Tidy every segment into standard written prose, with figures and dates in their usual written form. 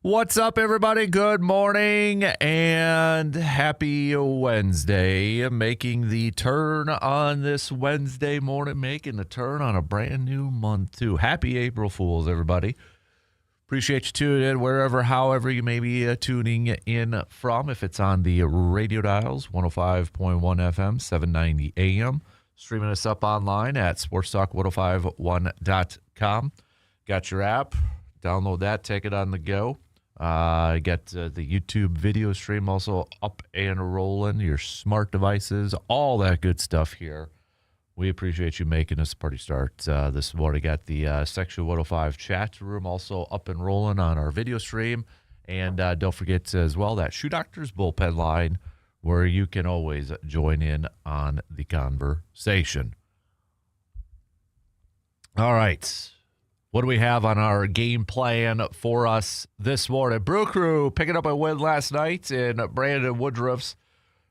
What's up, everybody? Good morning and happy Wednesday. Making the turn on this Wednesday morning, making the turn on a brand new month, too. Happy April Fools, everybody. Appreciate you tuning in wherever, however you may be tuning in from. If it's on the radio dials, 105.1 FM, 790 AM. Streaming us up online at sportstalk1051.com. Got your app. Download that. Take it on the go. Got the YouTube video stream also up and rolling, your smart devices, all that good stuff here. We appreciate you making us a party start this morning. Got the Section 105 chat room also up and rolling on our video stream. And don't forget as well that Shoe Doctor's bullpen line where you can always join in on the conversation. All right. What do we have on our game plan for us this morning? Brew Crew picking up a win last night in Brandon Woodruff's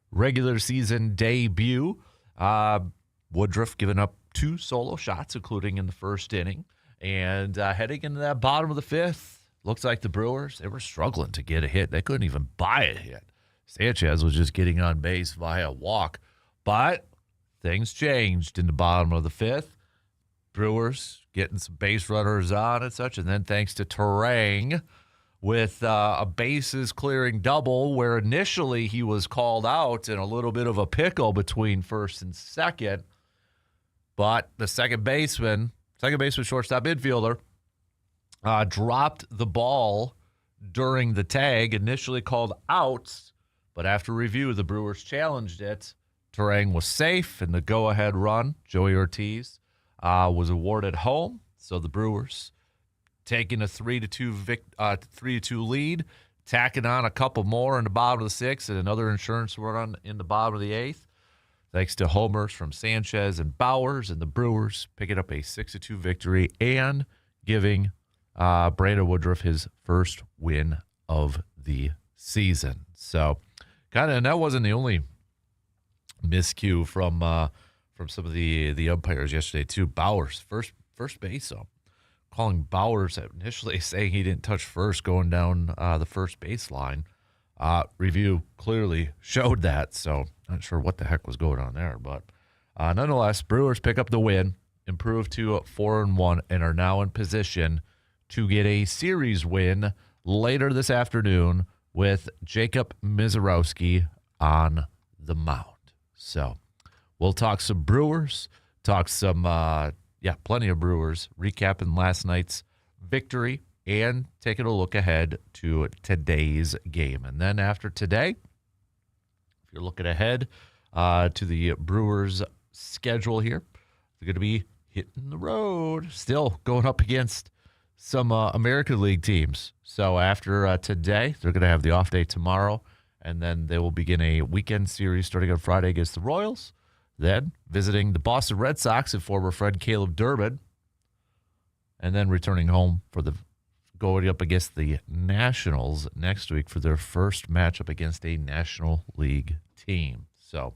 regular season debut. Woodruff giving up 2 solo shots, including in the first inning. And heading into that bottom of the 5th, looks like the Brewers, they were struggling to get a hit. They couldn't even buy a hit. Sanchez was just getting on base via walk. But things changed in the bottom of the 5th. Brewers getting some base runners on and such, and then thanks to Terang with a bases clearing double where initially he was called out in a little bit of a pickle between first and second, but the second baseman, shortstop, infielder, dropped the ball during the tag, initially called out, but after review, the Brewers challenged it. Terang was safe, and the go-ahead run, Joey Ortiz, was awarded home, so the Brewers taking a 3-2 lead, tacking on a couple more in the bottom of the 6th, and another insurance run in the bottom of the 8th. Thanks to homers from Sanchez and Bowers, and the Brewers picking up a 6-2 victory and giving Brandon Woodruff his first win of the season. So, and that wasn't the only miscue from some of the umpires yesterday, too. Bowers, first base up. Calling Bowers initially saying he didn't touch first going down the first baseline. Review clearly showed that, so not sure what the heck was going on there. But nonetheless, Brewers pick up the win, improve to 4-1, and are now in position to get a series win later this afternoon with Jacob Mizorowski on the mound. So we'll talk some Brewers, talk some, plenty of Brewers, recapping last night's victory and taking a look ahead to today's game. And then after today, if you're looking ahead to the Brewers' schedule here, they're going to be hitting the road, still going up against some American League teams. So after today, they're going to have the off day tomorrow, and then they will begin a weekend series starting on Friday against the Royals. Then visiting the Boston Red Sox and former friend Caleb Durbin. And then returning home for going up against the Nationals next week for their first matchup against a National League team. So,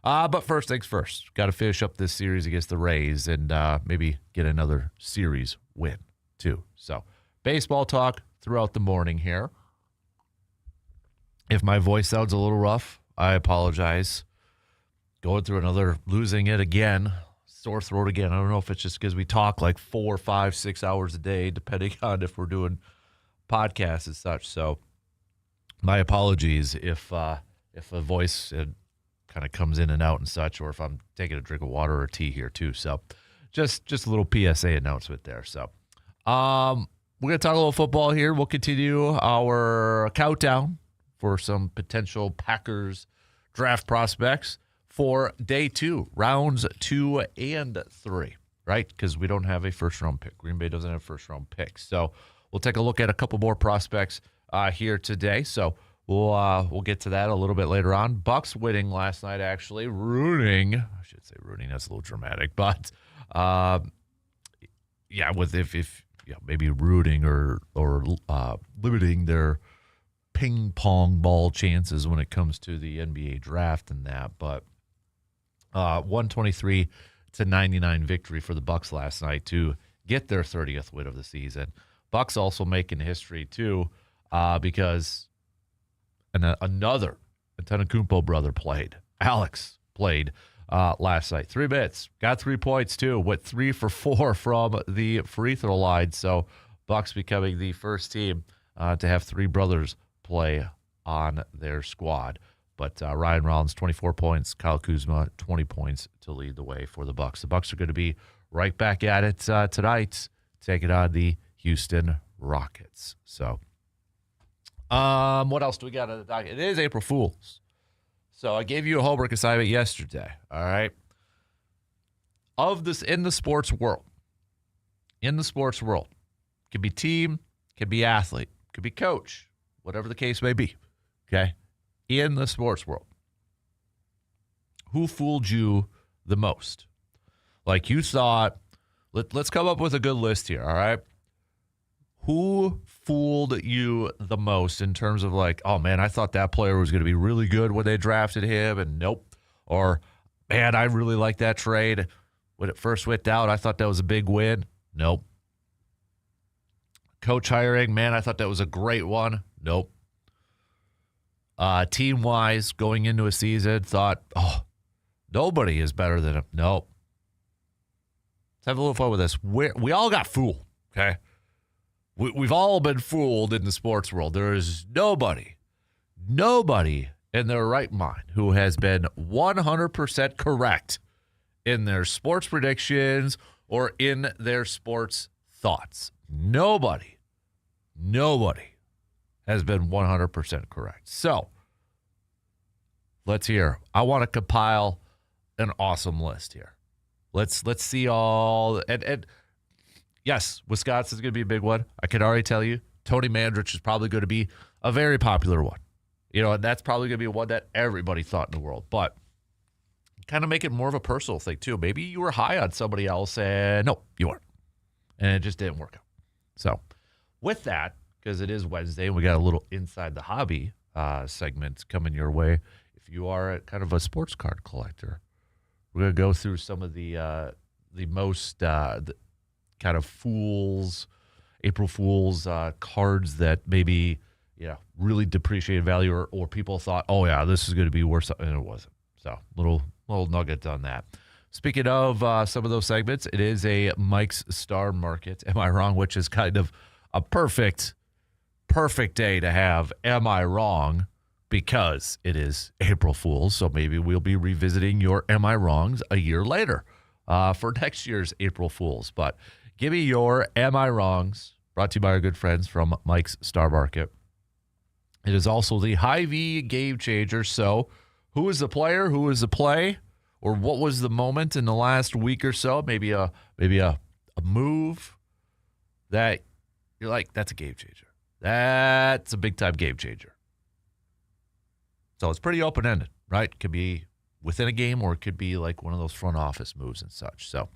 but first things first. Got to finish up this series against the Rays and maybe get another series win, too. So, baseball talk throughout the morning here. If my voice sounds a little rough, I apologize. Going through another, losing it again, sore throat again. I don't know if it's just because we talk like 4, 5, 6 hours a day, depending on if we're doing podcasts and such. So my apologies if a voice kind of comes in and out and such, or if I'm taking a drink of water or tea here too. So just a little PSA announcement there. So we're going to talk a little football here. We'll continue our countdown for some potential Packers draft prospects for day 2, rounds 2 and 3, right? Because we don't have a first-round pick. Green Bay doesn't have first-round picks. So we'll take a look at a couple more prospects here today. So we'll get to that a little bit later on. Bucks winning last night, actually. Rooting. I should say rooting. That's a little dramatic. But, maybe rooting or limiting their ping-pong ball chances when it comes to the NBA draft and that. But 123-99 victory for the Bucks last night to get their 30th win of the season. Bucks also making history too, because another Antetokounmpo brother played. Alex played last night. 3 minutes. Got 3 points, too. Went 3 for 4 from the free throw line. So Bucks becoming the first team to have 3 brothers play on their squad. But Ryan Rollins, 24 points. Kyle Kuzma, 20 points to lead the way for the Bucks. The Bucks are going to be right back at it tonight, taking on the Houston Rockets. So what else do we got on the docket? It is April Fool's. So I gave you a homework assignment yesterday, all right? Of this in the sports world, could be team, could be athlete, could be coach, whatever the case may be, okay? In the sports world, who fooled you the most? Like you thought, let's come up with a good list here, all right? Who fooled you the most in terms of like, oh, man, I thought that player was going to be really good when they drafted him, and nope. Or, man, I really like that trade. When it first went out, I thought that was a big win. Nope. Coach hiring, man, I thought that was a great one. Nope. Team-wise, going into a season, thought, oh, nobody is better than him. Nope. Let's have a little fun with this. We all got fooled, okay? We've all been fooled in the sports world. There is nobody in their right mind who has been 100% correct in their sports predictions or in their sports thoughts. Nobody has been 100% correct. So, let's hear. I want to compile an awesome list here. Let's see all and yes, Wisconsin's going to be a big one. I can already tell you, Tony Mandrich is probably going to be a very popular one. You know, and that's probably going to be one that everybody thought in the world. But kind of make it more of a personal thing, too. Maybe you were high on somebody else, and no, you weren't. And it just didn't work out. So, with that, because it is Wednesday, and we got a little Inside the Hobby segment coming your way. If you are kind of a sports card collector, we're going to go through some of the most kind of April Fool's cards that maybe really depreciated value, or people thought, oh yeah, this is going to be worth something, and it wasn't. So little nugget on that. Speaking of some of those segments, it is a Mike's Star Market. Am I wrong? Which is kind of a perfect day to have. Am I wrong? Because it is April Fool's. So maybe we'll be revisiting your Am I Wrongs a year later for next year's April Fool's. But give me your Am I Wrongs, brought to you by our good friends from Mike's Star Market. It is also the Hy-Vee Game Changer. So who is the player? Who is the play? Or what was the moment in the last week or so? Maybe a move that you're like, that's a game changer. That's a big-time game changer. So it's pretty open-ended, right? Could be within a game, or it could be like one of those front office moves and such. So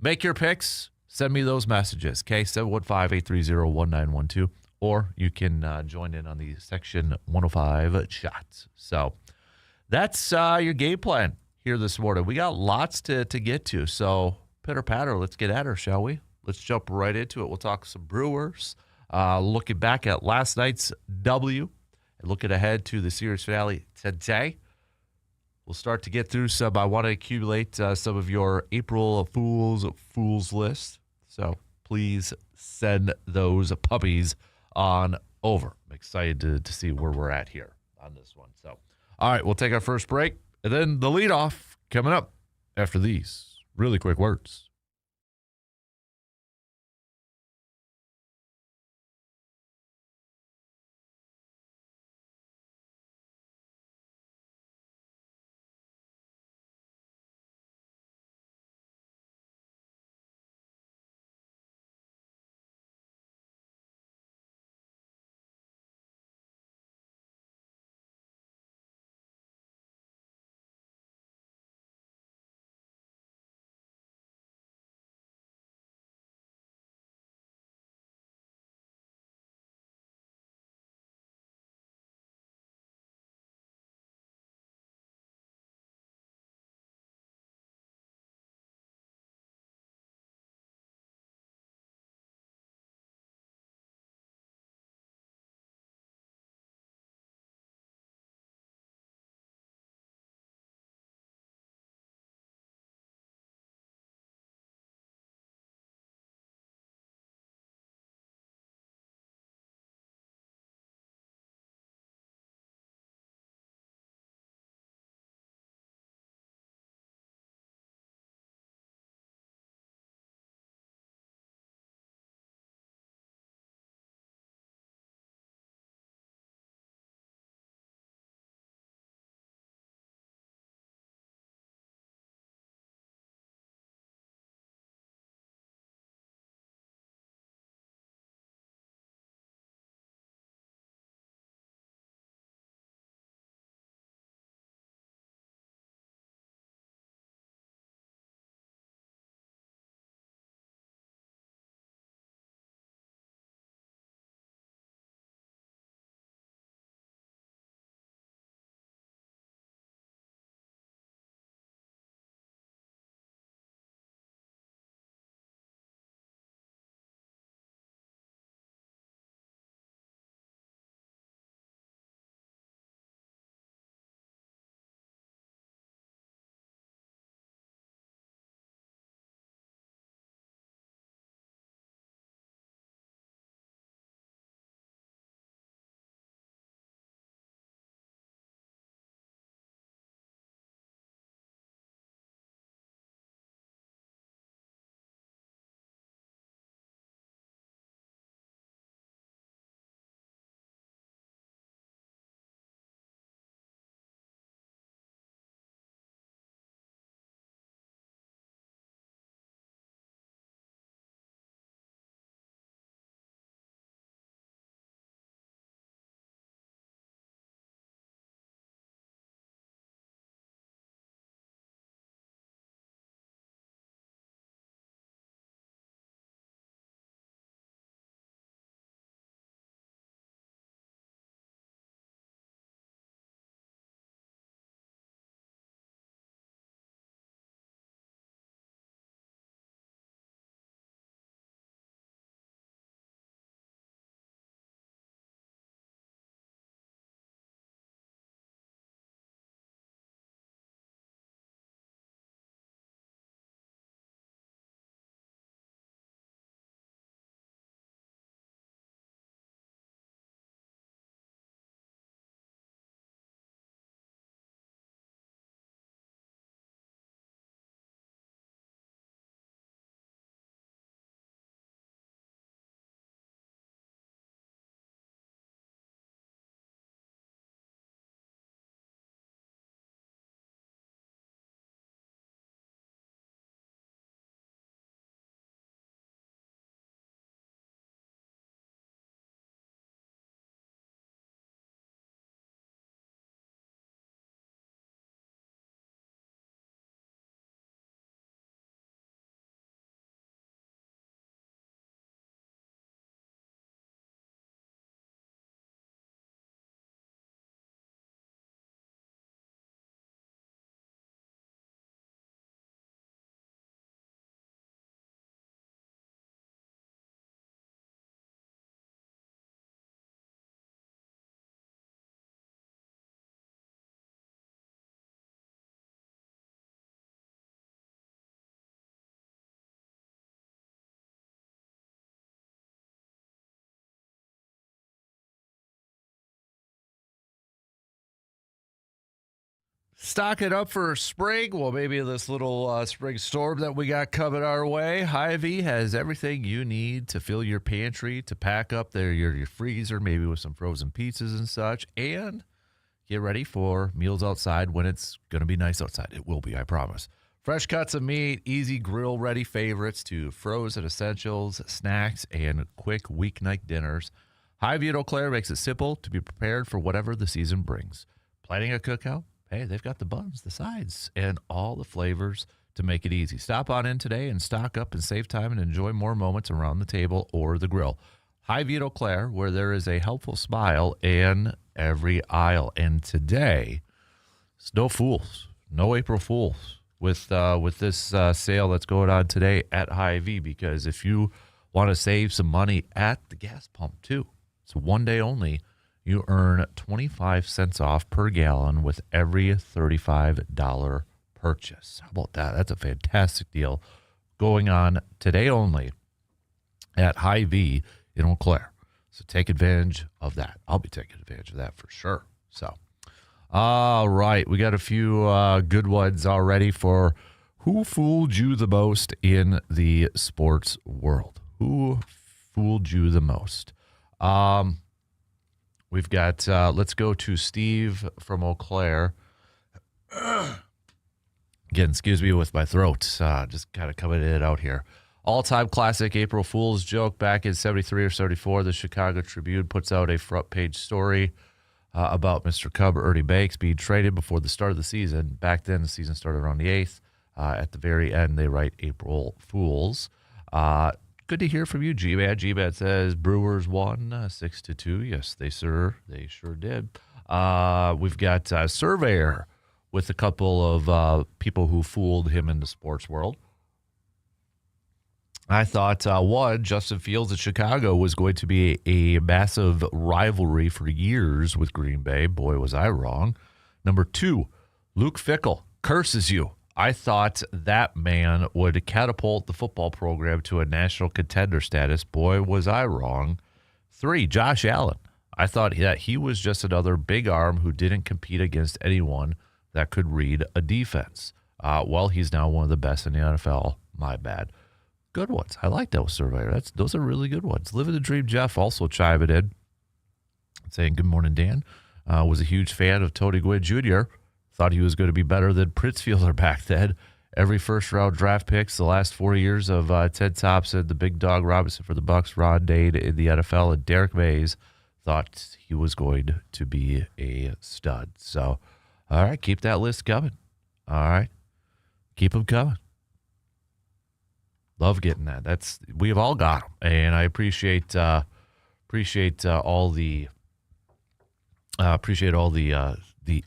make your picks. Send me those messages, okay? 715-830-1912. Or you can join in on the Section 105 chat. So that's your game plan here this morning. We got lots to get to. So pitter patter, let's get at her, shall we? Let's jump right into it. We'll talk some Brewers. Looking back at last night's W and looking ahead to the series finale today. We'll start to get through some. I want to accumulate some of your April Fool's list. So please send those puppies on over. I'm excited to see where we're at here on this one. So, all right, we'll take our first break, and then the leadoff coming up after these really quick words. stocking up for spring? Well, maybe this little spring storm that we got coming our way. Hy-Vee has everything you need to fill your pantry, to pack up your freezer, maybe with some frozen pizzas and such, and get ready for meals outside when it's going to be nice outside. It will be, I promise. Fresh cuts of meat, easy grill-ready favorites to frozen essentials, snacks, and quick weeknight dinners. Hy-Vee at Eau Claire makes it simple to be prepared for whatever the season brings. Planning a cookout? Hey, they've got the buns, the sides, and all the flavors to make it easy. Stop on in today and stock up and save time and enjoy more moments around the table or the grill. Hy-Vee at Eau Claire, where there is a helpful smile in every aisle. And today, it's no fools, no April Fools with this sale that's going on today at Hy-Vee, because if you want to save some money at the gas pump too, it's one day only. You earn 25 cents off per gallon with every $35 purchase. How about that? That's a fantastic deal going on today only at Hy-Vee in Eau Claire. So take advantage of that. I'll be taking advantage of that for sure. So, all right. We got a few good ones already for who fooled you the most in the sports world. Who fooled you the most? We've got, let's go to Steve from Eau Claire. Again, excuse me with my throat. Just kind of coming it out here. All-time classic April Fool's joke back in 73 or 74. The Chicago Tribune puts out a front-page story about Mr. Cub Ernie Banks being traded before the start of the season. Back then, the season started on the 8th. At the very end, they write April Fools. Good to hear from you, G-Man. G-Man says Brewers won 6-2. Yes, they sure did. We've got Surveyor with a couple of people who fooled him in the sports world. I thought, one, Justin Fields at Chicago was going to be a massive rivalry for years with Green Bay. Boy, was I wrong. Number two, Luke Fickell curses you. I thought that man would catapult the football program to a national contender status. Boy, was I wrong. 3, Josh Allen. I thought that he was just another big arm who didn't compete against anyone that could read a defense. Well, he's now one of the best in the NFL. My bad. Good ones. I like that Surveyor. Those are really good ones. Living the Dream Jeff also chiming in, saying, good morning, Dan. Was a huge fan of Tony Gwynn Jr., thought he was going to be better than Pritzfielder back then. Every first-round draft picks the last 4 years of Ted Thompson, the big dog Robinson for the Bucs, Ron Dade in the NFL, and Derek Mays thought he was going to be a stud. So, all right, keep that list coming. All right, keep them coming. Love getting that. We've all got them, and I appreciate all the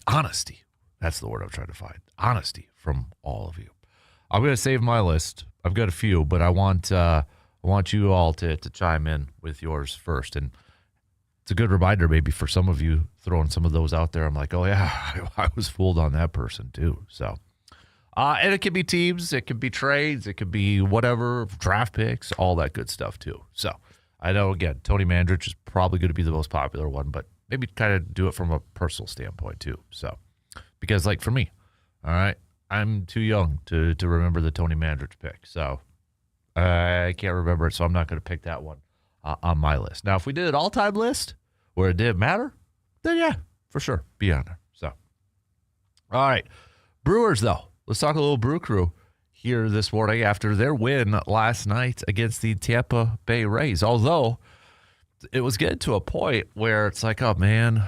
honesty. That's the word I'm trying to find. Honesty from all of you. I'm going to save my list. I've got a few, but I want you all to chime in with yours first. And it's a good reminder maybe for some of you throwing some of those out there. I'm like, oh, yeah, I was fooled on that person too. So, and it could be teams. It could be trades. It could be whatever, draft picks, all that good stuff too. So I know, again, Tony Mandrich is probably going to be the most popular one, but maybe kind of do it from a personal standpoint too. So. Because, like, for me, all right, I'm too young to remember the Tony Mandrich pick. So I can't remember it, so I'm not going to pick that one on my list. Now, if we did an all-time list where it didn't matter, then, yeah, for sure, be on there. So, all right. Brewers, though. Let's talk a little Brew Crew here this morning after their win last night against the Tampa Bay Rays. Although it was getting to a point where it's like, oh, man,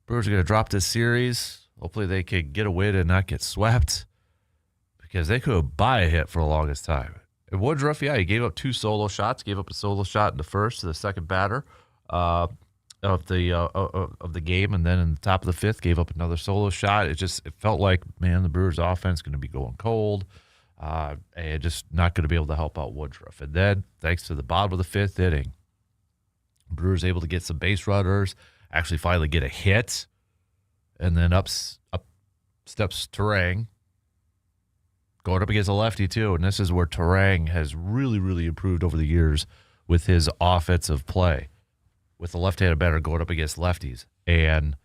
Brewers are going to drop this series. Hopefully they could get a win and not get swept, because they could buy a hit for the longest time. And Woodruff, yeah, he gave up 2 solo shots. Gave up a solo shot in the first to the second batter of the game, and then in the top of the 5th, gave up another solo shot. It felt like, man, the Brewers' offense going to be going cold, and just not going to be able to help out Woodruff. And then, thanks to the bottom of the 5th inning, Brewers able to get some base runners, actually finally get a hit. And then up steps Terang, going up against a lefty too. And this is where Terang has really, really improved over the years with his offensive play, with the left-handed batter going up against lefties, and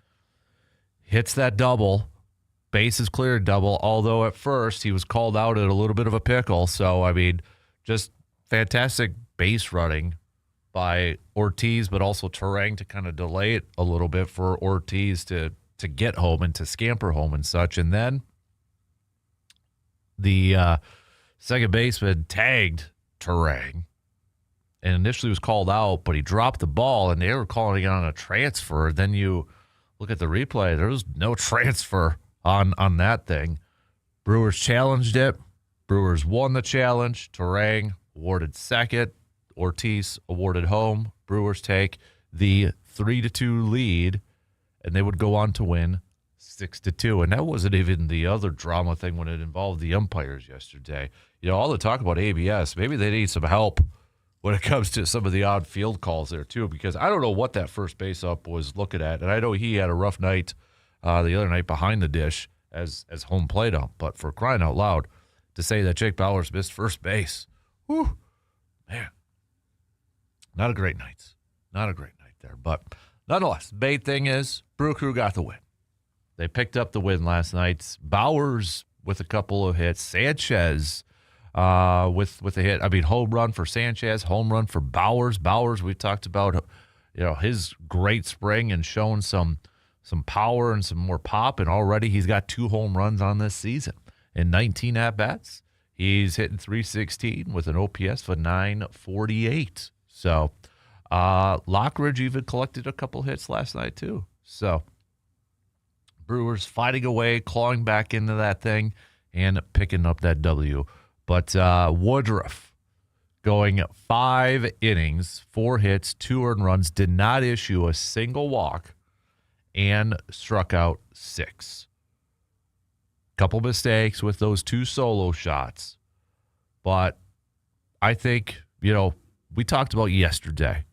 hits that double bases cleared double, although at first he was called out at a little bit of a pickle. So, I mean, just fantastic base running by Ortiz, but also Terang to kind of delay it a little bit for Ortiz to get home and to scamper home and such. And then the second baseman tagged Terang and initially was called out, but he dropped the ball, and they were calling it on a transfer. Then you look at the replay, there was no transfer on that thing. Brewers challenged it. Brewers won the challenge. Terang awarded second. Ortiz awarded home. Brewers take the 3-2 lead, and they would go on to win 6-2. And that wasn't even the other drama thing when it involved the umpires yesterday. You know, all the talk about ABS, maybe they need some help when it comes to some of the odd field calls there too, because I don't know what that first base up was looking at. And I know he had a rough night the other night behind the dish as home plate ump. But for crying out loud, to say that Jake Bauers missed first base, whew, man, not a great night. Not a great night there. But nonetheless, the main thing is Brew Crew got the win. They picked up the win last night. Bauers with a couple of hits. Sanchez with a hit. I mean, home run for Sanchez, home run for Bauers. Bauers, we talked about, you know, his great spring and showing some power and some more pop, and already he's got 2 home runs on this season in 19 at-bats. He's hitting .316 with an OPS of 948. So Lockridge even collected a couple hits last night too. So Brewers fighting away, clawing back into that thing, and picking up that W. But Woodruff going 5 innings, 4 hits, 2 earned runs, did not issue a single walk, and struck out 6. Couple mistakes with those 2 solo shots. But I think, you know, we talked about yesterday.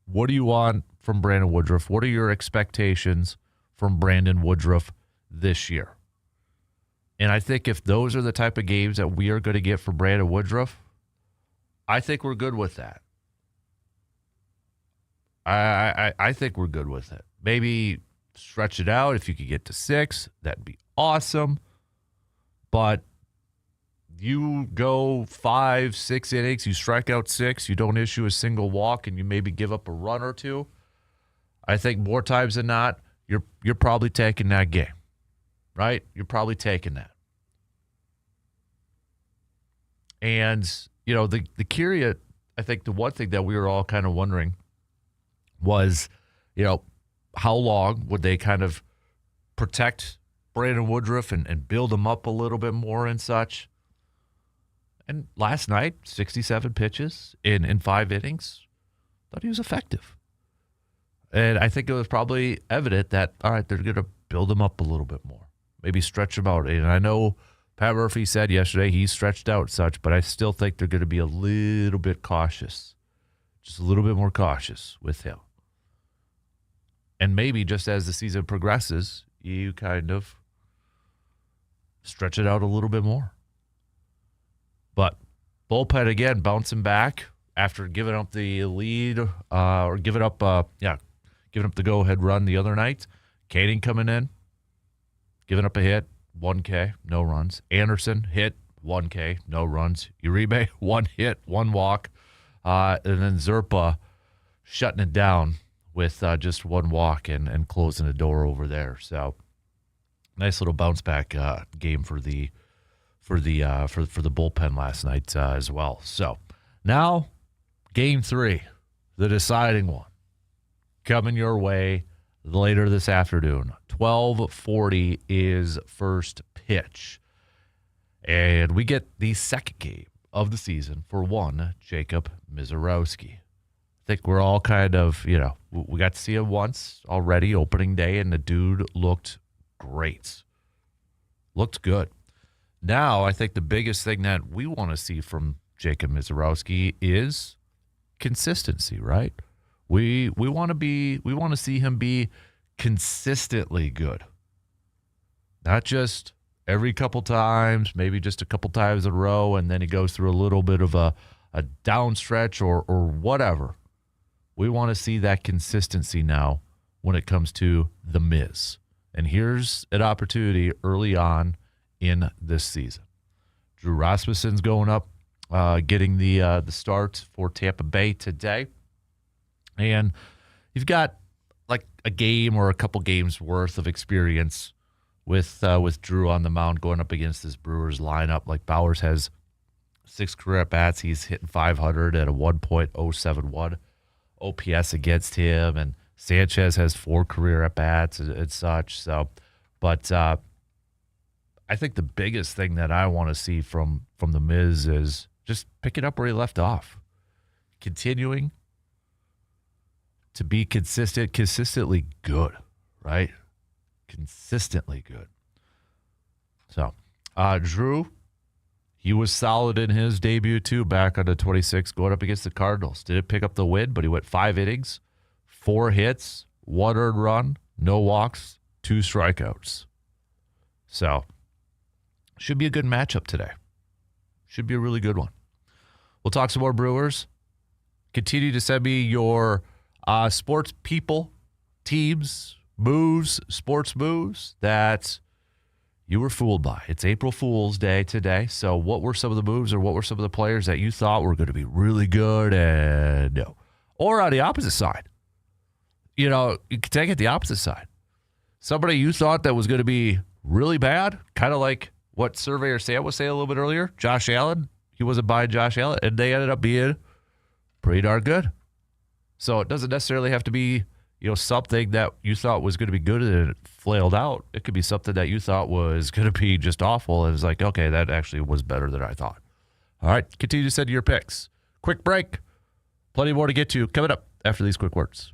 What do you want from Brandon Woodruff? What are your expectations from Brandon Woodruff this year? And I think if those are the type of games that we are going to get from Brandon Woodruff, I think we're good with that. I think we're good with it. Maybe stretch it out. If you could get to 6, that'd be awesome. But you go 5, 6 innings, you strike out 6, you don't issue a single walk, and you maybe give up a run or 2. I think more times than not, you're probably taking that game. Right? You're probably taking that. And, you know, the curious, I think the one thing that we were all kind of wondering was, you know, how long would they kind of protect Brandon Woodruff and build him up a little bit more and such. And last night, 67 pitches in 5 innings, thought he was effective. And I think it was probably evident that, all right, they're going to build him up a little bit more. Maybe stretch him out. And I know Pat Murphy said yesterday he's stretched out and such, but I still think they're going to be a little bit cautious. Just a little bit more cautious with him. And maybe just as the season progresses, you kind of stretch it out a little bit more. But bullpen again, bouncing back after giving up the lead giving up the go-ahead run the other night. Kading coming in, giving up a hit, 1K, no runs. Anderson hit, 1K, no runs. Uribe, 1 hit, 1 walk. And then Zerpa shutting it down with just 1 walk and closing the door over there. So nice little bounce back game for the bullpen last night as well. So now game 3, the deciding one, coming your way later this afternoon. 12:40 is first pitch. And we get the second game of the season for one Jacob Misiorowski. I think we're all kind of, we got to see him once already, opening day, and the dude looked great. Looked good. Now, I think the biggest thing that we want to see from Jacob Misiorowski is consistency, right? We want to see him be consistently good. Not just every couple times, maybe just a couple times in a row, and then he goes through a little bit of a down stretch or whatever. We want to see that consistency now when it comes to the Miz. And here's an opportunity early on in this season. Drew Rasmussen's going up, getting the start for Tampa Bay today. And you've got like a game or a couple games worth of experience with Drew on the mound going up against this Brewers lineup. Like Bowers has 6 career at-bats. He's hitting 500 at a 1.071 OPS against him. And Sanchez has 4 career at-bats and such. So, but I think the biggest thing that I want to see from the Miz is just picking up where he left off. Continuing to be consistently good, right? Consistently good. So, Drew, he was solid in his debut too, back on the 26th, going up against the Cardinals. Didn't pick up the win, but he went 5 innings, 4 hits, 1 earned run, no walks, 2 strikeouts. So, should be a good matchup today. Should be a really good one. We'll talk some more Brewers. Continue to send me your sports people, teams, moves, sports moves that you were fooled by. It's April Fool's Day today. So what were some of the moves or what were some of the players that you thought were going to be really good and no? Or on the opposite side. You know, you can take it the opposite side. Somebody you thought that was going to be really bad, kind of like what Surveyor Sam was saying a little bit earlier, Josh Allen. He wasn't buying Josh Allen, and they ended up being pretty darn good. So it doesn't necessarily have to be, you know, something that you thought was going to be good and it flailed out. It could be something that you thought was going to be just awful, and it's like, okay, that actually was better than I thought. All right, continue to send your picks. Quick break. Plenty more to get to coming up after these quick words.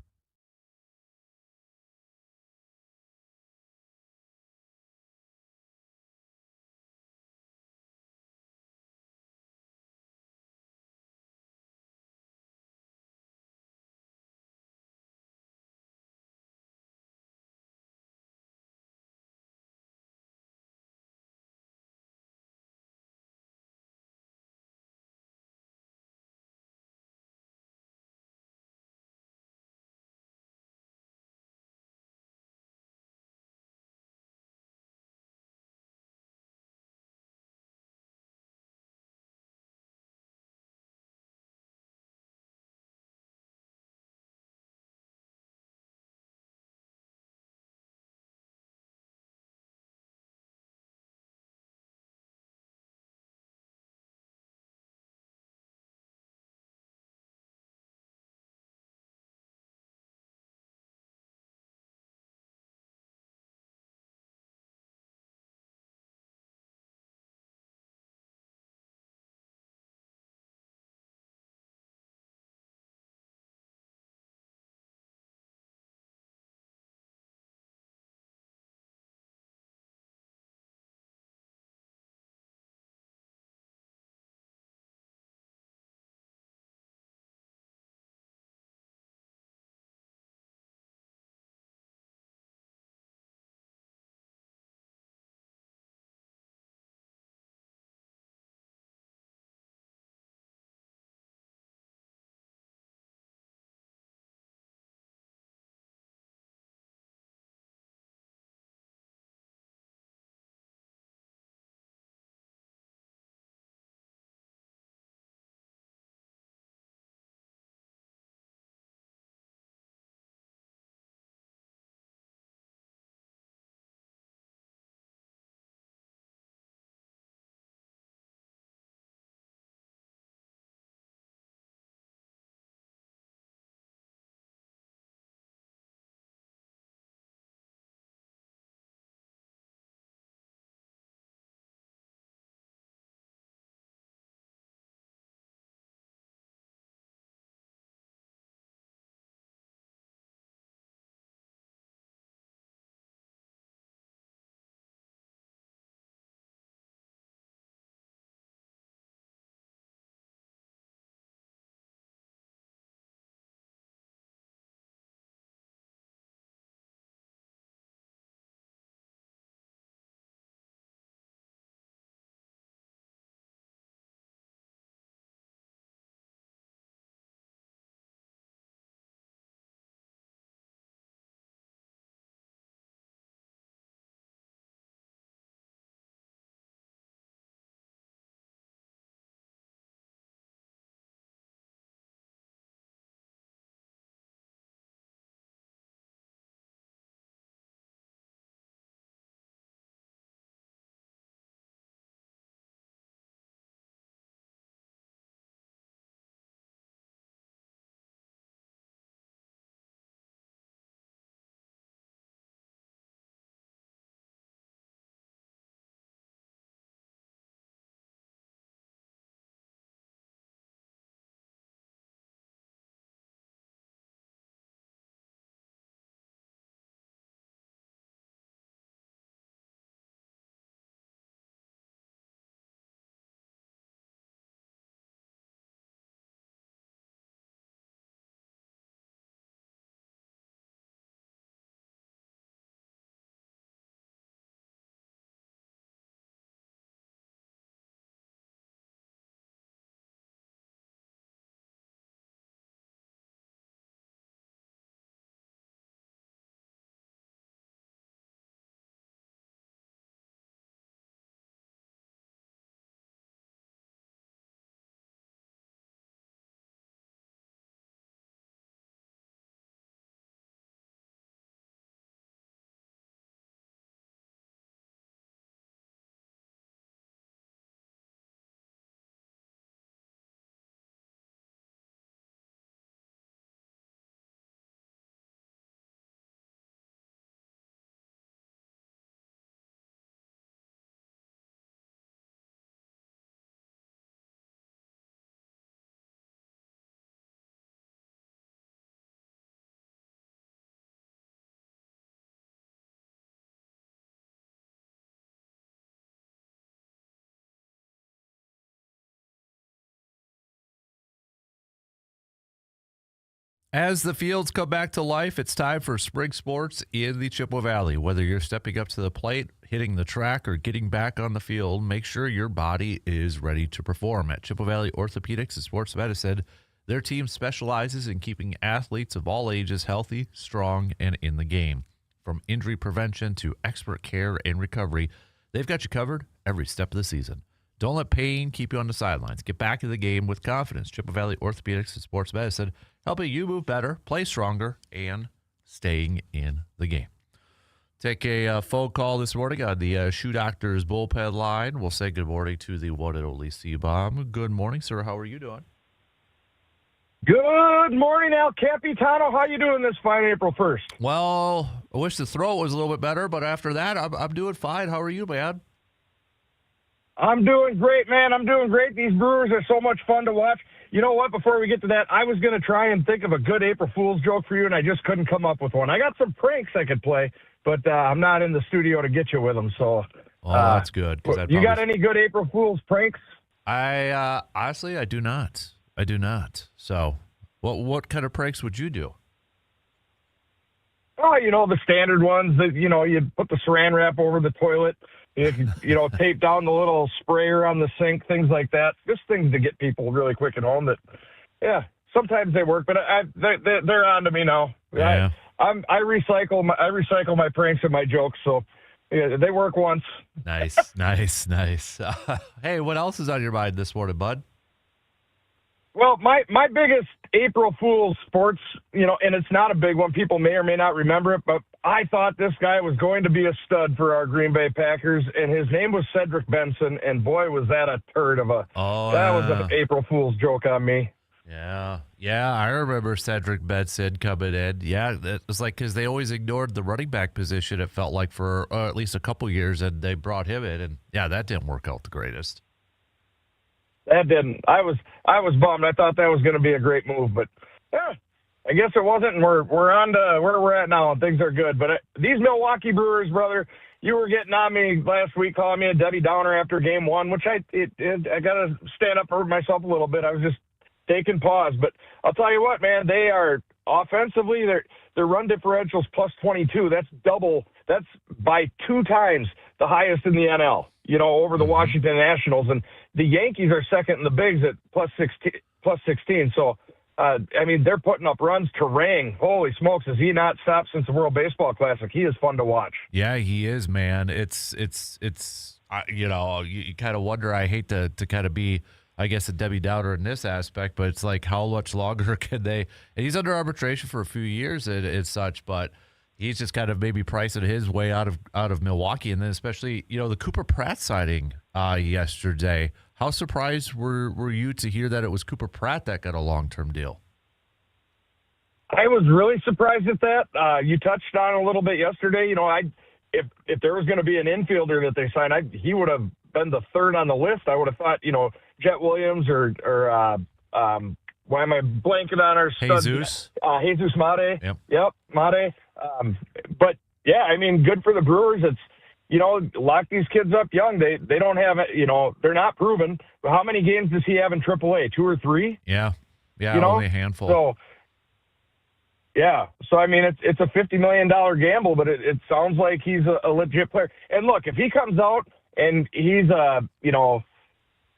As the fields come back to life, it's time for spring sports in the Chippewa Valley. Whether you're stepping up to the plate, hitting the track, or getting back on the field, make sure your body is ready to perform. At Chippewa Valley Orthopedics and Sports Medicine, their team specializes in keeping athletes of all ages healthy, strong, and in the game. From injury prevention to expert care and recovery, they've got you covered every step of the season. Don't let pain keep you on the sidelines. Get back in the game with confidence. Chippewa Valley Orthopedics and Sports Medicine, helping you move better, play stronger, and staying in the game. Take a phone call this morning on the Shoe Doctor's bullpen line. We'll say good morning to the one and only C-Bomb. Good morning, sir. How are you doing? Good morning, El Capitano. How you doing this fine April 1st? Well, I wish the throat was a little bit better, but after that, I'm doing fine. How are you, man? I'm doing great, man. I'm doing great. These Brewers are so much fun to watch. You know what? Before we get to that, I was going to try and think of a good April Fool's joke for you, and I just couldn't come up with one. I got some pranks I could play, but I'm not in the studio to get you with them. So, that's good. You got any good April Fool's pranks? Honestly, I do not. So, what kind of pranks would you do? Oh, the standard ones that, you put the saran wrap over the toilet, tape down the little sprayer on the sink, things like that. Just things to get people really quick at home that, yeah, sometimes they work, but they're on to me now. Yeah. I recycle my pranks and my jokes, so yeah, they work once. Nice. Hey, what else is on your mind this morning, bud? Well, my biggest April Fool's sports, and it's not a big one. People may or may not remember it, but I thought this guy was going to be a stud for our Green Bay Packers, and his name was Cedric Benson, and boy, was that a turd of a that was an April Fool's joke on me. Yeah, I remember Cedric Benson coming in. Yeah, it was like because they always ignored the running back position, it felt like, for at least a couple years, and they brought him in, and yeah, that didn't work out the greatest. That didn't. I was bummed. I thought that was going to be a great move, but yeah, I guess it wasn't. And we're on to where we're at now, and things are good. But these Milwaukee Brewers, brother, you were getting on me last week, calling me a Debbie Downer after Game 1, which I got to stand up for myself a little bit. I was just taking pause, but I'll tell you what, man, they are offensively. Their run differentials plus 22. That's double. That's by 2 times the highest in the NL. Over the Washington Nationals, and the Yankees are second in the bigs at plus 16. So, they're putting up runs. Terang, holy smokes, has he not stopped since the World Baseball Classic? He is fun to watch. Yeah, he is, man. It's you kind of wonder. I hate to kind of be, I guess, a Debbie Downer in this aspect, but it's like, how much longer can they? And he's under arbitration for a few years and such, but he's just kind of maybe pricing his way out of Milwaukee. And then especially, the Cooper Pratt signing yesterday. How surprised were you to hear that it was Cooper Pratt that got a long-term deal? I was really surprised at that. You touched on a little bit yesterday. If there was going to be an infielder that they signed, he would have been the third on the list. I would have thought, Jet Williams or why am I blanking on our stud? Jesus Mate. Yep, Mate. But yeah, good for the Brewers. It's, lock these kids up young. They don't have it, they're not proven. But how many games does he have in AAA? 2 or 3? Yeah, only a handful. So, yeah. So, it's a $50 million gamble, but it sounds like he's a legit player. And look, if he comes out and he's a,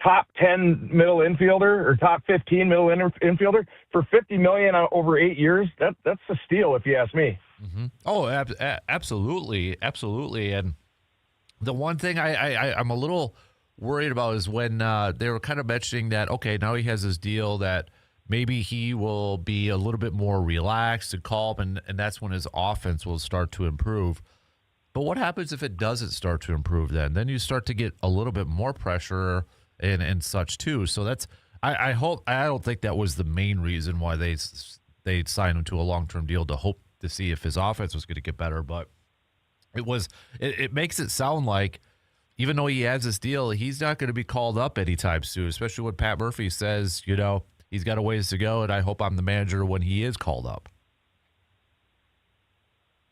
top 10 middle infielder or top 15 middle infielder for $50 million over 8 years, that's a steal if you ask me. Mm-hmm. Oh, absolutely. And the one thing I'm a little worried about is when they were kind of mentioning that, okay, now he has this deal that maybe he will be a little bit more relaxed and calm, and that's when his offense will start to improve. But what happens if it doesn't start to improve then? Then you start to get a little bit more pressure and such too. So that's I don't think that was the main reason why they signed him to a long-term deal, to hope to see if his offense was going to get better. But it makes it sound like even though he has this deal, he's not going to be called up anytime soon, especially when Pat Murphy says, he's got a ways to go, and I hope I'm the manager when he is called up.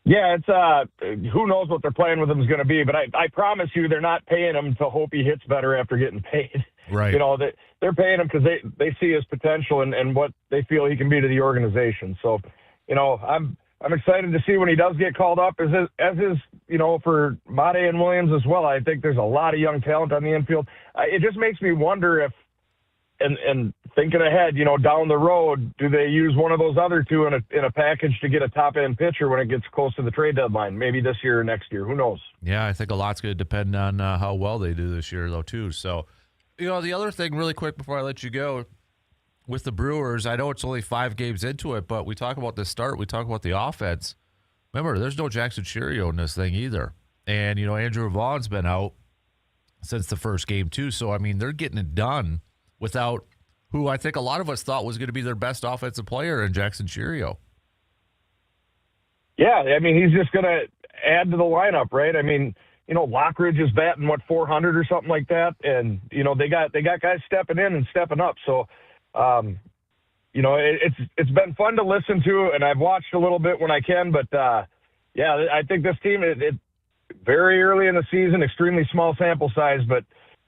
Yeah, it's who knows what they're playing with him is going to be, but I promise you they're not paying him to hope he hits better after getting paid. Right. You know, they're paying him because they see his potential and what they feel he can be to the organization. So, you know, I'm excited to see when he does get called up, as is, you know, for Mate and Williams as well. I think there's a lot of young talent on the infield. It just makes me wonder if, and thinking ahead, you know, down the road, do they use one of those other two in a package to get a top-end pitcher when it gets close to the trade deadline, maybe this year or next year? Who knows? Yeah, I think a lot's going to depend on how well they do this year, though, too. So, you know, the other thing really quick before I let you go, with the Brewers, I know it's only 5 games into it, but we talk about the start, we talk about the offense. Remember, there's no Jackson Cheerio in this thing either. And, you know, Andrew Vaughn's been out since the first game, too. So, I mean, they're getting it done without who I think a lot of us thought was going to be their best offensive player in Jackson Cheerio. Yeah, I mean, he's just going to add to the lineup, right? I mean, you know, Lockridge is batting, 400 or something like that. And, you know, they got guys stepping in and stepping up. So, you know, it's been fun to listen to, and I've watched a little bit when I can. But, yeah, I think this team, it very early in the season, extremely small sample size,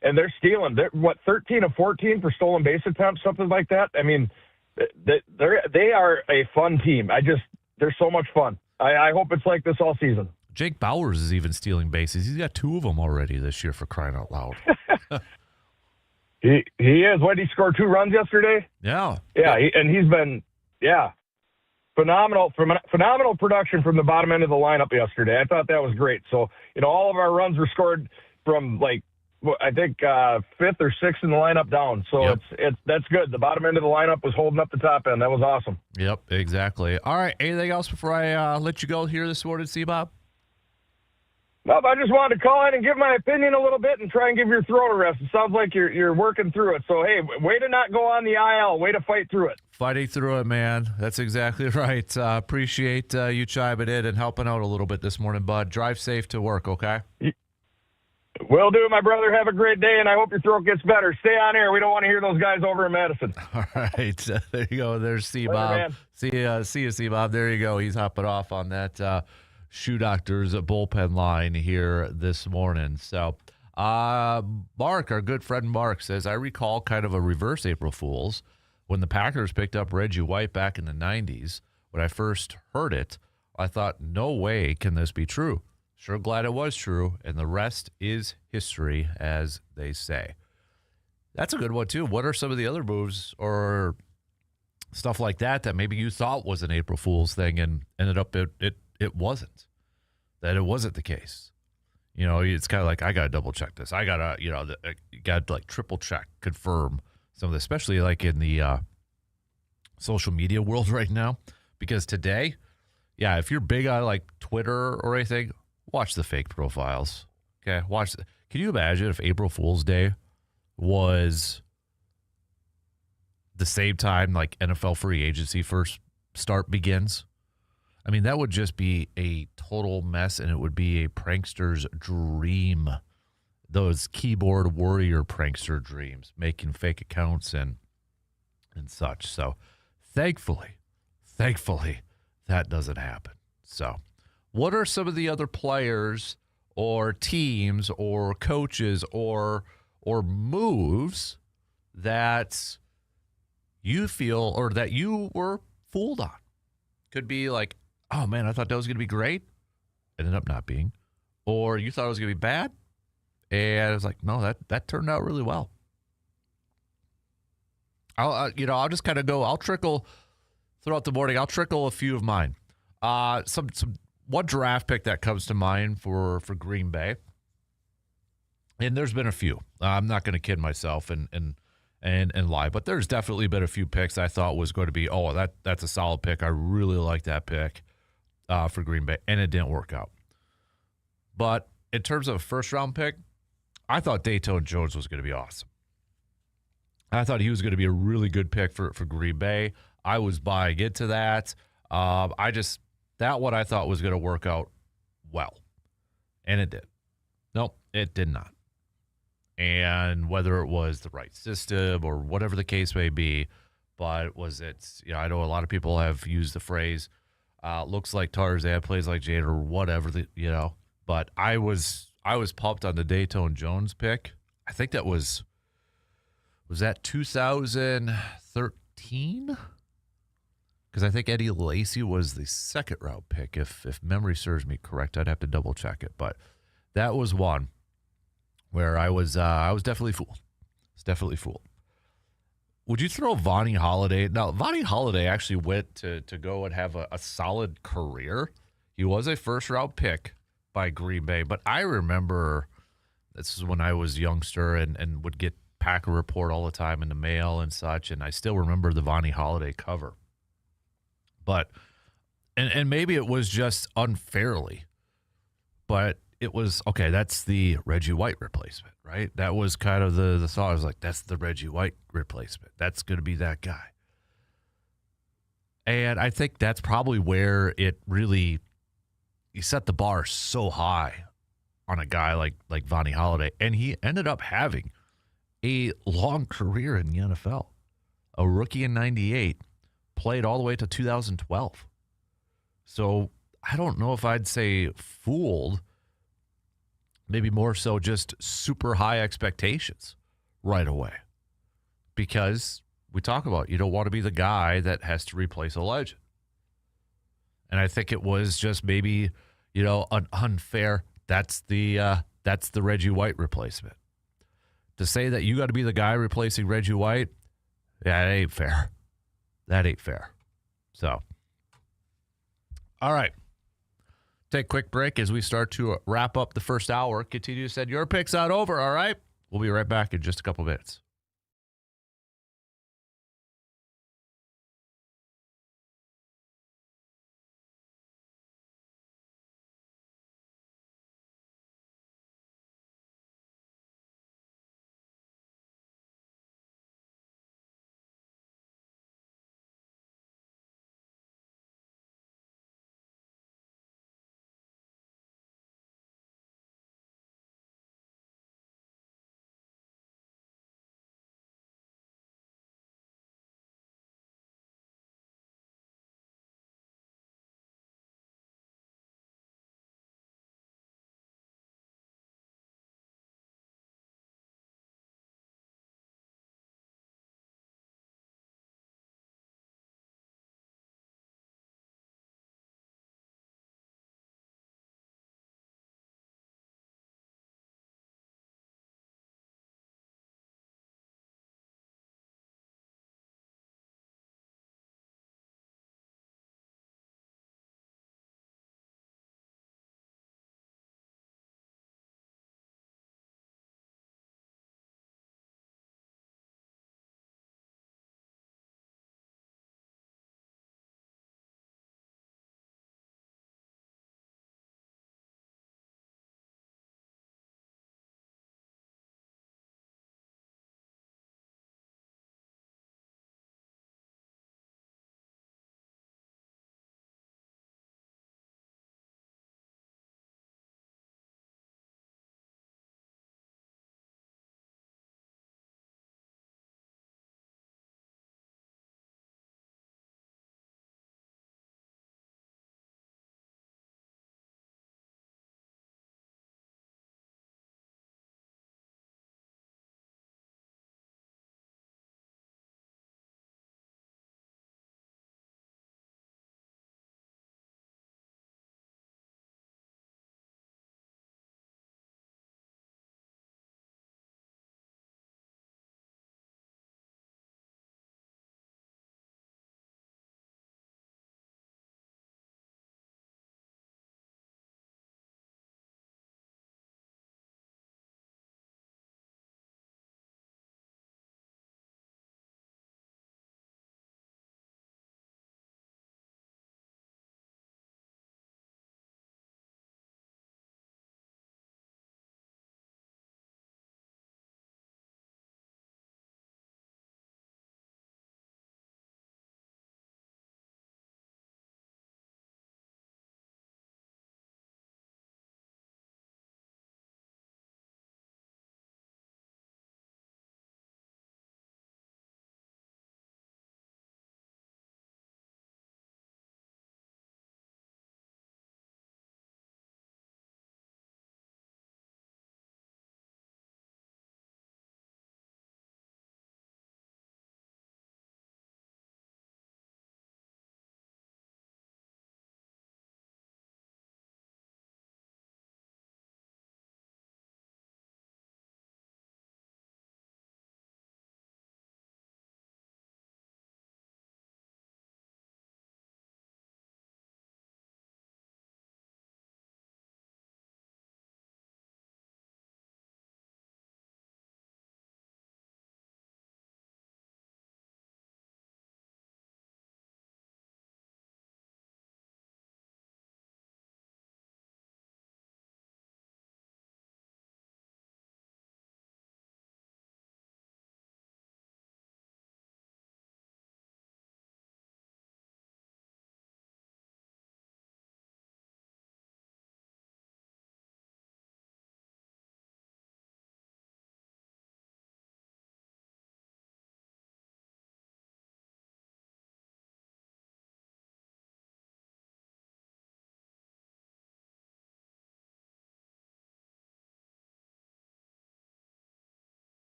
and they're stealing. They're 13 of 14 for stolen base attempts, something like that. I mean, they are a fun team. They're so much fun. I hope it's like this all season. Jake Bowers is even stealing bases. He's got 2 of them already this year, for crying out loud. He is. What, did he score 2 runs yesterday? Yeah. Yeah, he's been phenomenal production from the bottom end of the lineup yesterday. I thought that was great. So, you know, all of our runs were scored from I think 5th or 6th in the lineup down. So yep. That's good. The bottom end of the lineup was holding up the top end. That was awesome. Yep, exactly. All right, anything else before I let you go here this morning, C-Bob? Nope, I just wanted to call in and give my opinion a little bit and try and give your throat a rest. It sounds like you're working through it. So, hey, way to not go on the IL. Way to fight through it. Fighting through it, man. That's exactly right. Appreciate you chiming in and helping out a little bit this morning, bud. Drive safe to work, okay? Will do, my brother. Have a great day, and I hope your throat gets better. Stay on air. We don't want to hear those guys over in Madison. All right. There you go. There's C-Bob. See you, C-Bob. There you go. He's hopping off on that Shoe Doctor's bullpen line here this morning. So, Mark, our good friend Mark, says, I recall kind of a reverse April Fool's when the Packers picked up Reggie White back in the 90s. When I first heard it, I thought, no way can this be true. Sure glad it was true, and the rest is history, as they say. That's a good one, too. What are some of the other moves or stuff like that maybe you thought was an April Fool's thing and ended up it wasn't? That it wasn't the case. You know, it's kind of like, I got to double check this. I got to, you know, got to like triple check, confirm some of this, especially like in the social media world right now. Because today, yeah, if you're big on like Twitter or anything, watch the fake profiles. Okay, can you imagine if April Fool's Day was the same time like NFL free agency first start begins? I mean, that would just be a total mess, and it would be a prankster's dream. Those keyboard warrior prankster dreams, making fake accounts and such. So, thankfully, that doesn't happen. So, what are some of the other players or teams or coaches or moves that you feel or that you were fooled on? Could be like, oh, man, I thought that was going to be great. Ended up not being. Or you thought it was going to be bad. And it was like, no, that turned out really well. I'll just kind of go. I'll trickle throughout the morning. I'll trickle a few of mine. One draft pick that comes to mind for Green Bay, and there's been a few. I'm not going to kid myself and lie, but there's definitely been a few picks I thought was going to be, that's a solid pick. I really like that pick for Green Bay, and it didn't work out. But in terms of a first-round pick, I thought Dayton Jones was going to be awesome. I thought he was going to be a really good pick for Green Bay. I was buying into that. That one I thought was going to work out well, and it did. Nope, it did not. And whether it was the right system or whatever the case may be, but was it, I know a lot of people have used the phrase, Looks like Tarzan, plays like Jade, or whatever, But I was pumped on the Dayton Jones pick. I think that was that 2013? Because I think Eddie Lacy was the second round pick, if memory serves me correct. I'd have to double check it, but that was one where I was definitely fooled. It's definitely fooled. Would you throw Vonnie Holliday? Now, Vonnie Holliday actually went to go and have a solid career. He was a first-round pick by Green Bay, but I remember this is when I was youngster and would get Packer Report all the time in the mail and such, and I still remember the Vonnie Holliday cover. But, and maybe it was just unfairly, but it was, okay, that's the Reggie White replacement, right? That was kind of the thought. I was like, that's the Reggie White replacement. That's going to be that guy. And I think that's probably where it really, you set the bar so high on a guy like Vonnie Holliday. And he ended up having a long career in the NFL. A rookie in 98, played all the way to 2012. So I don't know if I'd say fooled, maybe more so just super high expectations right away. Because we talk about, you don't want to be the guy that has to replace a legend. And I think it was just maybe, an unfair, that's the Reggie White replacement. To say that you got to be the guy replacing Reggie White, yeah, that ain't fair. That ain't fair. So, all right. Take a quick break as we start to wrap up the first hour. Continue to send your picks out over, all right? We'll be right back in just a couple minutes.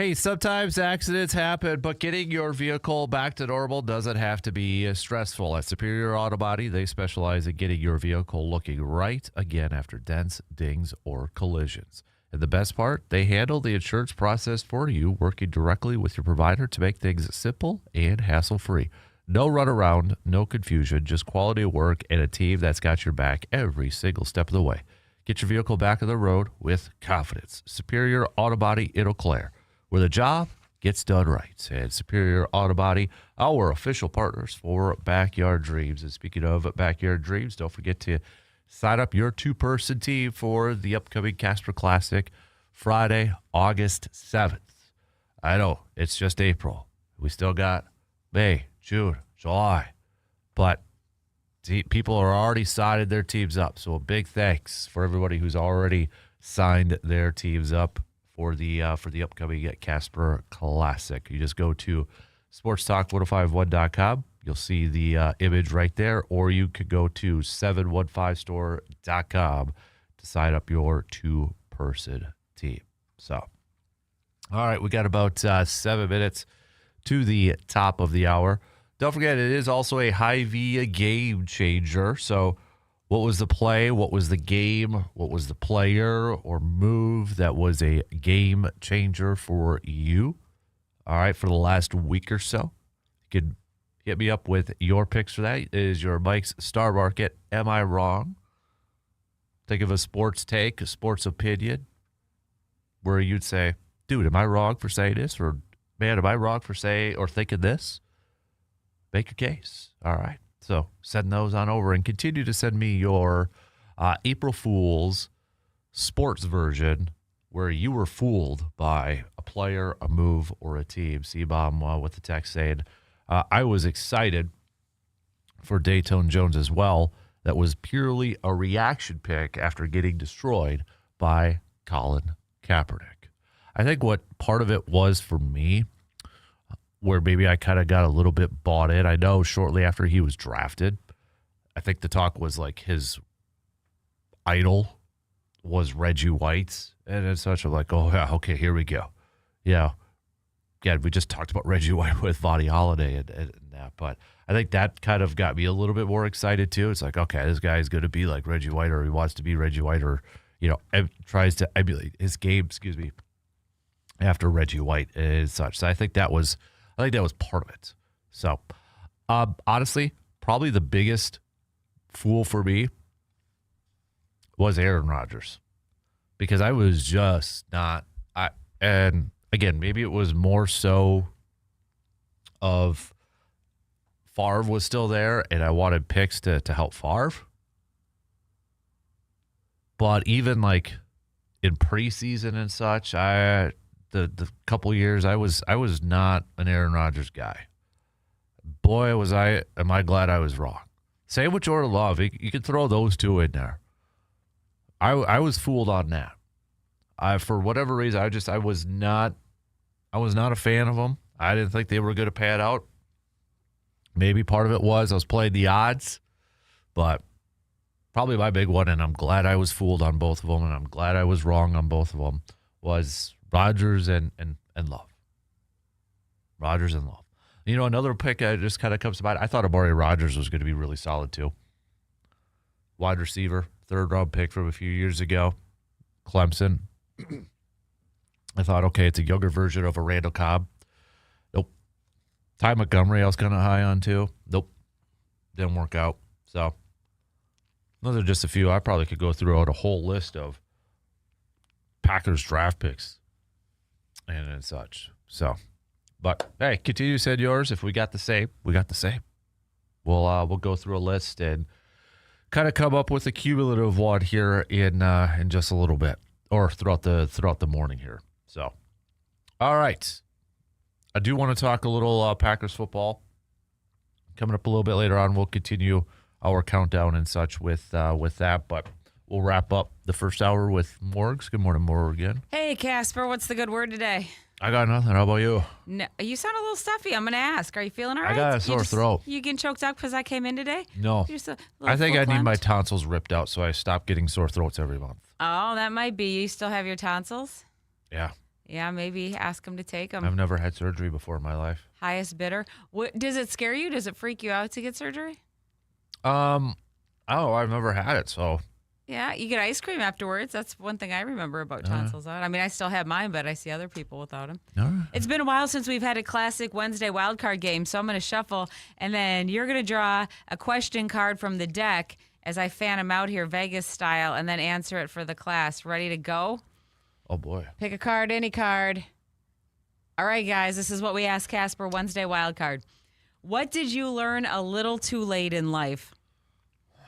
Hey, sometimes accidents happen, but getting your vehicle back to normal doesn't have to be stressful. At Superior Auto Body, they specialize in getting your vehicle looking right again after dents, dings, or collisions. And the best part, they handle the insurance process for you, working directly with your provider to make things simple and hassle-free. No runaround, no confusion, just quality of work and a team that's got your back every single step of the way. Get your vehicle back on the road with confidence. Superior Auto Body in Eau Claire, where the job gets done right. And Superior Auto Body, our official partners for Backyard Dreams. And speaking of Backyard Dreams, don't forget to sign up your two-person team for the upcoming Casper Classic, Friday, August 7th. I know, it's just April. We still got May, June, July. But people are already signing their teams up. So a big thanks for everybody who's already signed their teams up for the upcoming Casper Classic. You just go to sportstalk1051.com. You'll see the image right there, or you could go to 715store.com to sign up your two-person team. So, all right, we got about 7 minutes to the top of the hour. Don't forget, it is also a Hy-Vee game changer. So, what was the play? What was the game? What was the player or move that was a game changer for you? All right, for the last week or so. You could hit me up with your picks for that. It is your Mike's Star Market. Am I wrong? Think of a sports take, a sports opinion, where you'd say, dude, am I wrong for saying this? Or, man, am I wrong for saying or thinking this? Make your case. All right. So send those on over and continue to send me your April Fool's sports version where you were fooled by a player, a move, or a team. C-Bomb with the text saying, I was excited for Dayton Jones as well. That was purely a reaction pick after getting destroyed by Colin Kaepernick. I think what part of it was for me, where maybe I kind of got a little bit bought in. I know shortly after he was drafted, I think the talk was like his idol was Reggie White. And it's such a like, oh, yeah, okay, here we go. Yeah. Yeah, we just talked about Reggie White with Vonnie Holiday and that. But I think that kind of got me a little bit more excited too. It's like, okay, this guy is going to be like Reggie White, or he wants to be Reggie White, or, tries to emulate his game, after Reggie White and such. So I think that was part of it. So, honestly, probably the biggest fool for me was Aaron Rodgers, because I was just not. And again, maybe it was more so of Favre was still there, and I wanted picks to help Favre. But even like in preseason and such, the couple years I was not an Aaron Rodgers guy. Boy, am I glad I was wrong. Same with Jordan Love. You can throw those two in there. I was fooled on that. For whatever reason, I was not a fan of them. I didn't think they were going to pan out. Maybe part of it was I was playing the odds, but probably my big one, and I'm glad I was fooled on both of them, and I'm glad I was wrong on both of them, was Rodgers and Love. Rodgers and Love. Another pick that just kind of comes to mind, I thought Amari Rodgers was going to be really solid too. Wide receiver, third-round pick from a few years ago, Clemson. I thought, okay, it's a younger version of a Randall Cobb. Nope. Ty Montgomery I was kind of high on too. Nope. Didn't work out. So those are just a few. I probably could go through a whole list of Packers draft picks and such. So, but hey, continue to send yours. If we got the same, we got the same. We'll go through a list and kind of come up with a cumulative one here in just a little bit, or throughout the morning here. So, all right, I do want to talk a little Packers football coming up a little bit later on. We'll continue our countdown and such with that, but we'll wrap up the first hour with Morgs. Good morning, Morgan. Hey, Casper. What's the good word today? I got nothing. How about you? No, you sound a little stuffy. I'm going to ask. Are you feeling all right? I got a sore throat. You getting choked up because I came in today? No. I think I need my tonsils ripped out, so I stop getting sore throats every month. Oh, that might be. You still have your tonsils? Yeah. Yeah, maybe ask them to take them. I've never had surgery before in my life. Highest bidder. What does it scare you? Does it freak you out to get surgery? Oh, I've never had it, so Yeah, you get ice cream afterwards. That's one thing I remember about tonsils out. I mean, I still have mine, but I see other people without them. all right. It's been a while since we've had a classic Wednesday wildcard game, so I'm going to shuffle, and then you're going to draw a question card from the deck as I fan them out here, Vegas style, and then answer it for the class. Ready to go? Oh boy. Pick a card, any card. All right, guys, this is what we asked Kasper Wednesday wildcard. What did you learn a little too late in life?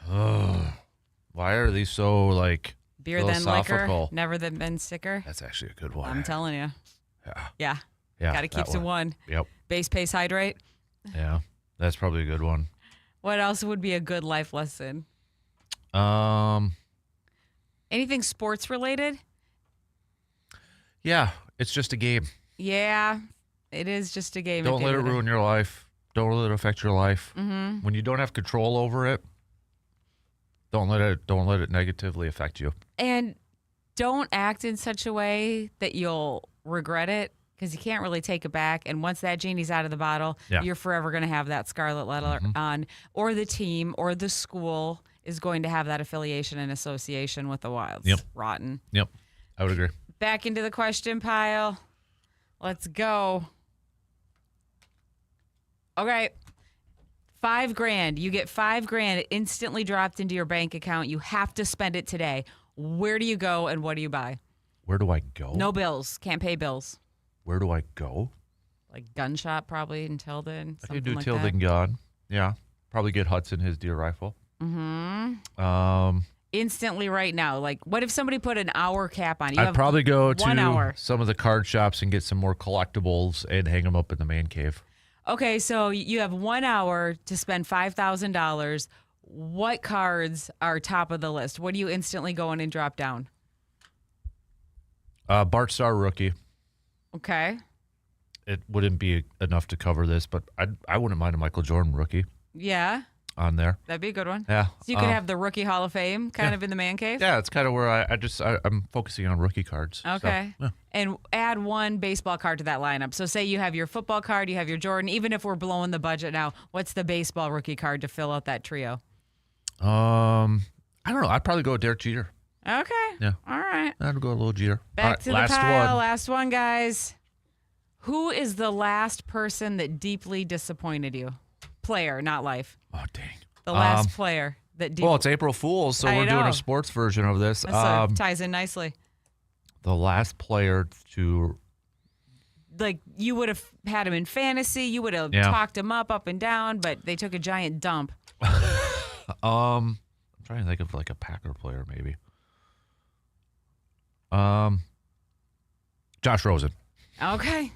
Why are these so Beer then philosophical? liquor, never been sicker. That's actually a good one. I'm telling you. Yeah. Yeah. Yeah. Got to keep that to one. Yep. Base, pace, hydrate. Yeah. That's probably a good one. What else would be a good life lesson? Anything sports related? Yeah. It's just a game. Yeah, it is just a game. at Don't the let it end of the ruin your life. Don't let it affect your life. Mm-hmm. When you don't have control over it, don't let it negatively affect you. And don't act in such a way that you'll regret it, because you can't really take it back. And once that genie's out of the bottle, Yeah. you're forever going to have that scarlet letter on, or the team or the school is going to have that affiliation and association with the Wilds. Yep. Rotten. Yep. I would agree. Back into the question pile. Let's go. Okay. $5,000. You get $5,000 It instantly dropped into your bank account. You have to spend it today. Where do you go and what do you buy? Where do I go? No bills. Can't pay bills. Where do I go? Like gun shop probably in Tilden. I could do like Tilden gun. Yeah. Probably get Hudson his deer rifle. Instantly right now. Like what if somebody put an hour cap on? You I'd have probably go 1 to hour. some of the card shops and get some more collectibles and hang them up in the man cave. Okay, so you have 1 hour to spend $5,000. What cards are top of the list? What do you instantly go in and drop down? Bart Starr rookie. Okay. It wouldn't be enough to cover this, but I wouldn't mind a Michael Jordan rookie Yeah, on there. that'd be a good one. Yeah. So you could have the Rookie Hall of Fame kind of in the man cave? Yeah, it's kind of where I'm focusing on rookie cards. So, Okay. yeah. And add one baseball card to that lineup. So say you have your football card, you have your Jordan. Even if we're blowing the budget now, what's the baseball rookie card to fill out that trio? I don't know. I'd probably go with Derek Jeter. Okay. Yeah. All right. I'd go a little Jeter. Back All right, to the last pile. one. Last one, guys. Who is the last person that deeply disappointed you? Player, not life. Oh dang. The last player that deeply. Well, it's April Fool's, so I we're doing know. a sports version of this. Ties in nicely. The last player to Like you would have had him in fantasy, you would have Yeah. talked him up and down, but they took a giant dump. I'm trying to think of like a Packer player maybe. Josh Rosen. Okay.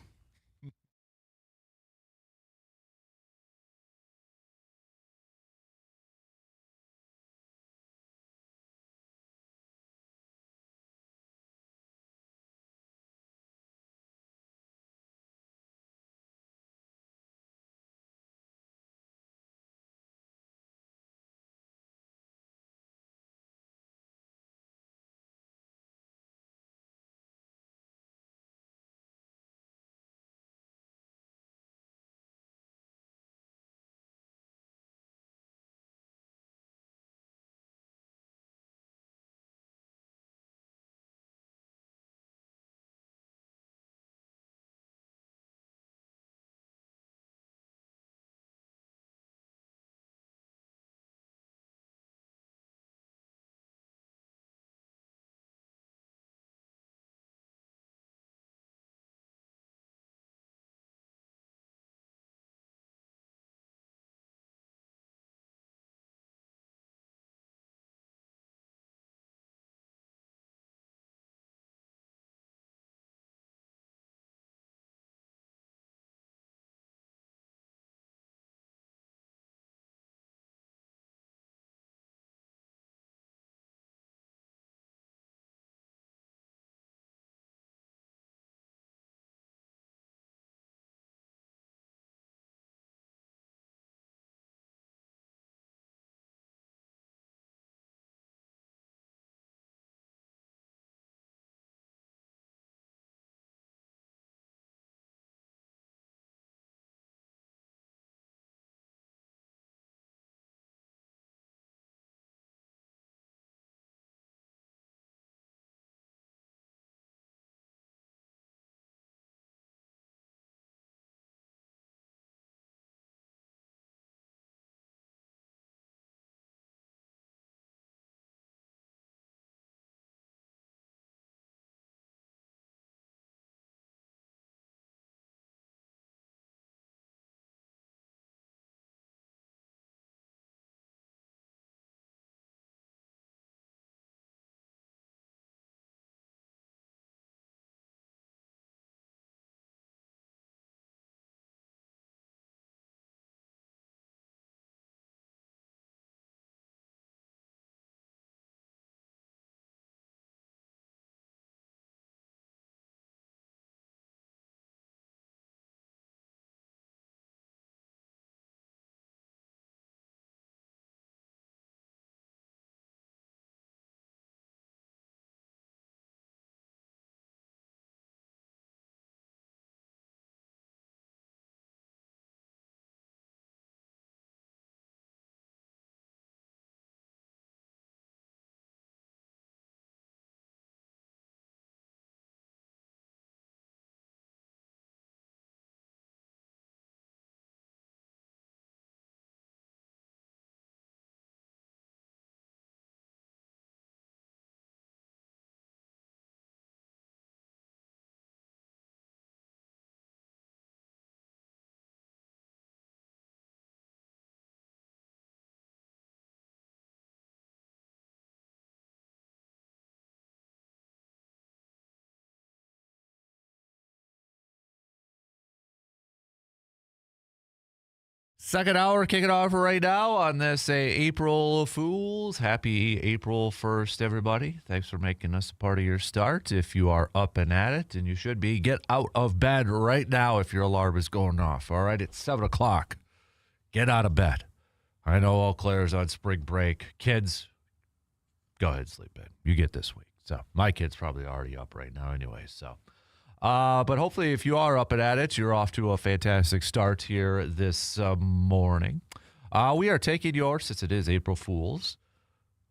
Second hour kicking off right now on this April Fools. Happy April 1st, everybody. Thanks for making us a part of your start. If you are up and at it, and you should be, get out of bed right now if your alarm is going off. All right, it's 7 o'clock. Get out of bed. I know Eau Claire's on spring break. Kids, go ahead and sleep in. You get this week. So my kid's probably already up right now anyway, so... but hopefully if you are up and at it, you're off to a fantastic start here this morning. We are taking yours, since it is April Fools.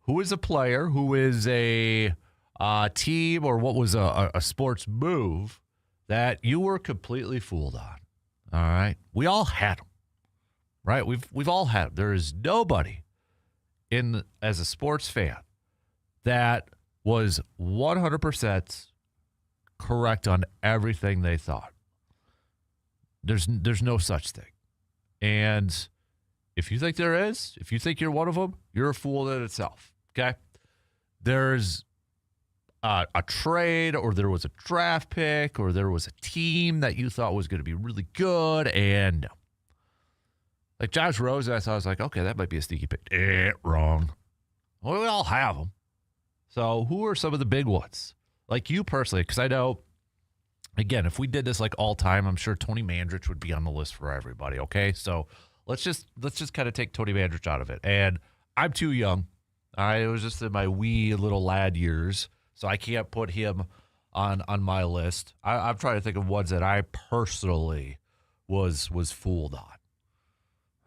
Who is a player, who is a team, or what was a sports move that you were completely fooled on? All right? We all had them, right? We've all had them. There is nobody as a sports fan that was 100% correct on everything they thought. There's no such thing. And if you think there is, if you think you're one of them, you're a fool in itself, okay? There's a trade, or there was a draft pick, or there was a team that you thought was going to be really good, and no. Like Josh Rosen, I thought, I was like, okay, that might be a sneaky pick. Wrong. Well, we all have them. So who are some of the big ones? Like you personally, because I know, again, if we did this like all time, I'm sure Tony Mandrich would be on the list for everybody, okay? So let's just kind of take Tony Mandrich out of it. And I'm too young. I was just in my wee little lad years, so I can't put him on my list. I'm trying to think of ones that I personally was fooled on.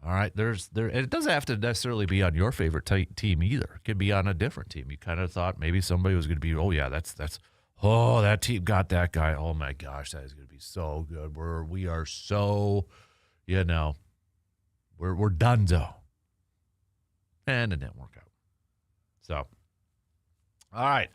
All right, it doesn't have to necessarily be on your favorite team either. It could be on a different team. You kind of thought maybe somebody was going to be, oh yeah, that team got that guy. Oh my gosh, that is going to be so good. We are so, we're donezo. And it didn't work out. So, all right,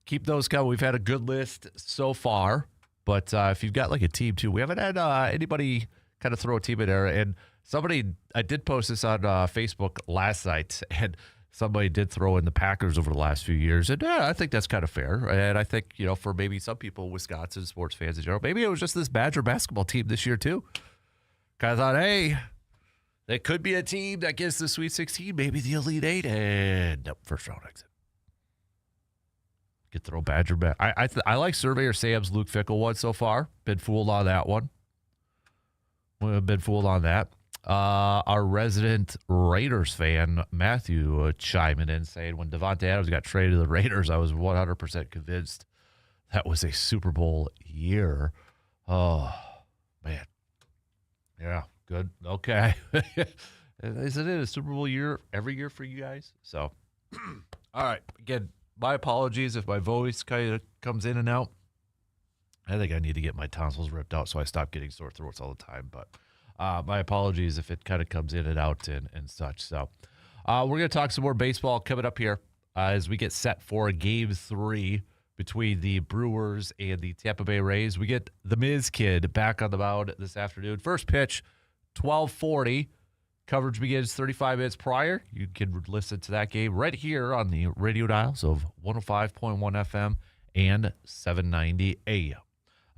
keep those coming. We've had a good list so far, but if you've got like a team too, we haven't had anybody kind of throw a team in there. And I did post this on Facebook last night, and somebody did throw in the Packers over the last few years. And I think that's kind of fair. And I think, for maybe some people, Wisconsin sports fans in general, maybe it was just this Badger basketball team this year too. Kind of thought, hey, they could be a team that gets the Sweet 16, maybe the Elite Eight, and nope, first round exit. Could throw Badger back. I like Surveyor Sam's Luke Fickle one so far. Been fooled on that one. We've been fooled on that. Our resident Raiders fan, Matthew, chiming in saying when Devontae Adams got traded to the Raiders, I was 100% convinced that was a Super Bowl year. Oh, man. Yeah, good. Okay. Isn't it a Super Bowl year every year for you guys? So, all right. Again, my apologies if my voice kind of comes in and out. I think I need to get my tonsils ripped out so I stop getting sore throats all the time. But my apologies if it kind of comes in and out and such. So we're going to talk some more baseball coming up here as we get set for Game 3 between the Brewers and the Tampa Bay Rays. We get the Miz Kid back on the mound this afternoon. First pitch, 12:40. Coverage begins 35 minutes prior. You can listen to that game right here on the radio dials of 105.1 FM and 790 AM.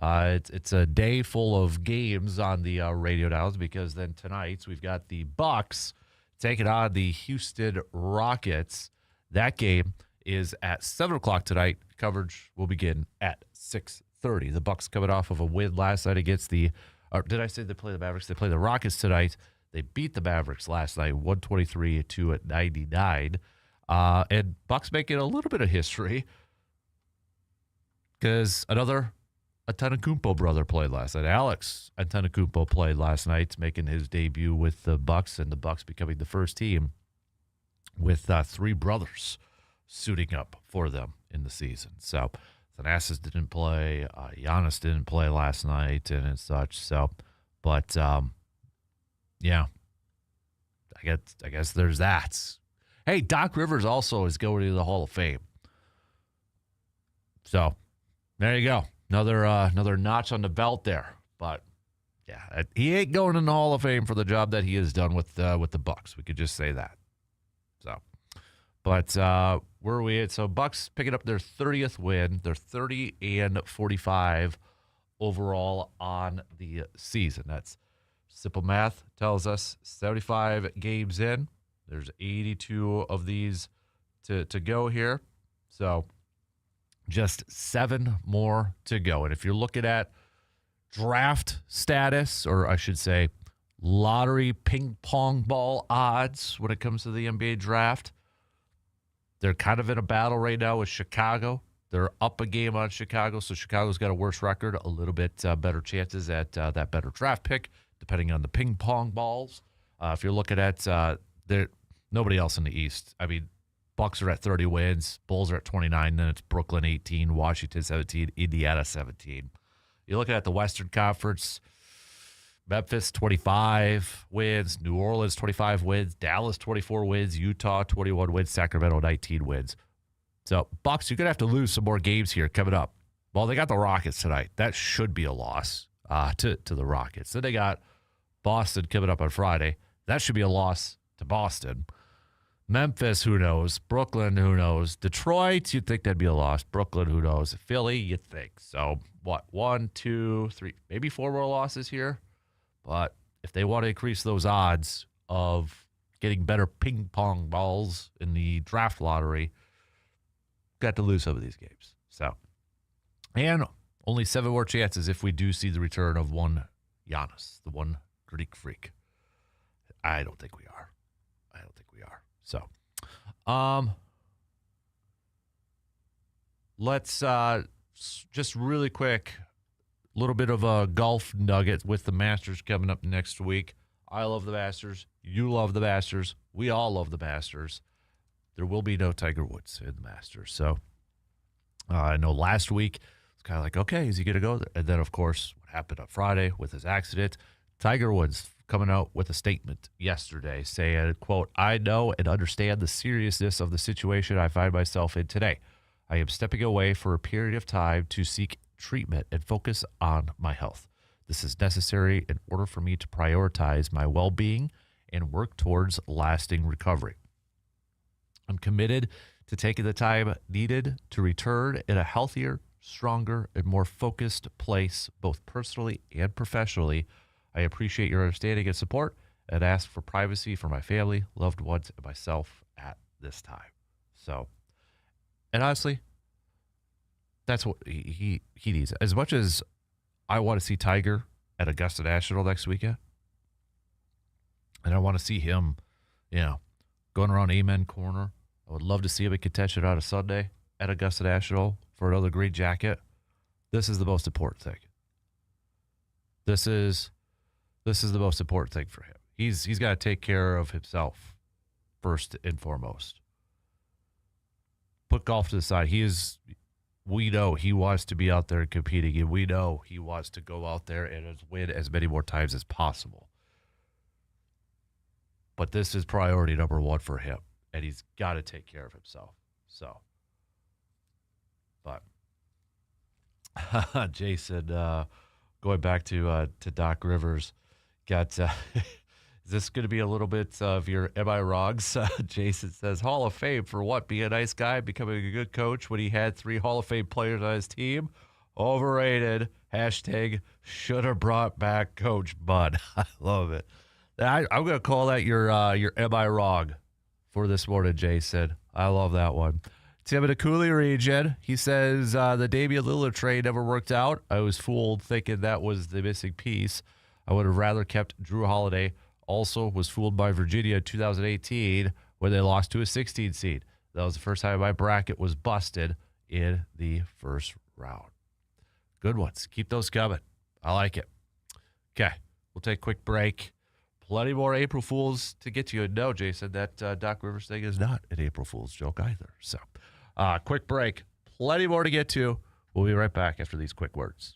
It's a day full of games on the radio dials, because then tonight we've got the Bucks taking on the Houston Rockets. That game is at 7 o'clock tonight. Coverage will begin at 6:30. The Bucks coming off of a win last night against did I say they play the Mavericks? They play the Rockets tonight. They beat the Mavericks last night, 123-99. And Bucks making a little bit of history because another Antetokounmpo brother played last night. Alex Antetokounmpo played last night, making his debut with the Bucks, and the Bucks becoming the first team with three brothers suiting up for them in the season. So Thanasis didn't play, Giannis didn't play last night, and such. So, but yeah, I guess there's that. Hey, Doc Rivers also is going to the Hall of Fame. So there you go. Another notch on the belt there. But yeah, he ain't going in the Hall of Fame for the job that he has done with the Bucks. We could just say that. So, but where are we at? So Bucks picking up their 30th win. They're 30-45 overall on the season. That's Simple math tells us 75 games in. There's 82 of these to go here. So just 7 more to go. And if you're looking at draft status, or I should say lottery ping pong ball odds when it comes to the NBA draft, they're kind of in a battle right now with Chicago. They're up a game on Chicago, so Chicago's got a worse record, a little bit better chances at that better draft pick, depending on the ping pong balls. If you're looking at nobody else in the East. I mean, Bucks are at 30 wins, Bulls are at 29, then it's Brooklyn 18, Washington 17, Indiana 17. You're looking at the Western Conference, Memphis 25 wins, New Orleans 25 wins, Dallas 24 wins, Utah 21 wins, Sacramento 19 wins. So, Bucks, you're going to have to lose some more games here coming up. Well, they got the Rockets tonight. That should be a loss to the Rockets. Then they got Boston coming up on Friday. That should be a loss to Boston. Memphis, who knows? Brooklyn, who knows? Detroit, you'd think that'd be a loss. Brooklyn, who knows? Philly, you'd think. So, what? 1, 2, 3, maybe 4 more losses here. But if they want to increase those odds of getting better ping pong balls in the draft lottery, got to lose some of these games. So, and only 7 more chances if we do see the return of one Giannis, the one Greek freak. I don't think we are. So, let's just really quick, a little bit of a golf nugget with the Masters coming up next week. I love the Masters. You love the Masters. We all love the Masters. There will be no Tiger Woods in the Masters. So, I know last week it's kind of like, okay, is he going to go there? And then, of course, what happened on Friday with his accident, Tiger Woods coming out with a statement yesterday saying, quote, "I know and understand the seriousness of the situation I find myself in today. I am stepping away for a period of time to seek treatment and focus on my health. This is necessary in order for me to prioritize my well-being and work towards lasting recovery. I'm committed to taking the time needed to return in a healthier, stronger, and more focused place, both personally and professionally. I appreciate your understanding and support and ask for privacy for my family, loved ones, and myself at this time." So, and honestly, that's what he needs. As much as I want to see Tiger at Augusta National next weekend, and I want to see him, going around Amen Corner. I would love to see him in contention on a Sunday at Augusta National for another green jacket. This is the most important thing. This is the most important thing for him. He's got to take care of himself first and foremost. Put golf to the side. We know he wants to be out there competing, and we know he wants to go out there and win as many more times as possible. But this is priority number 1 for him, and he's got to take care of himself. So, but Jason, going back to Doc Rivers, got is this going to be a little bit of your am I wrongs? Jason says, Hall of Fame for what? Being a nice guy, becoming a good coach when he had 3 Hall of Fame players on his team? Overrated. Hashtag should have brought back Coach Bud. I love it. I'm going to call that your am I wrong for this morning, Jason. I love that one. Tim in the Cooley region, he says the Damian Lillard trade never worked out. I was fooled thinking that was the missing piece. I would have rather kept Drew Holiday. Also was fooled by Virginia in 2018 when they lost to a 16 seed. That was the first time my bracket was busted in the first round. Good ones. Keep those coming. I like it. Okay, we'll take a quick break. Plenty more April Fools to get to. You. No, Jason, that Doc Rivers thing is not an April Fool's joke either. So, quick break. Plenty more to get to. We'll be right back after these quick words.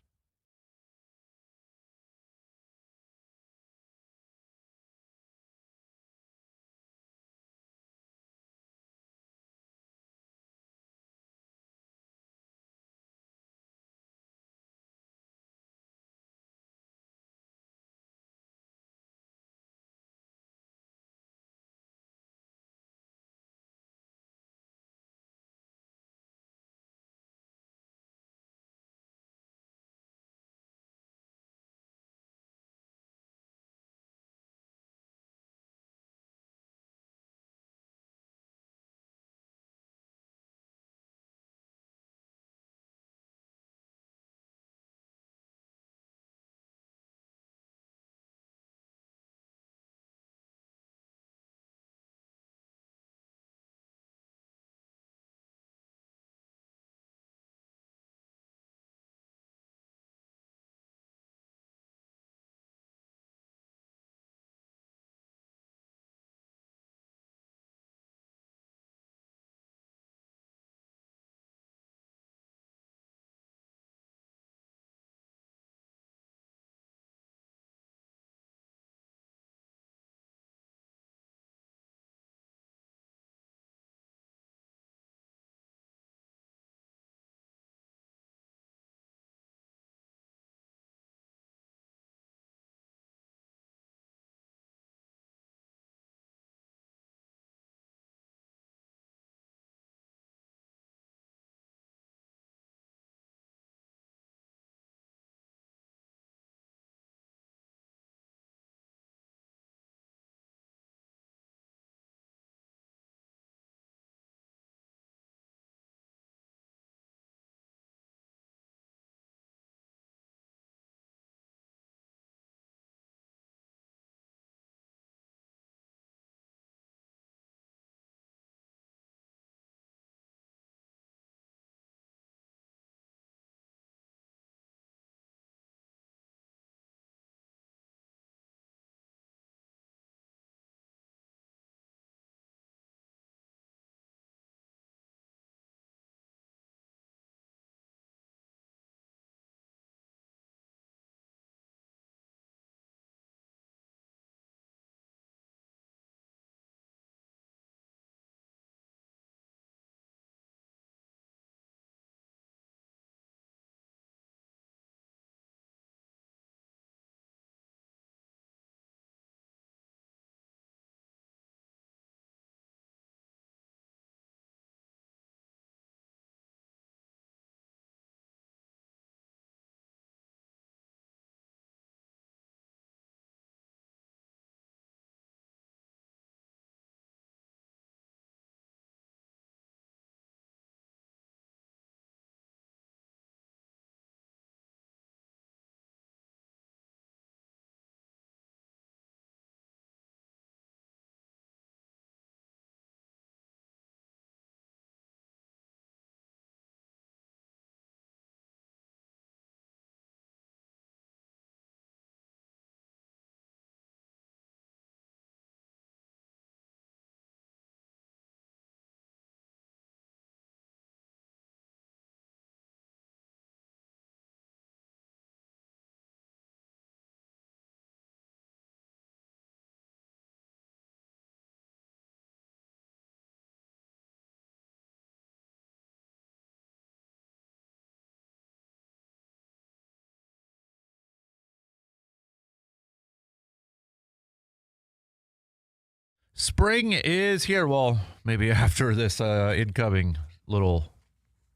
Spring is here. Well, maybe after this incoming little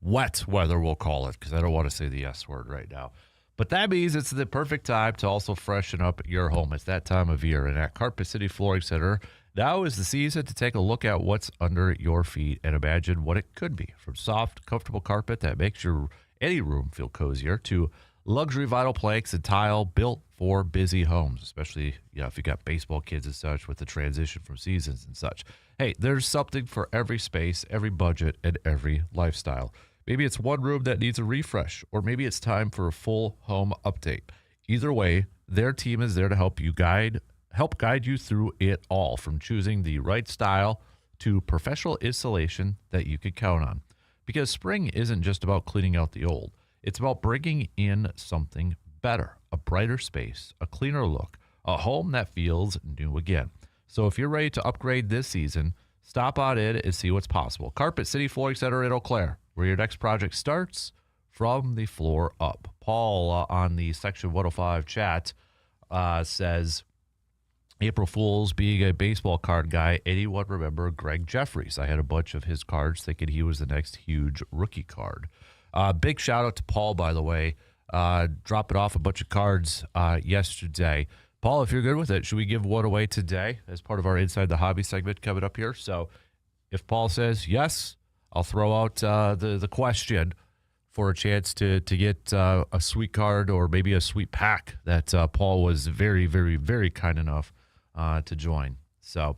wet weather, we'll call it, because I don't want to say the S word right now. But that means it's the perfect time to also freshen up your home. It's that time of year. And at Carpet City Flooring Center, now is the season to take a look at what's under your feet and imagine what it could be. From soft, comfortable carpet that makes any room feel cozier to luxury vinyl planks and tile built for busy homes, especially if you got baseball kids and such with the transition from seasons and such. Hey, there's something for every space, every budget, and every lifestyle. Maybe it's one room that needs a refresh, or maybe it's time for a full home update. Either way, their team is there to help guide you through it all, from choosing the right style to professional installation that you can count on. Because spring isn't just about cleaning out the old. It's about bringing in something better, a brighter space, a cleaner look, a home that feels new again. So if you're ready to upgrade this season, stop on in and see what's possible. Carpet City Flooring Center in Eau Claire, where your next project starts from the floor up. Paul on the Section 105 chat says, April Fool's being a baseball card guy, anyone remember Greg Jeffries? I had a bunch of his cards thinking he was the next huge rookie card. Big shout out to Paul, by the way, dropping off a bunch of cards yesterday. Paul, if you're good with it, should we give one away today as part of our Inside the Hobby segment coming up here? So if Paul says yes, I'll throw out the question for a chance to get a sweet card or maybe a sweet pack that Paul was very, very, very kind enough to join. So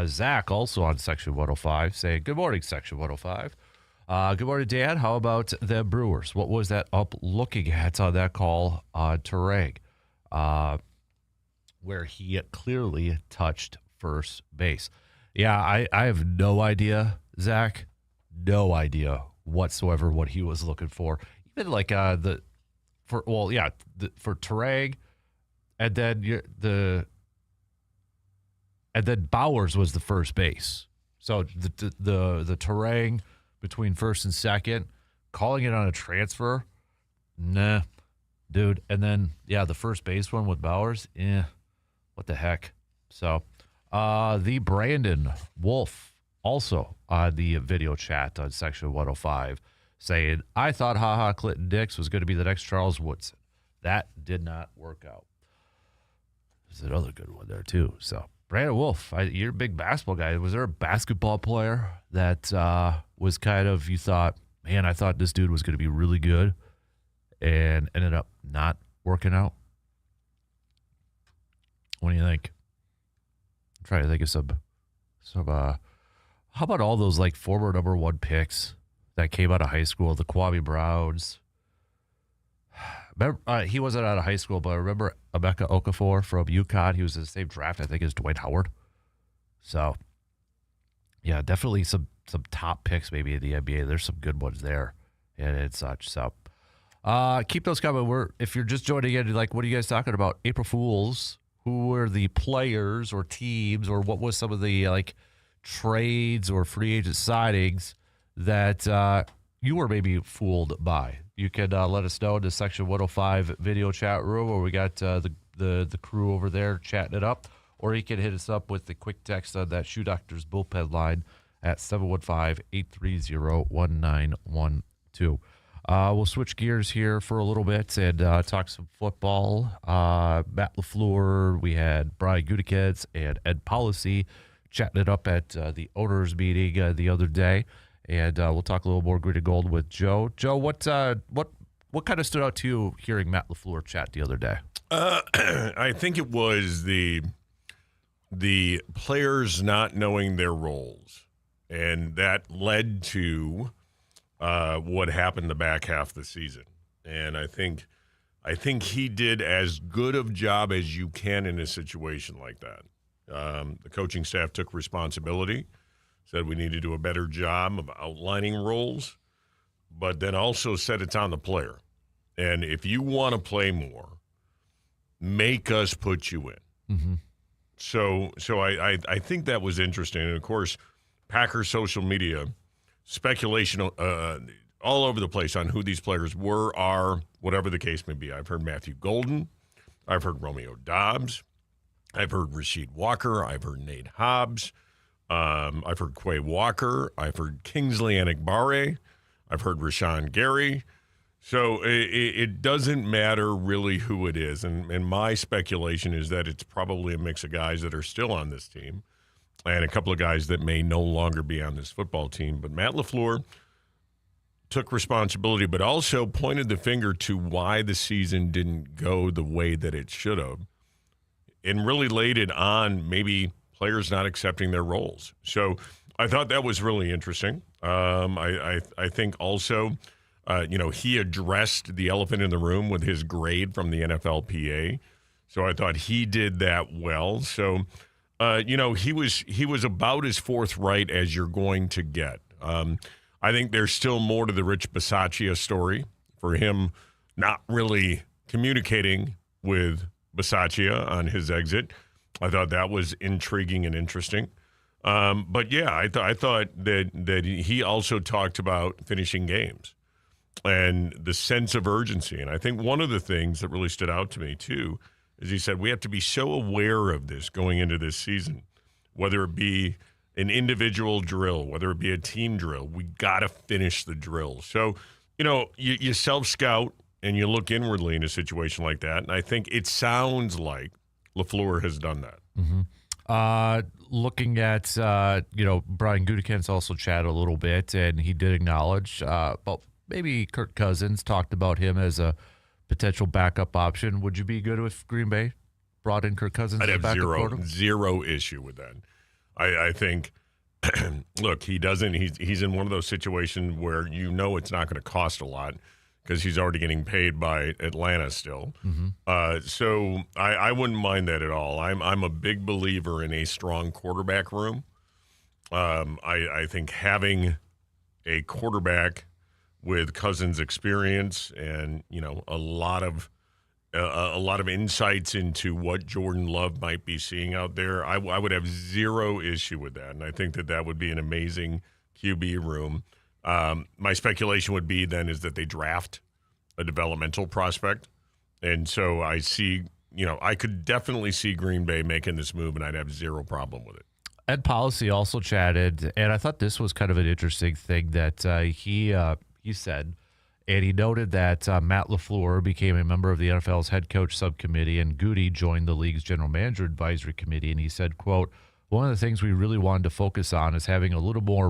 Zach, also on Section 105, saying, good morning, Section 105. Good morning, Dan. How about the Brewers? What was that up looking at on that call on Terang, where he clearly touched first base? Yeah, I have no idea, Zach. No idea whatsoever what he was looking for. Even like for Terang, and then and then Bowers was the first base. So the Terang between first and second, calling it on a transfer, nah, dude. And then the first base one with Bowers, what the heck? So the Brandon Wolf, also on the video chat on Section 105, saying, I thought Clinton Dix was going to be the next Charles Woodson. That did not work out. There's another good one there, too. So, Brandon Wolf, you're a big basketball guy. Was there a basketball player that was kind of, you thought, man, I thought this dude was going to be really good and ended up not working out? What do you think? I'm trying to think of some how about all those like former number one picks that came out of high school, the Kwame Browns? He wasn't out of high school, but I remember Emeka Okafor from UConn. He was in the same draft, I think, as Dwight Howard. So, yeah, definitely some top picks maybe in the NBA. There's some good ones there and such. So, keep those coming. If you're just joining in, like, what are you guys talking about? April Fools. Who were the players or teams, or what was some of the trades or free agent signings that you were maybe fooled by? You can let us know in the Section 105 video chat room, where we got the crew over there chatting it up, or you can hit us up with the quick text on that Shoe Doctor's bullpen line at 715-830-1912. We'll switch gears here for a little bit and talk some football. Matt LaFleur, we had Brian Gutekunst and Ed Policy chatting it up at the owners meeting the other day, and we'll talk a little more green and gold with Joe. Joe, what kind of stood out to you hearing Matt LaFleur chat the other day? I think it was the players not knowing their roles, and that led to what happened the back half of the season. And I think he did as good of job as you can in a situation like that. The coaching staff took responsibility, said we need to do a better job of outlining roles, but then also said it's on the player. And if you want to play more, make us put you in. Mm-hmm. So I think that was interesting. And, of course, Packers social media, speculation all over the place on who these players were, are, whatever the case may be. I've heard Matthew Golden. I've heard Romeo Dobbs. I've heard Rasheed Walker. I've heard Nate Hobbs. I've heard Quay Walker. I've heard Kingsley Enagbare. I've heard Rashawn Gary. So it doesn't matter really who it is. And my speculation is that it's probably a mix of guys that are still on this team and a couple of guys that may no longer be on this football team. But Matt LaFleur took responsibility, but also pointed the finger to why the season didn't go the way that it should have and really laid it on maybe players not accepting their roles. So I thought that was really interesting. I think also, he addressed the elephant in the room with his grade from the NFLPA. So I thought he did that well. So, he was about as forthright as you're going to get. I think there's still more to the Rich Bisaccia story for him not really communicating with Bisaccia on his exit. I thought that was intriguing and interesting. But yeah, I thought that he also talked about finishing games and the sense of urgency. And I think one of the things that really stood out to me too is he said we have to be so aware of this going into this season, whether it be an individual drill, whether it be a team drill, we got to finish the drill. So, you self-scout and you look inwardly in a situation like that. And I think it sounds like LaFleur has done that. Mm-hmm. Looking at, Brian Gutekunst also chatted a little bit, and he did acknowledge, maybe Kirk Cousins talked about him as a potential backup option. Would you be good if Green Bay brought in Kirk Cousins? I'd as a have backup zero issue with that. I think, look, he's in one of those situations where it's not going to cost a lot because he's already getting paid by Atlanta still. Mm-hmm. So I wouldn't mind that at all. I'm a big believer in a strong quarterback room. I think having a quarterback with Cousins' experience and a lot of insights into what Jordan Love might be seeing out there, I would have zero issue with that, and I think that would be an amazing QB room. My speculation would be then is that they draft a developmental prospect, and so I see, I could definitely see Green Bay making this move, and I'd have zero problem with it. Ed Policy also chatted, and I thought this was kind of an interesting thing that he said. And he noted that Matt LaFleur became a member of the NFL's head coach subcommittee, and Goody joined the league's general manager advisory committee. And he said, quote, one of the things we really wanted to focus on is having a little more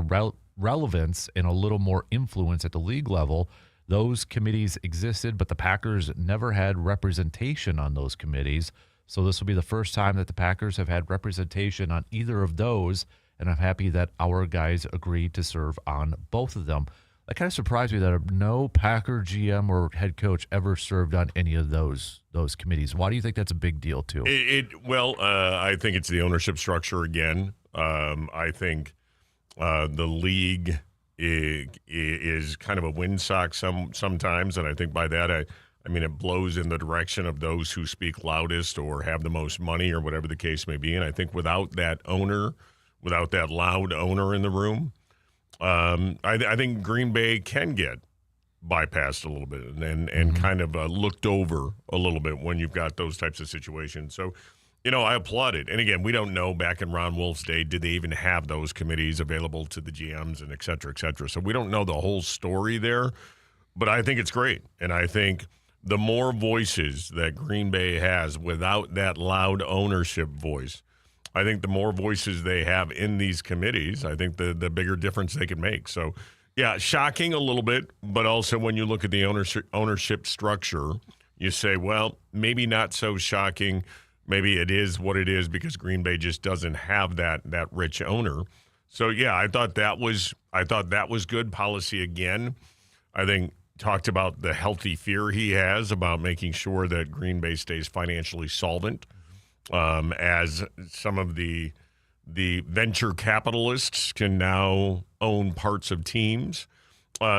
relevance and a little more influence at the league level. Those committees existed, but the Packers never had representation on those committees. So this will be the first time that the Packers have had representation on either of those. And I'm happy that our guys agreed to serve on both of them. That kind of surprised me that no Packer GM or head coach ever served on any of those committees. Why do you think that's a big deal, too? I think it's the ownership structure again. I think the league is kind of a windsock sometimes, and I think by that I mean it blows in the direction of those who speak loudest or have the most money or whatever the case may be. And I think without that loud owner in the room, I think Green Bay can get bypassed a little bit and kind of looked over a little bit when you've got those types of situations. So, I applaud it. And again, we don't know back in Ron Wolf's day, did they even have those committees available to the GMs and et cetera, et cetera. So we don't know the whole story there, but I think it's great. And I think the more voices that Green Bay has without that loud ownership voice, I think the more voices they have in these committees, I think the bigger difference they can make. So, yeah, shocking a little bit, but also when you look at the ownership structure, you say, well, maybe not so shocking. Maybe it is what it is because Green Bay just doesn't have that rich owner. So, yeah, I thought that was good policy again. I think talked about the healthy fear he has about making sure that Green Bay stays financially solvent. As some of the venture capitalists can now own parts of teams.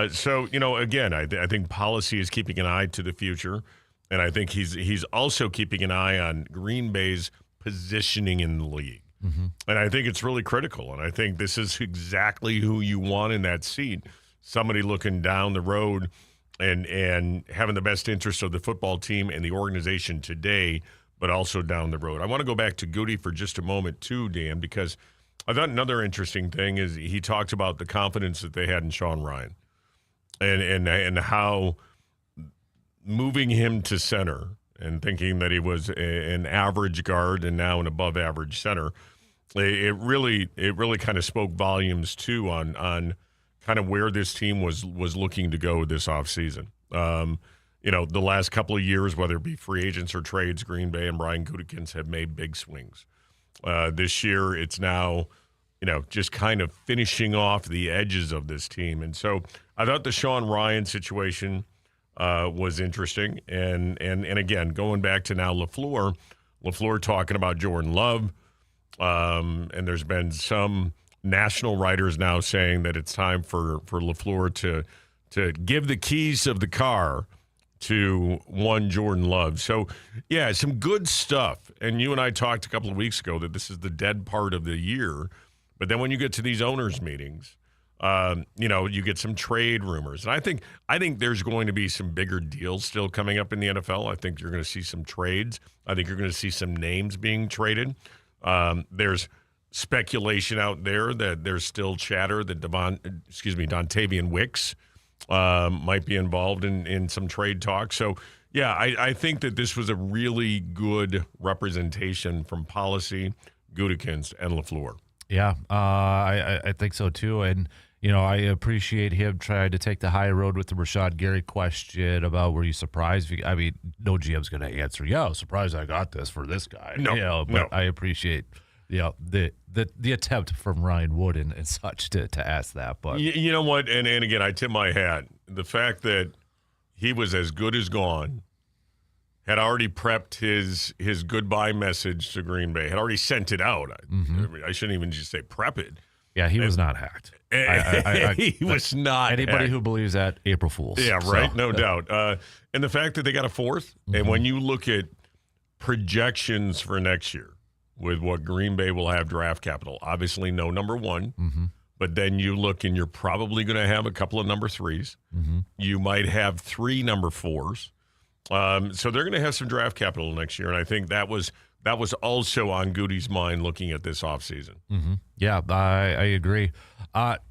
So, again, I think policy is keeping an eye to the future, and I think he's also keeping an eye on Green Bay's positioning in the league. Mm-hmm. And I think it's really critical, and I think this is exactly who you want in that seat, somebody looking down the road and having the best interest of the football team and the organization today but also down the road. I want to go back to Goody for just a moment too, Dan, because I thought another interesting thing is he talked about the confidence that they had in Sean Ryan and how moving him to center and thinking that he was an average guard and now an above average center, it really kind of spoke volumes too on kind of where this team was looking to go this offseason. The last couple of years, whether it be free agents or trades, Green Bay and Brian Gutekunst have made big swings. This year, it's now, just kind of finishing off the edges of this team. And so I thought the Sean Ryan situation was interesting. And again, going back to now LaFleur talking about Jordan Love. And there's been some national writers now saying that it's time for LaFleur to give the keys of the car to one Jordan Love. So, yeah, some good stuff. And you and I talked a couple of weeks ago that this is the dead part of the year. But then when you get to these owners' meetings, you get some trade rumors. And I think there's going to be some bigger deals still coming up in the NFL. I think you're going to see some trades. I think you're going to see some names being traded. There's speculation out there that there's still chatter that Dontavian Wicks might be involved in some trade talk. So, yeah, I think that this was a really good representation from policy, Gutekunst, and LaFleur. Yeah, I think so too. And, I appreciate him trying to take the high road with the Rashad Gary question about were you surprised? I mean, no GM's going to answer, yeah, I was surprised I got this for this guy. But I appreciate the attempt from Ryan Wood and such to ask that. But you know what? And again, I tip my hat. The fact that he was as good as gone, had already prepped his goodbye message to Green Bay, had already sent it out. I shouldn't even just say prep it. Yeah, he was not hacked. He was not. Anybody hacked. who believes that, April Fools. Yeah, right. So. No doubt. And the fact that they got a fourth, and when you look at projections for next year with what Green Bay will have draft capital, obviously no number one, but then you look and you're probably going to have a couple of number threes. You might have 3 number fours. So they're going to have some draft capital next year, and I think that was also on Goody's mind looking at this offseason. Yeah, I agree.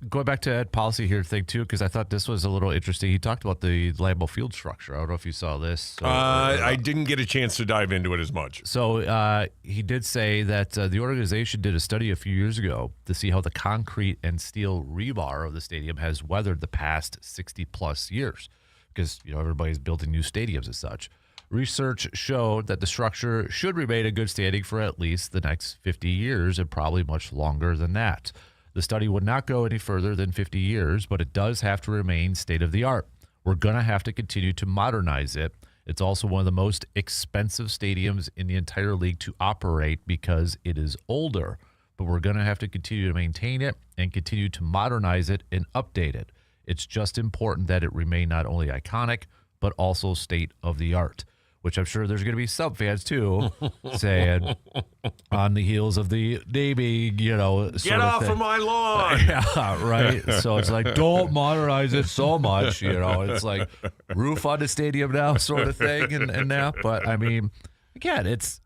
Going back to Ed Policy here thing, too, because I thought this was a little interesting. He talked about the Lambeau Field structure. I don't know if you saw this. I didn't get a chance to dive into it as much. So he did say that the organization did a study a few years ago to see how the concrete and steel rebar of the stadium has weathered the past 60-plus years, because everybody's building new stadiums and such. Research showed that the structure should remain in good standing for at least the next 50 years and probably much longer than that. The study would not go any further than 50 years, but it does have to remain state-of-the-art. We're going to have to continue to modernize it. It's also one of the most expensive stadiums in the entire league to operate because it is older, but we're going to have to continue to maintain it and continue to modernize it and update it. It's just important that it remain not only iconic, but also state-of-the-art, which I'm sure there's going to be some fans, too, saying on the heels of the naming, Get off of my lawn. Yeah, right. So it's like, don't modernize it so much, It's like roof on the stadium now sort of thing and that. But, I mean, again, that's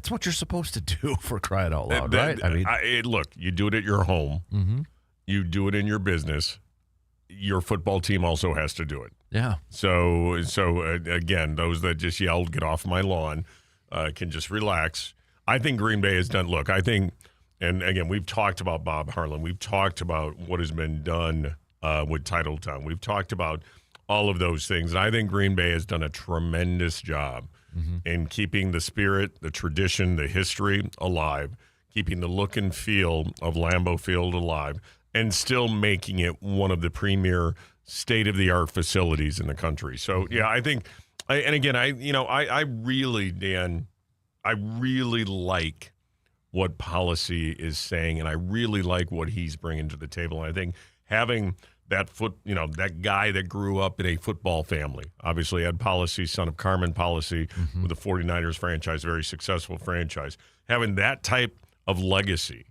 what you're supposed to do, for crying out loud, right? I mean, look, you do it at your home. You do it in your business. Your football team also has to do it. Yeah. So again, those that just yelled, get off my lawn, can just relax. I think Green Bay has done, look, I think, and again, we've talked about Bob Harlan. We've talked about what has been done with Titletown. We've talked about all of those things. And I think Green Bay has done a tremendous job in keeping the spirit, the tradition, the history alive, keeping the look and feel of Lambeau Field alive, and still making it one of the premier state-of-the-art facilities in the country. So, yeah, I think, I really, Dan, I really like what policy is saying, and I really like what he's bringing to the table. And I think having that that guy that grew up in a football family, obviously Ed Policy, son of Carmen Policy, with the 49ers franchise, very successful franchise, having that type of legacy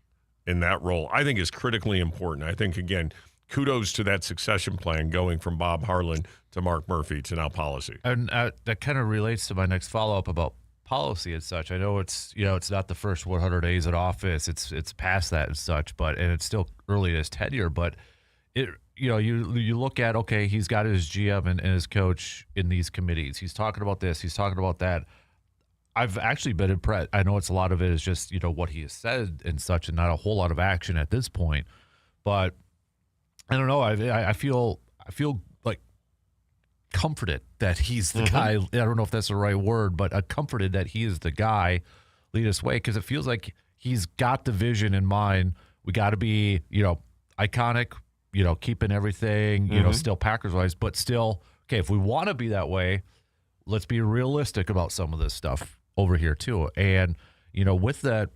in that role, I think is critically important. I think, again, kudos to that succession plan going from Bob Harlan to Mark Murphy to now Policy. And that kind of relates to my next follow-up about policy and such. I know it's it's not the first 100 days in office. It's past that and such, and it's still early in his tenure. But it you look at, okay, he's got his GM and his coach in these committees. He's talking about this. He's talking about that. I've actually been impressed. I know it's a lot of it is just what he has said and such, and not a whole lot of action at this point. But I don't know. I feel like comforted that he's the guy. I don't know if that's the right word, but comforted that he is the guy lead us way, because it feels like he's got the vision in mind. We got to be iconic, keeping everything still Packers wise, but still okay. If we want to be that way, let's be realistic about some of this stuff over here too. And with that,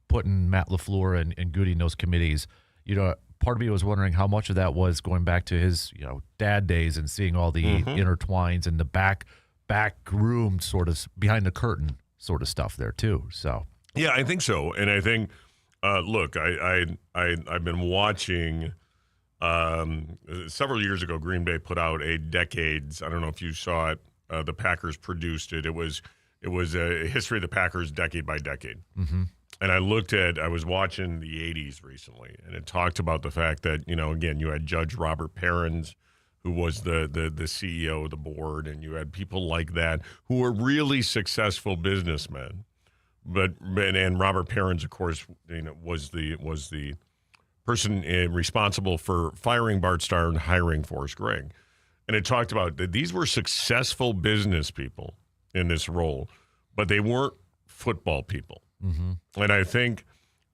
putting Matt LaFleur and Goody in those committees, part of me was wondering how much of that was going back to his, dad days and seeing all the intertwines and the back room sort of behind the curtain sort of stuff there too. So yeah, I think so, and I think look, I've been watching. Several years ago, Green Bay put out a decades. I don't know if you saw it. The Packers produced it. It was a history of the Packers decade by decade. Mm-hmm. And I was watching the 80s recently, and it talked about the fact that, again, you had Judge Robert Perrins, who was the CEO of the board, and you had people like that who were really successful businessmen. And Robert Perrins, of course, was the person responsible for firing Bart Starr and hiring Forrest Gregg. And it talked about that these were successful business people in this role, but they weren't football people. Mm-hmm. And I think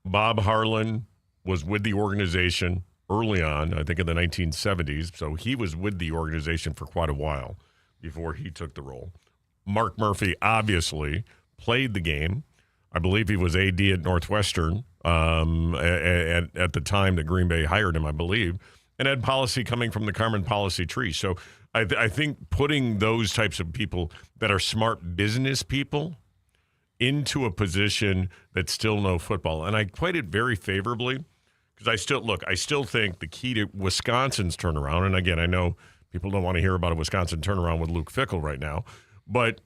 Bob Harlan was with the organization early on, I think in the 1970s. So he was with the organization for quite a while before he took the role. Mark Murphy obviously played the game. I believe he was AD at Northwestern at the time that Green Bay hired him, I believe, and had policy coming from the Carmen policy tree. So I think putting those types of people that are smart business people into a position that still know football. And I equate it very favorably because I still think the key to Wisconsin's turnaround, and again, I know people don't want to hear about a Wisconsin turnaround with Luke Fickell right now, but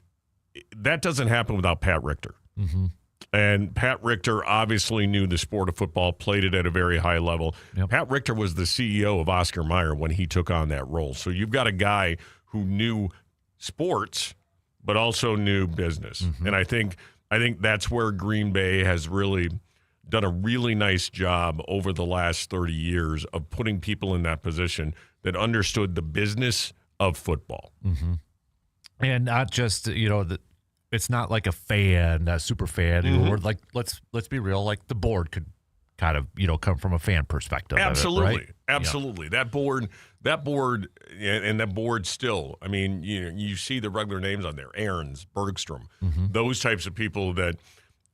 that doesn't happen without Pat Richter. Mm-hmm. And Pat Richter obviously knew the sport of football, played it at a very high level. Yep. Pat Richter was the CEO of Oscar Mayer when he took on that role. So you've got a guy who knew sports, but also knew business. Mm-hmm. And I think that's where Green Bay has really done a really nice job over the last 30 years of putting people in that position that understood the business of football. Mm-hmm. And not just, it's not like a super fan. Mm-hmm. Or like, let's be real, like the board could kind of, come from a fan perspective. Absolutely. Of it, right? Absolutely. Yeah. That board, and that board still, I mean, you see the regular names on there, Aarons, Bergstrom, those types of people that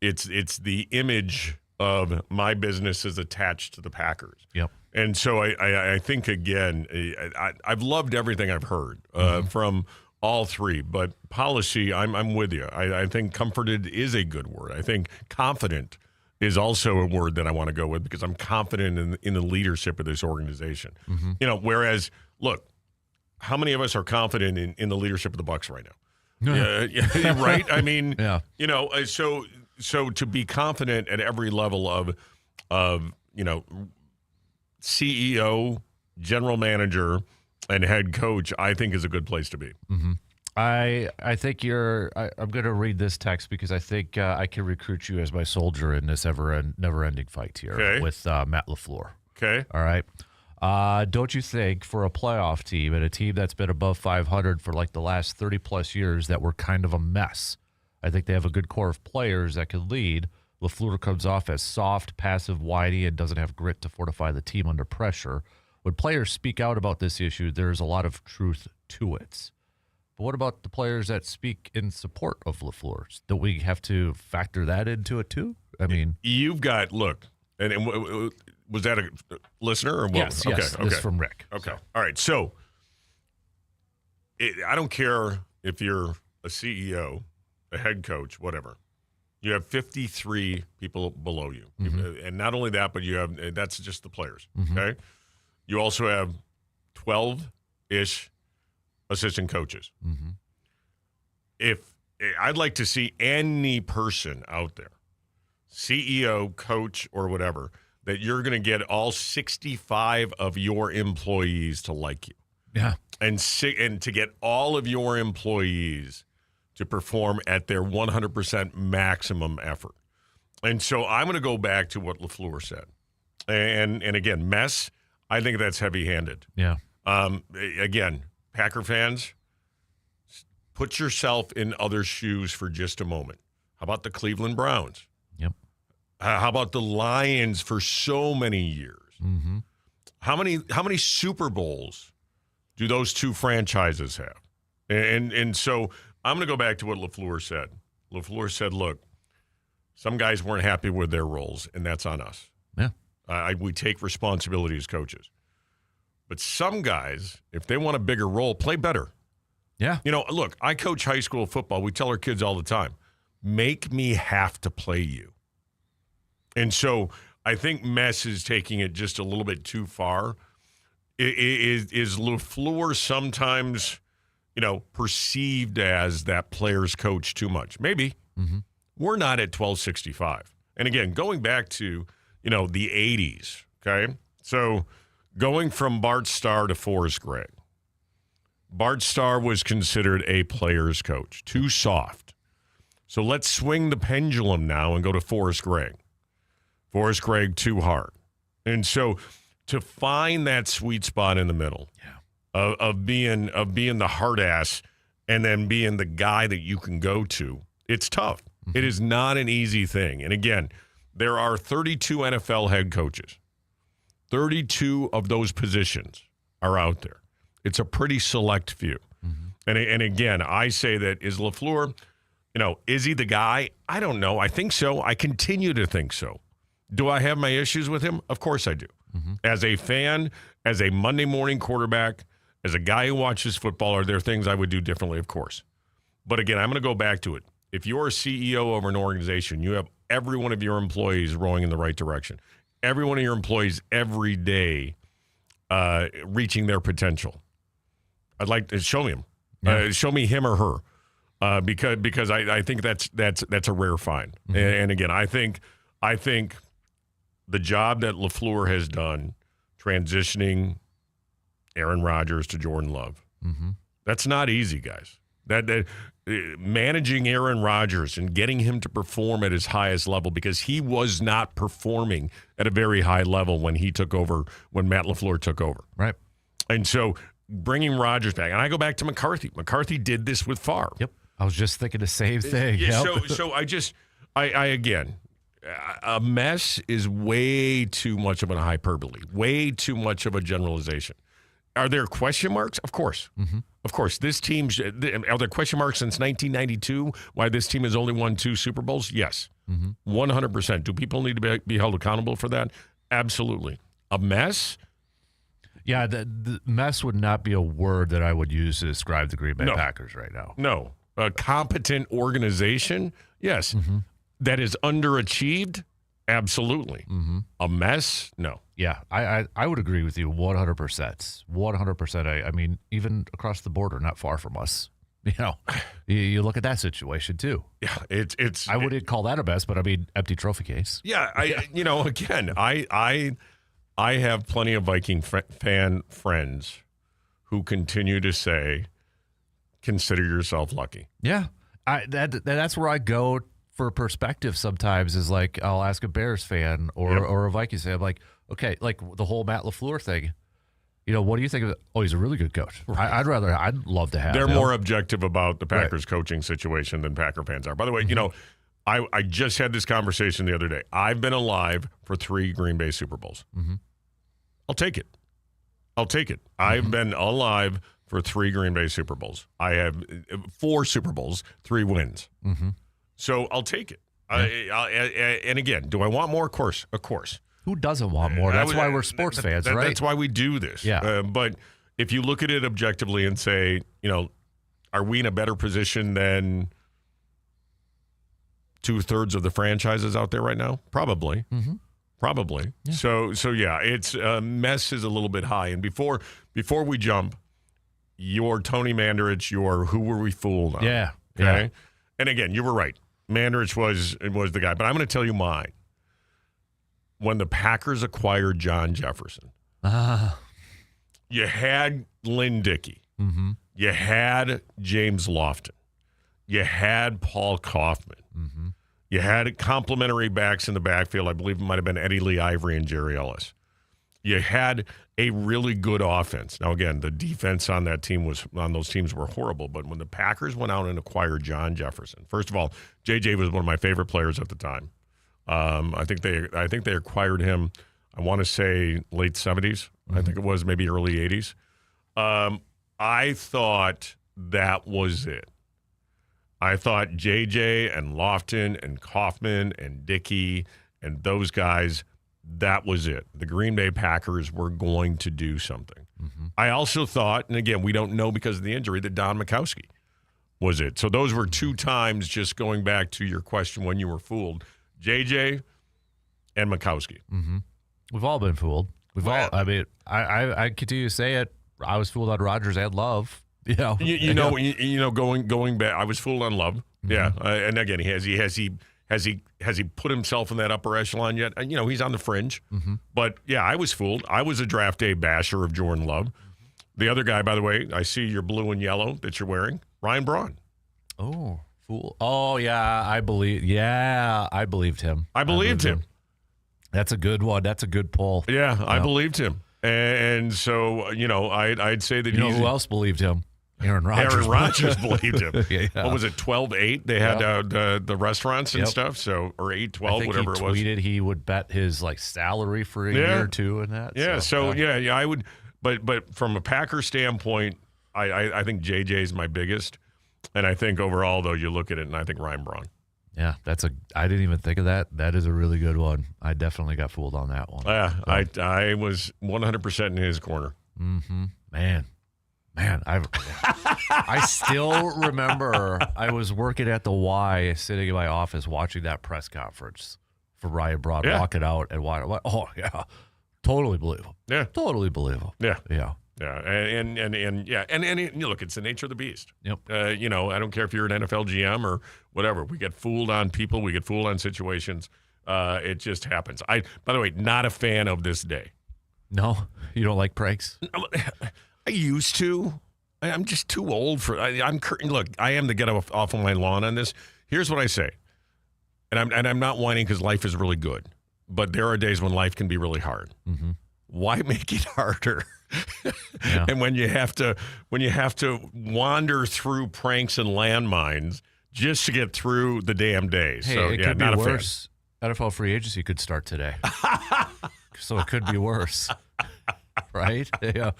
it's the image of my business is attached to the Packers. Yep. And so I think, again, I've loved everything I've heard from all three, but policy, I'm with you. I think comforted is a good word. I think confident is also a word that I want to go with because I'm confident in the leadership of this organization. Mm-hmm. Whereas, look, how many of us are confident in the leadership of the Bucs right now? Yeah, right? I mean, yeah. So to be confident at every level of CEO, general manager, and head coach, I think is a good place to be. Mm-hmm. I think I'm going to read this text because I think I can recruit you as my soldier in this never-ending fight here with Matt LaFleur. Okay. All right. Don't you think for a playoff team and a team that's been above 500 for like the last 30-plus years that we're kind of a mess? I think they have a good core of players that can lead. LaFleur comes off as soft, passive, whiny, and doesn't have grit to fortify the team under pressure. When players speak out about this issue, there's a lot of truth to it. But what about the players that speak in support of LaFleur? Do we have to factor that into it too? I mean, you've got and was that a listener or what? Yes, okay. This is from Rick. Okay, so. All right. So I don't care if you're a CEO, a head coach, whatever. You have 53 people below you, and not only that, but that's just the players. Okay, you also have 12-ish assistant coaches. Mm-hmm. If I'd like to see any person out there, CEO, coach, or whatever, that you're going to get all 65 of your employees to like you. Yeah. And to get all of your employees to perform at their 100% maximum effort. And so I'm going to go back to what LaFleur said. And again, mess, I think that's heavy-handed. Yeah. Again, Packer fans, put yourself in other shoes for just a moment. How about the Cleveland Browns? Yep. How about the Lions for so many years? Mm-hmm. How many Super Bowls do those two franchises have? And so I'm going to go back to what LaFleur said. LaFleur said, look, some guys weren't happy with their roles, and that's on us. Yeah. We take responsibility as coaches. But some guys, if they want a bigger role, play better. Yeah. Look, I coach high school football. We tell our kids all the time, make me have to play you. And so I think Mess is taking it just a little bit too far. Is LaFleur sometimes, perceived as that player's coach too much? Maybe. Mm-hmm. We're not at 1265. And again, going back to, the 80s, okay? So going from Bart Starr to Forrest Gregg. Bart Starr was considered a player's coach, too soft. So let's swing the pendulum now and go to Forrest Gregg. Forrest Gregg, too hard. And so to find that sweet spot in the middle of being the hard ass and then being the guy that you can go to, it's tough. Mm-hmm. It is not an easy thing. And again, there are 32 NFL head coaches. 32 of those positions are out there. It's a pretty select few. Mm-hmm. And again, I say that is LaFleur, is he the guy? I don't know. I think so. I continue to think so. Do I have my issues with him? Of course I do. Mm-hmm. As a fan, as a Monday morning quarterback, as a guy who watches football, are there things I would do differently? Of course. But again, I'm going to go back to it. If you're a CEO of an organization, you have every one of your employees rowing in the right direction. Every one of your employees every day reaching their potential. I'd like to show me him. Yeah. Show me him or her, because I think that's a rare find. Mm-hmm. And again, I think the job that LaFleur has done transitioning Aaron Rodgers to Jordan Love, mm-hmm. that's not easy, guys. That managing Aaron Rodgers and getting him to perform at his highest level, because he was not performing at a very high level when he took over, when Matt LaFleur took over. Right. And so bringing Rodgers back, and I go back to McCarthy. McCarthy did this with Favre. Yep. I was just thinking the same thing. Yeah, yep. So I again, a mess is way too much of a hyperbole, way too much of a generalization. Are there question marks? Of course. Mm-hmm. Of course. This team, are there question marks since 1992 why this team has only won 2 Super Bowls? Yes. Mm-hmm. 100%. Do people need to be held accountable for that? Absolutely. A mess? Yeah, the mess would not be a word that I would use to describe the Green Bay Packers right now. No. A competent organization? Yes. Mm-hmm. That is underachieved? Absolutely. Mm-hmm. A mess? No. Yeah, I would agree with you 100%. 100%. I mean, even across the border, not far from us. You look at that situation too. Yeah, it's. I wouldn't call that a mess, but I mean, empty trophy case. Yeah, again, I have plenty of Viking fan friends who continue to say, "Consider yourself lucky." Yeah, that's where I go for perspective. Sometimes is like I'll ask a Bears fan or a Vikings fan. I'm like, okay, like the whole Matt LaFleur thing. What do you think of it? Oh, he's a really good coach. Right. I'd love to have They're him. more objective about the Packers coaching situation than Packer fans are. By the way, mm-hmm. I just had this conversation the other day. I've been alive for 3 Green Bay Super Bowls. Mm-hmm. I'll take it. Mm-hmm. I've been alive for 3 Green Bay Super Bowls. I have 4 Super Bowls, 3 wins. Mm-hmm. So I'll take it. Yeah. And again, do I want more? Of course. Who doesn't want more? That's why we're sports fans, right? That's why we do this. Yeah. But if you look at it objectively and say, are we in a better position than 2/3 of the franchises out there right now? Probably. Mm-hmm. Probably. Yeah. So yeah, it's mess is a little bit high. And before we jump, your Tony Mandarich, your who were we fooled on? Yeah. Okay. Yeah. And again, you were right. Mandarich was the guy. But I'm going to tell you mine. When the Packers acquired John Jefferson, you had Lynn Dickey. Mm-hmm. You had James Lofton. You had Paul Kaufman. Mm-hmm. You had complimentary backs in the backfield. I believe it might have been Eddie Lee Ivory and Jerry Ellis. You had a really good offense. Now, again, the defense on those teams were horrible. But when the Packers went out and acquired John Jefferson, first of all, JJ was one of my favorite players at the time. I think they acquired him, I want to say late 70s. I think it was maybe early 80s. I thought that was it. I thought JJ and Lofton and Kaufman and Dickey and those guys, that was it. The Green Bay Packers were going to do something. Mm-hmm. I also thought, and again, we don't know because of the injury, that Don Majkowski was it. So those were two times, just going back to your question when you were fooled. JJ and Majkowski. Mm-hmm. We've all been fooled. I mean, I continue to say it. I was fooled on Rodgers and Love. Going back, I was fooled on Love. Mm-hmm. Yeah, and again, has he put himself in that upper echelon yet? He's on the fringe. Mm-hmm. But yeah, I was fooled. I was a draft day basher of Jordan Love. The other guy, by the way, I see your blue and yellow that you're wearing, Ryan Braun. Oh. Fool. Oh, yeah, I believed him. I believed him. That's a good one. That's a good pull. Yeah, I believed him. And so, I'd say that who else believed him? Aaron Rodgers. Aaron Rodgers believed him. Yeah. What was it, 12-8? They had the restaurants and stuff, so or 8-12, whatever it was. He tweeted he would bet his salary for a year or two and that. Yeah, I would. But from a Packer standpoint, I think JJ's my biggest. And I think overall, though, you look at it, and I think Ryan Braun. Yeah, I didn't even think of that. That is a really good one. I definitely got fooled on that one. Yeah, I was 100% in his corner. Mm-hmm. Man, I still remember I was working at the Y, sitting in my office watching that press conference for Ryan Braun walking out and watching. Oh, yeah, totally believable. Yeah. Totally believable. Yeah. Yeah. Yeah, and look, it's the nature of the beast. Yep. I don't care if you're an NFL GM or whatever. We get fooled on people. We get fooled on situations. It just happens. By the way, not a fan of this day. No, you don't like pranks? I used to. I'm just too old for. Look, I am to get off of my lawn on this. Here's what I say, and I'm not whining because life is really good, but there are days when life can be really hard. Mm-hmm. Why make it harder? Yeah. And when you have to wander through pranks and landmines just to get through the damn day. Hey, so it could be worse. NFL free agency could start today. So it could be worse. Right? Yeah.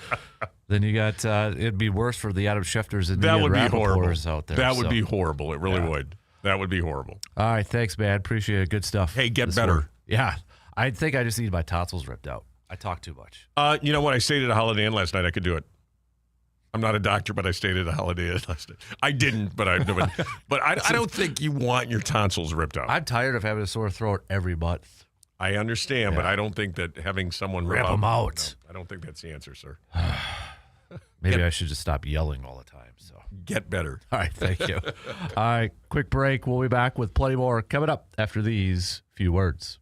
Then you got it'd be worse for the Adam Schefters and that the would be horrible out there. That would be horrible. It really would. That would be horrible. All right, thanks, man. Appreciate it. Good stuff. Hey, get better. Morning. Yeah. I think I just need my tonsils ripped out. I talk too much. You know what? I stayed at a Holiday Inn last night. I could do it. I'm not a doctor, but I stayed at a Holiday Inn last night. I didn't, but I don't think you want your tonsils ripped out. I'm tired of having a sore throat every month. I understand, but I don't think that having someone rip them out. No, I don't think that's the answer, sir. Maybe I should just stop yelling all the time. So get better. All right, thank you. All right, quick break. We'll be back with plenty more coming up after these few words.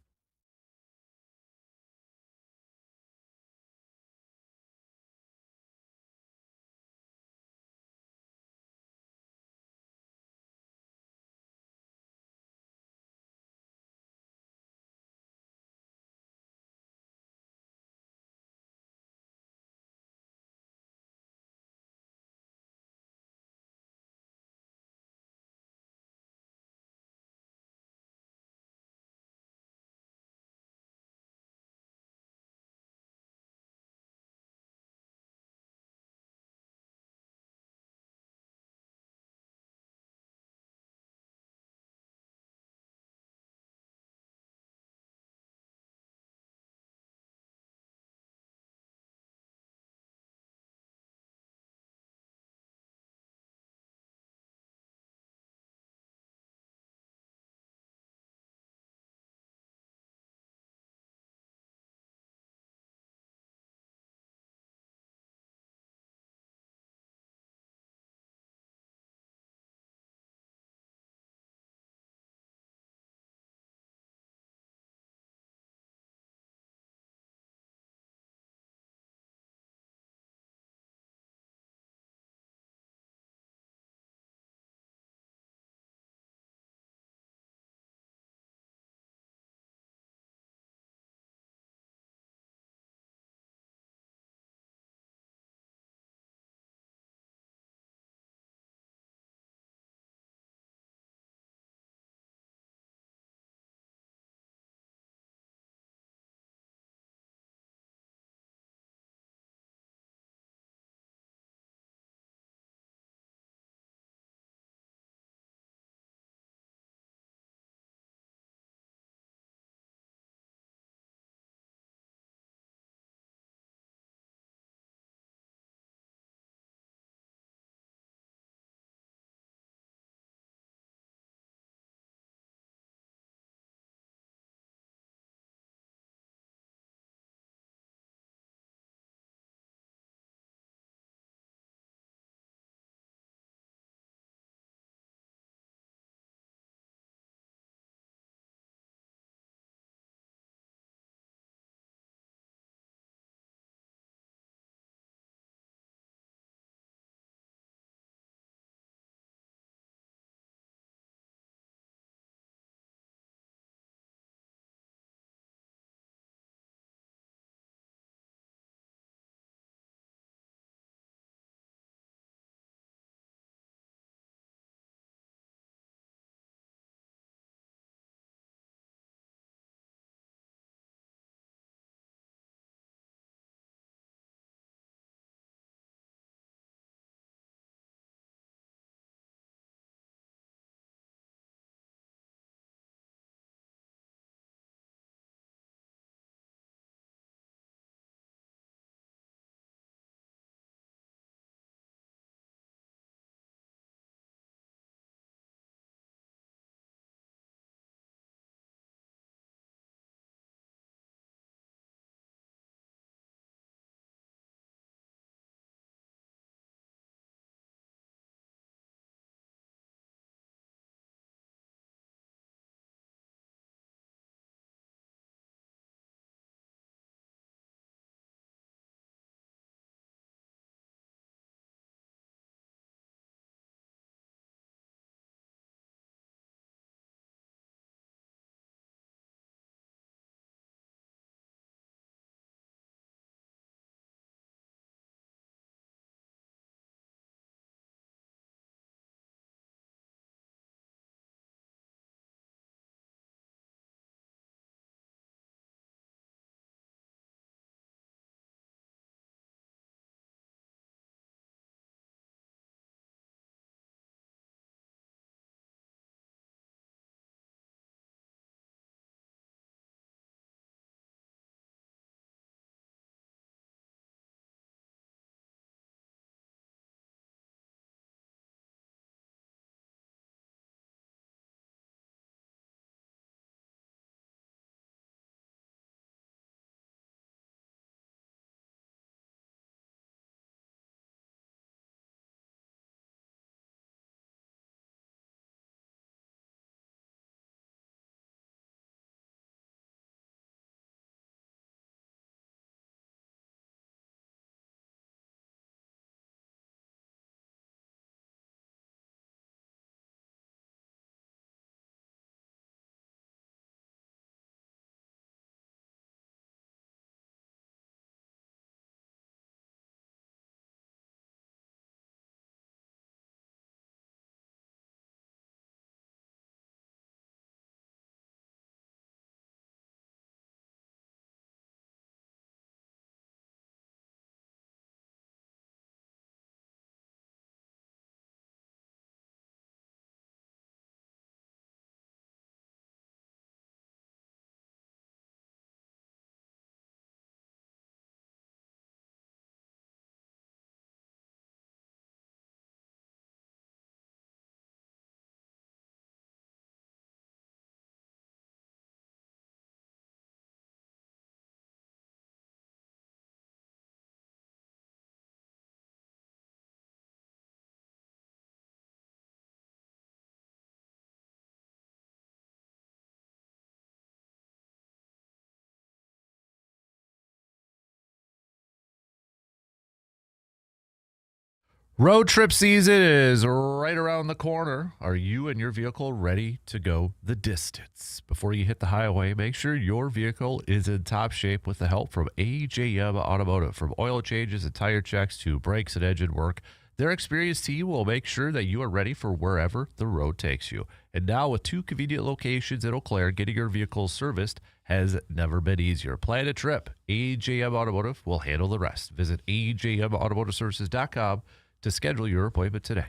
Road trip season is right around the corner. Are you and your vehicle ready to go the distance? Before you hit the highway, make sure your vehicle is in top shape with the help from AJM Automotive. From oil changes and tire checks to brakes and engine work, their experienced team will make sure that you are ready for wherever the road takes you. And now with 2 convenient locations in Eau Claire, getting your vehicle serviced has never been easier. Plan a trip. AJM Automotive will handle the rest. Visit ajmautomotiveservices.com to schedule your appointment today.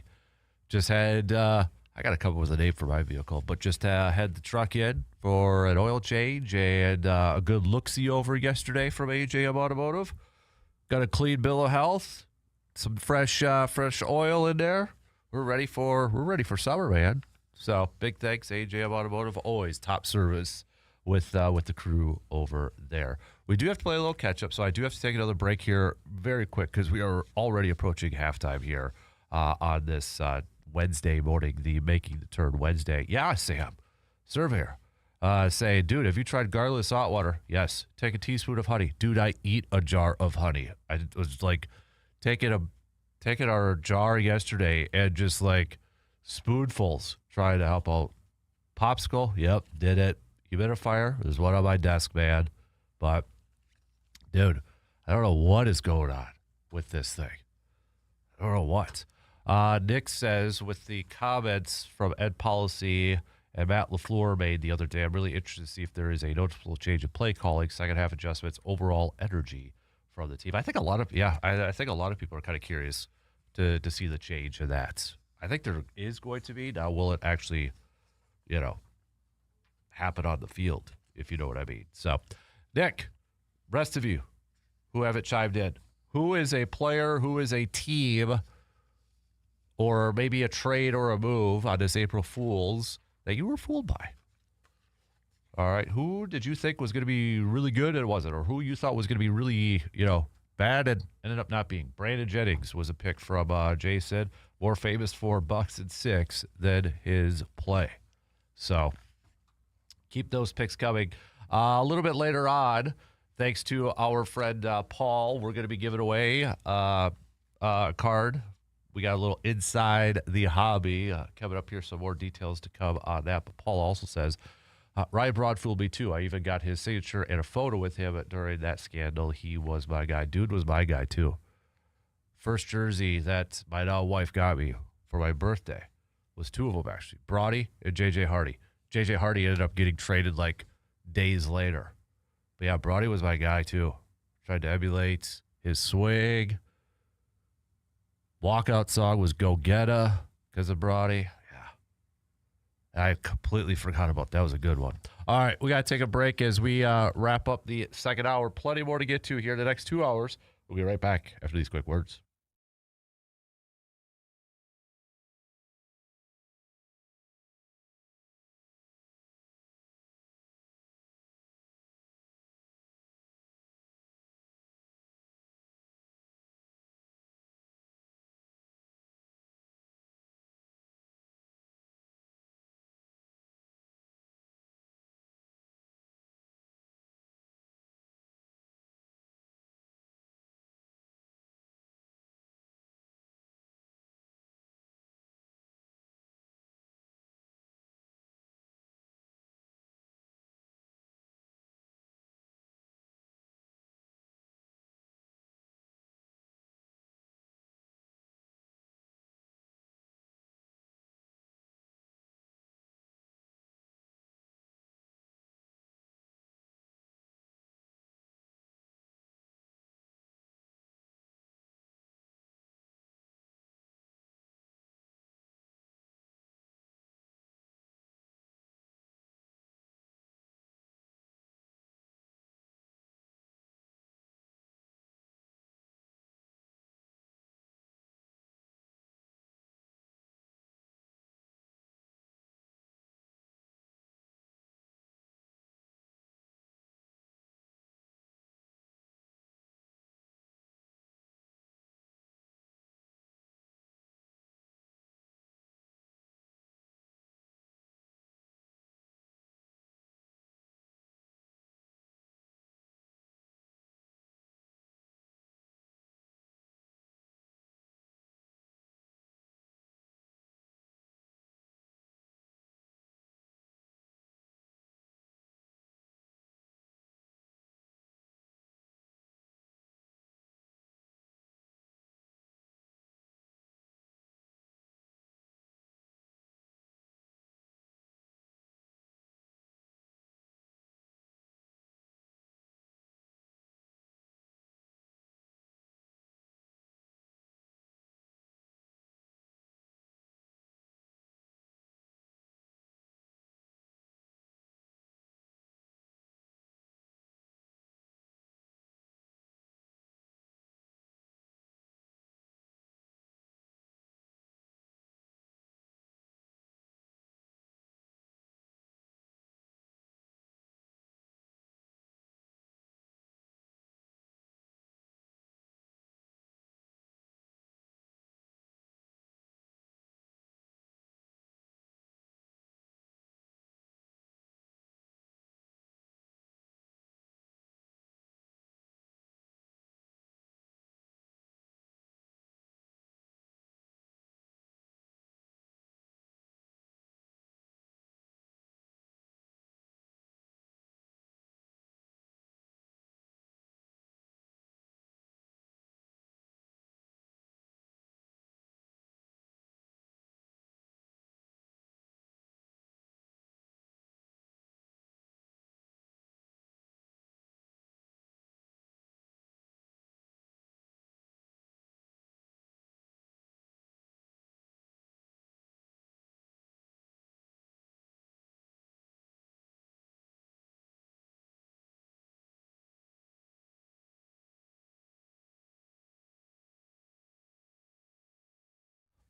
Just had, I got to come up with a name for my vehicle, but just had the truck in for an oil change and a good look-see over yesterday from AJM Automotive. Got a clean bill of health, some fresh oil in there. We're ready for summer, man. So big thanks, AJM Automotive. Always top service with the crew over there. We do have to play a little catch-up, so I do have to take another break here very quick because we are already approaching halftime here on this Wednesday morning, the Making the Turn Wednesday. Yeah, Sam, surveyor, say, dude, have you tried garlic salt water? Yes. Take a teaspoon of honey. Dude, I eat a jar of honey. I was like taking our jar yesterday and just like spoonfuls trying to help out. Popsicle, yep, did it. Humidifier, there's one on my desk, man. But, dude, I don't know what is going on with this thing. I don't know what. Nick says, with the comments from Ed Policy and Matt LaFleur made the other day, I'm really interested to see if there is a noticeable change in play calling, second half adjustments, overall energy from the team. I think a lot of people are kind of curious to see the change in that. I think there is going to be. Now, will it actually, happen on the field, if you know what I mean? So, Nick, rest of you who haven't chimed in, who is a player, who is a team, or maybe a trade or a move on this April Fool's that you were fooled by? All right, who did you think was going to be really good and it wasn't, or who you thought was going to be really, bad and ended up not being? Brandon Jennings was a pick from Jason, more famous for Bucks and 6 than his play. So keep those picks coming. A little bit later on, thanks to our friend Paul, we're going to be giving away a card. We got a little Inside the Hobby coming up here. Some more details to come on that. But Paul also says, Ryan Broad fooled me too. I even got his signature and a photo with him during that scandal. He was my guy. Dude was my guy too. First jersey that my now wife got me for my birthday was 2 of them, actually. Brody and J.J. Hardy. J.J. Hardy ended up getting traded like days later. But yeah, Brody was my guy too. Tried to emulate his swing. Walkout song was Go Getta because of Brody. Yeah. I completely forgot about that. Was a good one. All right, we got to take a break as we wrap up the second hour. Plenty more to get to here in the next 2 hours. We'll be right back after these quick words.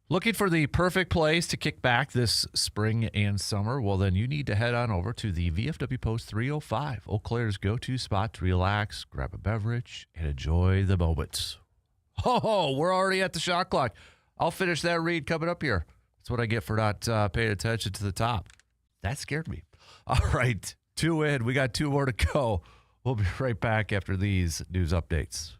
Looking for the perfect place to kick back this spring and summer? Well, then you need to head on over to the VFW Post 305, Eau Claire's go-to spot to relax, grab a beverage, and enjoy the moments. Oh, we're already at the shot clock. I'll finish that read coming up here. That's what I get for not paying attention to the top. That scared me. All right, 2 in. We got 2 more to go. We'll be right back after these news updates.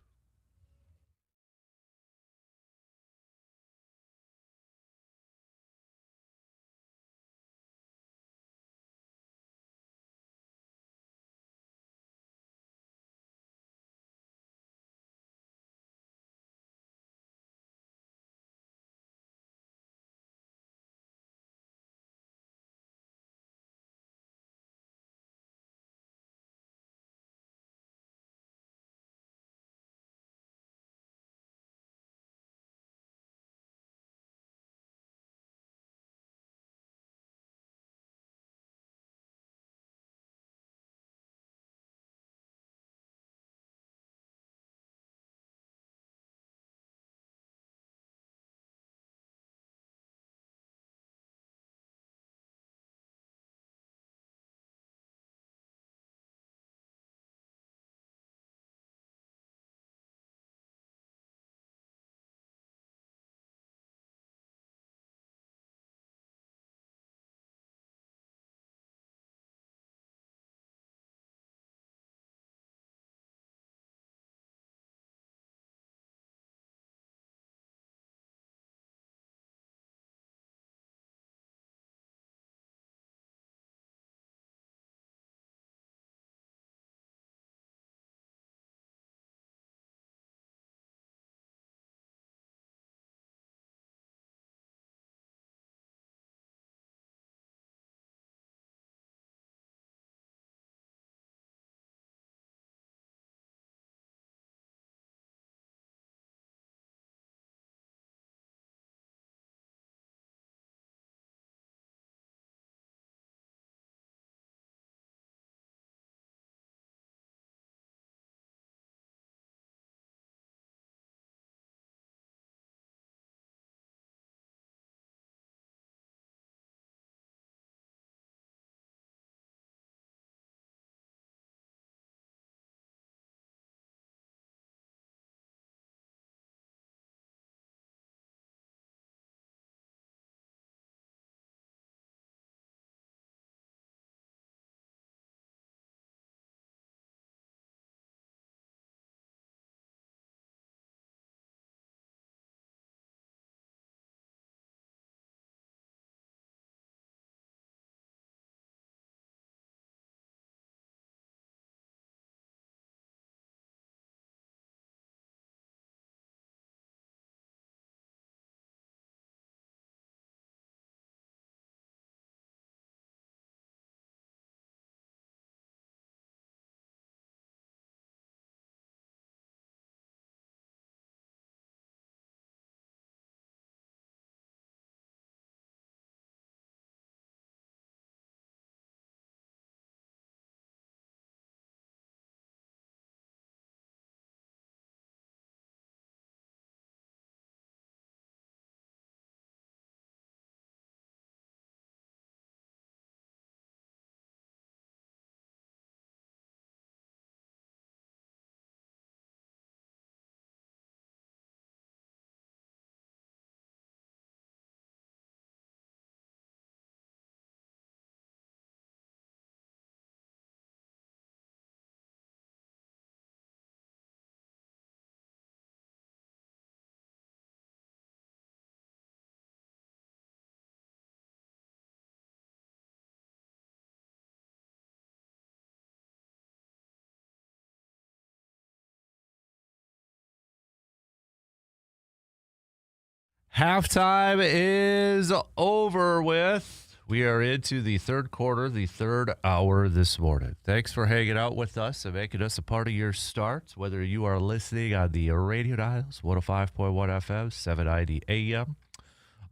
Halftime is over with. We are into the third quarter, the third hour this morning. Thanks for hanging out with us and making us a part of your start, whether you are listening on the radio dials, 105.1 FM, 790 AM,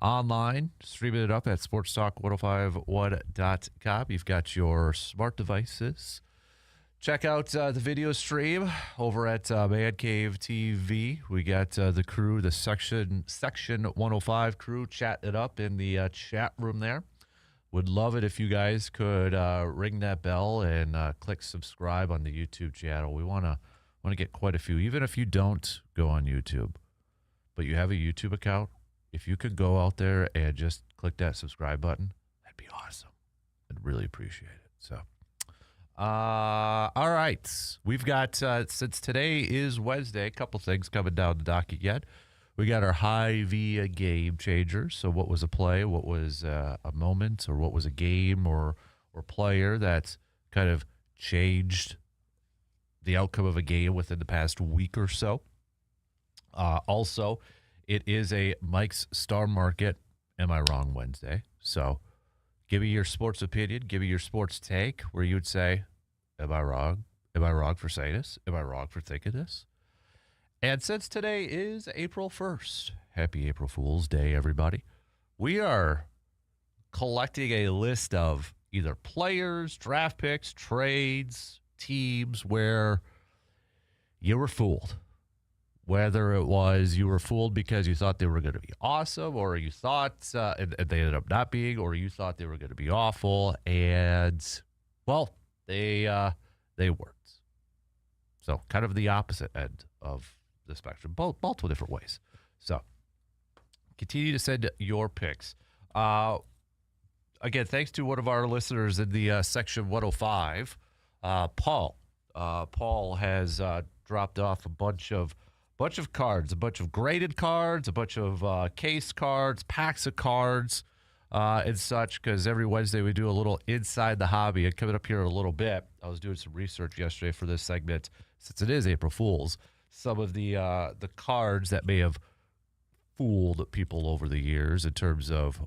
online, streaming it up at sportstalk1051.com. You've got your smart devices Check out the video stream over at Man Cave TV. We got the crew, the Section 105 crew, chatting it up in the chat room there. Would love it if you guys could ring that bell and click subscribe on the YouTube channel. We want to get quite a few, even if you don't go on YouTube, but you have a YouTube account. If you could go out there and just click that subscribe button, that'd be awesome. I'd really appreciate it. So, all right, we've got since today is Wednesday, a couple things coming down the docket yet. We got our Hy-Vee game changers. So what was a play, what was a moment, or what was a game or player that kind of changed the outcome of a game within the past week or so. Also, it is a Mike's Star Market, Am I Wrong Wednesday. So give me your sports opinion, give me your sports take, where you would say, am I wrong? Am I wrong for saying this? Am I wrong for thinking this? And since today is April 1st, happy April Fool's Day, everybody. We are collecting a list of either players, draft picks, trades, teams where you were fooled. Whether it was you were fooled because you thought they were going to be awesome, or you thought and they ended up not being, or you thought they were going to be awful, and, well, they weren't. So kind of the opposite end of the spectrum, multiple different ways. So continue to send your picks. Again, thanks to one of our listeners in the Section 105, Paul. Paul has dropped off a bunch of cards, a bunch of graded cards, a bunch of case cards, packs of cards, and such, because every Wednesday we do a little Inside the Hobby. And coming up here in a little bit, I was doing some research yesterday for this segment, since it is April Fool's. Some of the cards that may have fooled people over the years in terms of,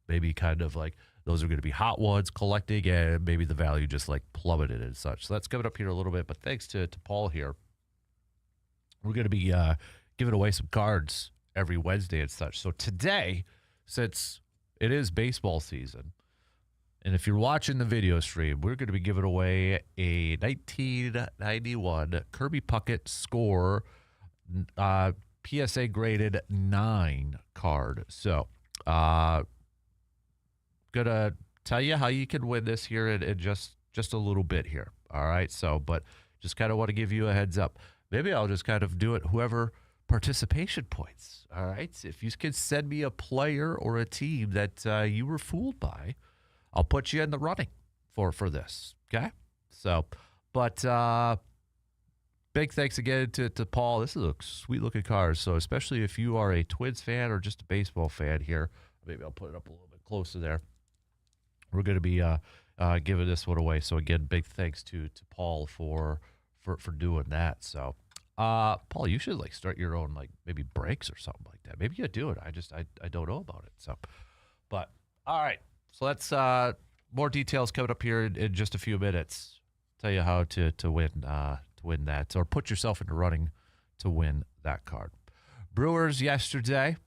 maybe kind of like those are going to be hot ones collecting, and maybe the value just like plummeted and such. So that's coming up here a little bit. But thanks to Paul here, we're going to be giving away some cards every Wednesday and such. So today, since it is baseball season, and if you're watching the video stream, we're going to be giving away a 1991 Kirby Puckett Score PSA graded 9 card. So, going to tell you how you can win this here in just a little bit here. All right. So, but just kind of want to give you a heads up. Maybe I'll just kind of do it whoever participation points. All right. If you can send me a player or a team that you were fooled by, I'll put you in the running for this. Okay. So, but big thanks again to Paul. This is a sweet looking card. So especially if you are a Twins fan or just a baseball fan here, maybe I'll put it up a little bit closer there. We're going to be giving this one away. So again, big thanks to Paul for doing that. So, Paul, you should like start your own like maybe breaks or something like that. Maybe you do it. I don't know about it. So, but all right. So let's more details coming up here in just a few minutes. Tell you how to win that, or put yourself in the running to win that card. Brewers yesterday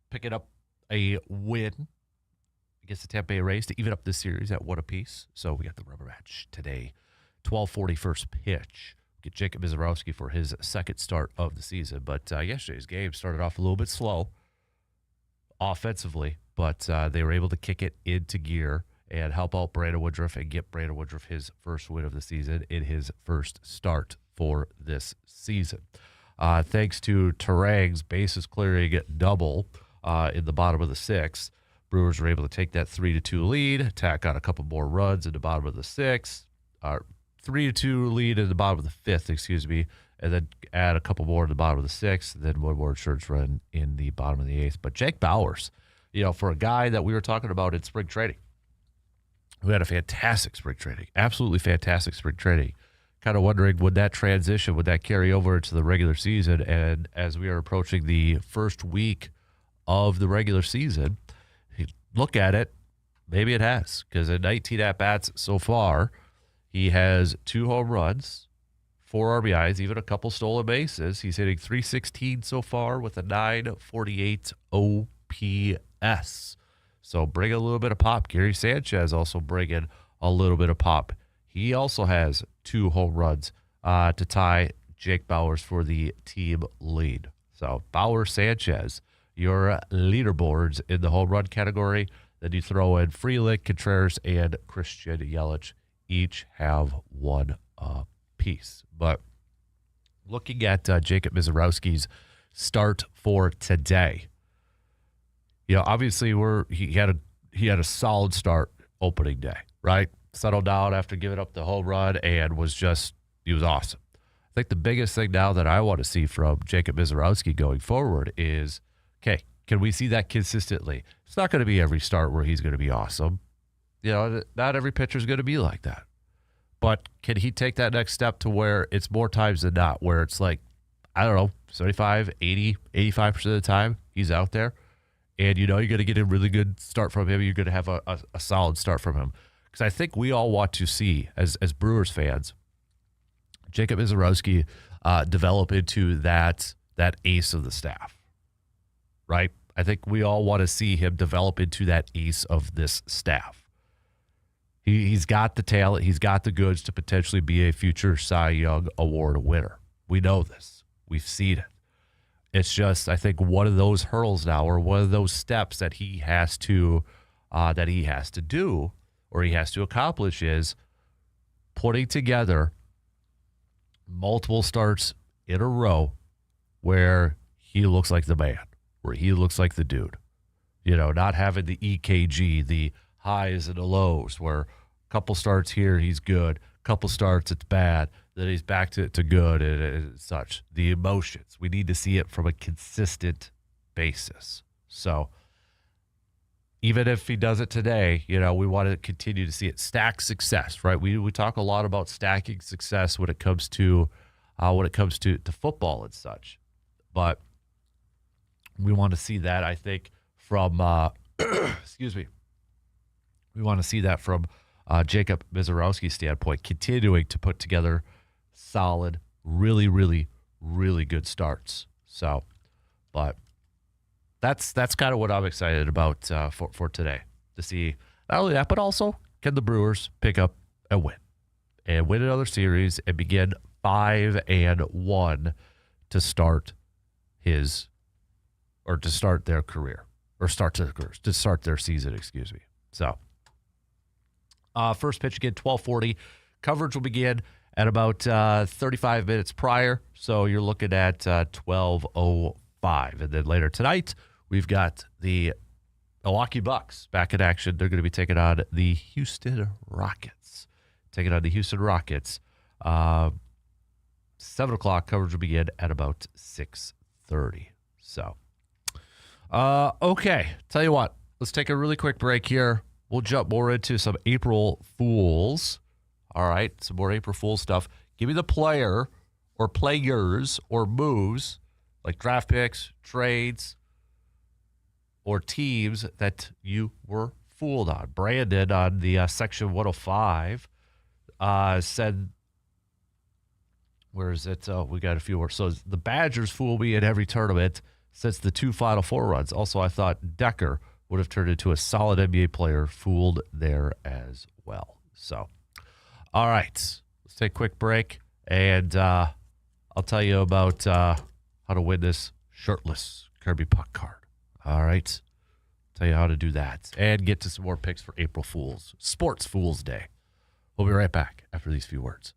picking up a win against the Tampa Bay Rays to even up this series at 1 apiece. So we got the rubber match today, 12:40 first pitch. Get Jacob Mizorowski for his second start of the season. But yesterday's game started off a little bit slow offensively, but they were able to kick it into gear and help out Brandon Woodruff and get Brandon Woodruff his first win of the season in his first start for this season. Thanks to Terang's bases clearing double in the bottom of the 6th, Brewers were able to take that 3-2 lead, tack on a couple more runs in the bottom of the 6th, 3-2 lead in the bottom of the 5th, and then add a couple more in the bottom of the 6th, then one more insurance run in the bottom of the 8th. But Jake Bauers, for a guy that we were talking about in spring training, who had a fantastic spring training, absolutely fantastic spring training, kind of wondering, would that transition, would that carry over to the regular season? And as we are approaching the first week of the regular season, look at it, maybe it has, because in 19 at-bats so far, he has 2 home runs, 4 RBIs, even a couple stolen bases. He's hitting .316 so far with a .948 OPS. So bring a little bit of pop. Gary Sanchez also bringing a little bit of pop. He also has 2 home runs to tie Jake Bauers for the team lead. So Bauer, Sanchez, your leaderboards in the home run category. Then you throw in Frelick, Contreras, and Christian Yelich. Each have 1 apiece. But looking at Jacob Misiorowski's start for today, obviously he had a solid start opening day, right? Settled down after giving up the home run and he was awesome. I think the biggest thing now that I want to see from Jacob Misiorowski going forward is, okay, can we see that consistently? It's not going to be every start where he's going to be awesome. Not every pitcher is going to be like that. But can he take that next step to where it's more times than not, where it's like, I don't know, 75, 80, 85% of the time he's out there. And you're going to get a really good start from him. You're going to have a solid start from him. Because I think we all want to see, as Brewers fans, Jacob Misiorowski develop into that ace of the staff, right? I think we all want to see him develop into that ace of this staff. He's got the talent. He's got the goods to potentially be a future Cy Young Award winner. We know this. We've seen it. It's just, I think, one of those hurdles now, or one of those steps that he has to do, or he has to accomplish, is putting together multiple starts in a row where he looks like the man, where he looks like the dude. Not having the EKG, the highs and the lows, where a couple starts here, he's good, a couple starts, it's bad, then he's back to good and such. The emotions, we need to see it from a consistent basis. So even if he does it today, we want to continue to see it. Stack success, right? We talk a lot about stacking success when it comes to football and such. But we want to see that, I think, from excuse me. We want to see that from Jacob Misiorowski's standpoint, continuing to put together solid, really, really, really good starts. So, but that's kind of what I'm excited about for today, to see not only that, but also can the Brewers pick up and win another series and begin 5-1 to start their career, or to start their season, excuse me. So, first pitch again, 12:40. Coverage will begin at about 35 minutes prior, so you're looking at 12:05. And then later tonight, we've got the Milwaukee Bucks back in action. They're going to be taking on the Houston Rockets. 7 o'clock, coverage will begin at about 6:30. So, okay, tell you what, let's take a really quick break here. We'll jump more into some April Fools. All right, some more April Fool's stuff. Give me the player or players or moves, like draft picks, trades, or teams that you were fooled on. Brandon on the Section 105 said, where is it? Oh, we got a few more. So the Badgers fool me in every tournament since the 2 Final Four runs. Also, I thought Decker would have turned into a solid NBA player, fooled there as well. So, all right, let's take a quick break, and I'll tell you about how to win this shirtless Kirby Puck card. All right, tell you how to do that, and get to some more picks for April Fools, Sports Fools Day. We'll be right back after these few words.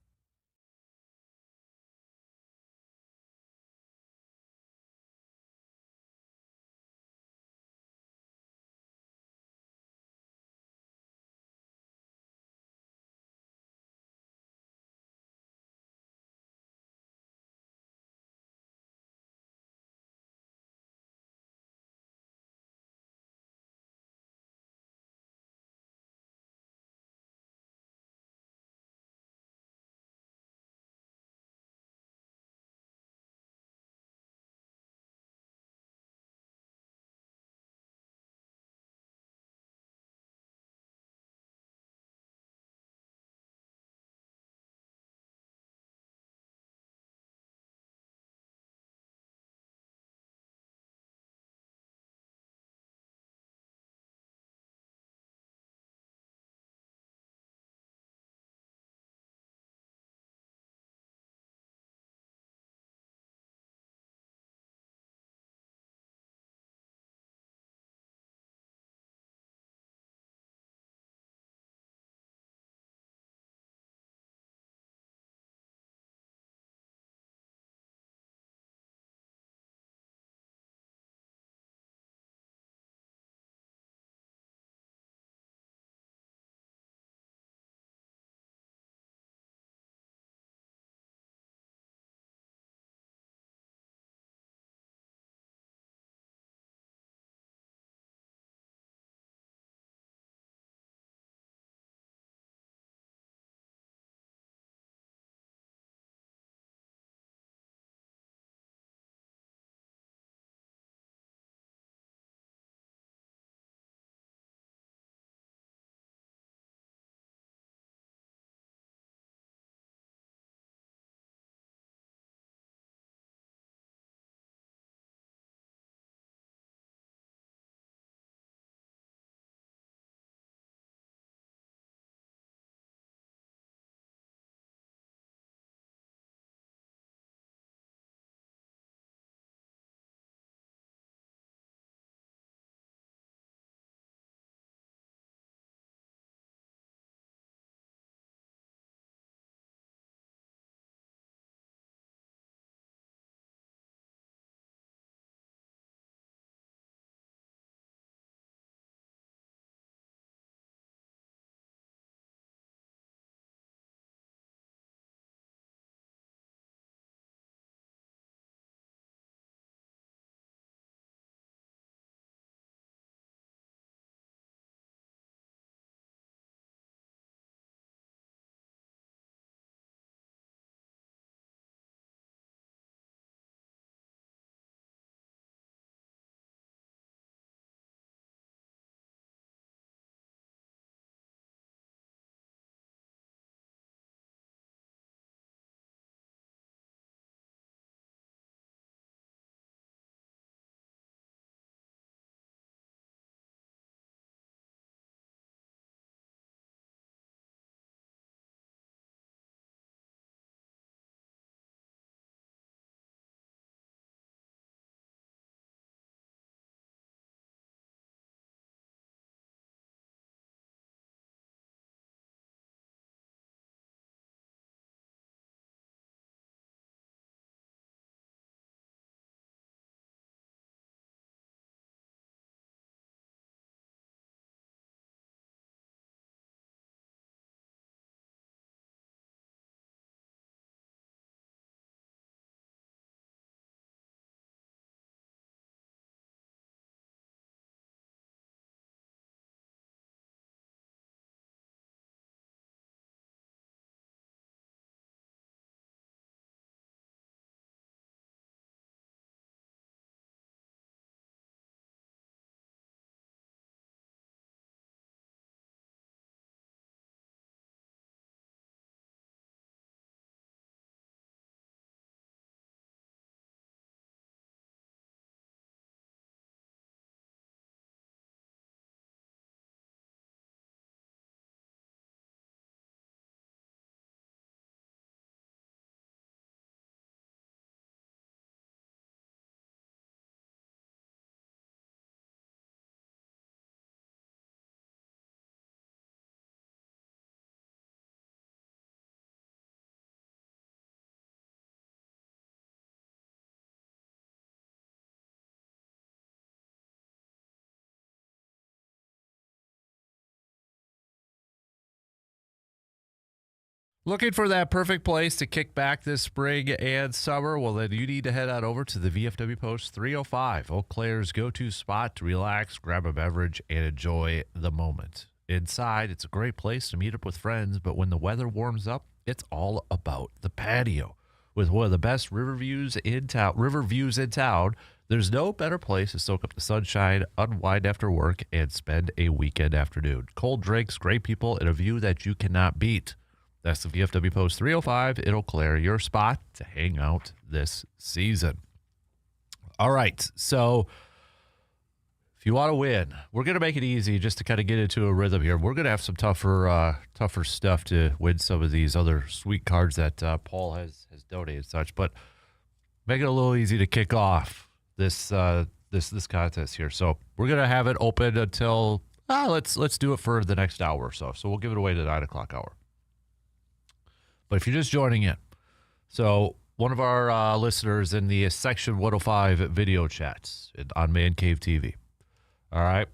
Looking for that perfect place to kick back this spring and summer? Well, then you need to head on over to the VFW Post 305, Eau Claire's go-to spot to relax, grab a beverage, and enjoy the moment. Inside, it's a great place to meet up with friends, but when the weather warms up, it's all about the patio. With one of the best river views in town, there's no better place to soak up the sunshine, unwind after work, and spend a weekend afternoon. Cold drinks, great people, and a view that you cannot beat. That's the VFW Post 305 in Eau Claire, your spot to hang out this season. All right, so if you want to win, we're going to make it easy just to kind of get into a rhythm here. We're going to have some tougher stuff to win some of these other sweet cards that Paul has donated and such, but make it a little easy to kick off this contest here. So we're going to have it open until, let's do it for the next hour or so. So we'll give it away to the 9 o'clock hour. But if you're just joining in, so one of our listeners in the Section 105 video chats on Man Cave TV, all right,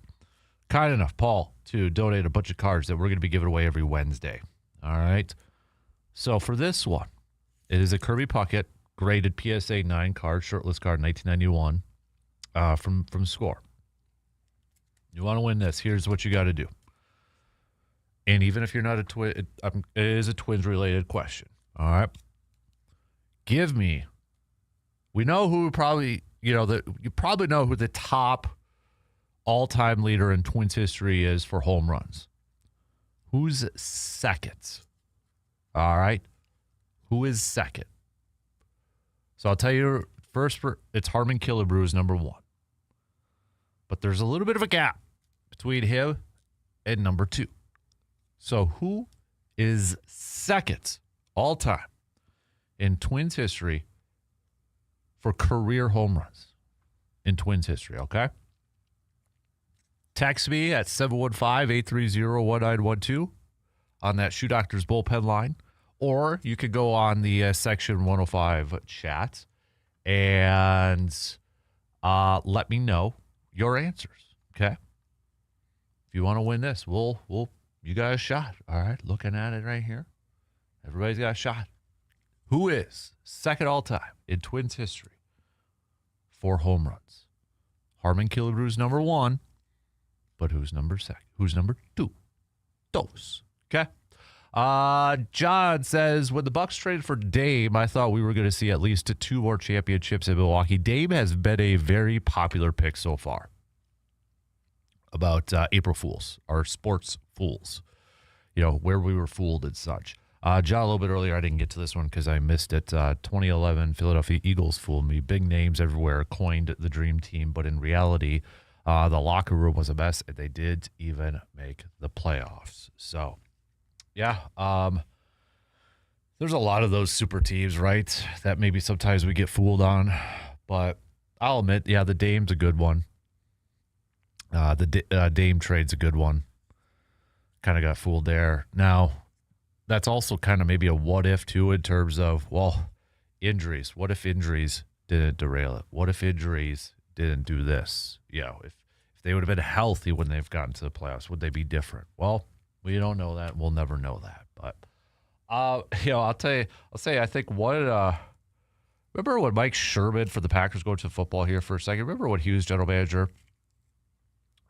kind enough, Paul, to donate a bunch of cards that we're going to be giving away every Wednesday. All right. So for this one, it is a Kirby Puckett graded PSA 9 card, shirtless card, 1991, from Score. You want to win this? Here's what you got to do. And even if you're not a twin, it is a Twins-related question. All right. Give me. We know who probably, you probably know who the top all-time leader in Twins history is for home runs. Who's second? All right. Who is second? So I'll tell you first, it's Harmon Killebrew is number 1. But there's a little bit of a gap between him and number 2. So who is second all-time in Twins history for career home runs in Twins history, okay? Text me at 715-830-1912 on that Shoe Doctors bullpen line, or you could go on the Section 105 chat and let me know your answers, okay? If you want to win this, you got a shot, all right? Looking at it right here. Everybody's got a shot. Who is second all-time in Twins history for home runs? Harmon Killebrew's number 1, but who's number 2? Those, okay? John says, when the Bucks traded for Dame, I thought we were going to see at least 2 more championships in Milwaukee. Dame has been a very popular pick so far. About April Fools, or sports fools, where we were fooled and such. John, a little bit earlier, I didn't get to this one because I missed it. 2011 Philadelphia Eagles fooled me. Big names everywhere coined the dream team, but in reality, the locker room was a mess, and they didn't even make the playoffs. So, yeah, there's a lot of those super teams, right, that maybe sometimes we get fooled on. But I'll admit, yeah, the Dame's a good one. The Dame trade's a good one. Kind of got fooled there. Now, that's also kind of maybe a what if, too, in terms of, injuries. What if injuries didn't derail it? What if injuries didn't do this? If they would have been healthy when they've gotten to the playoffs, would they be different? Well, we don't know that. We'll never know that. But, I'll say, I think remember when Mike Sherman for the Packers go to football here for a second? Remember when he was general manager?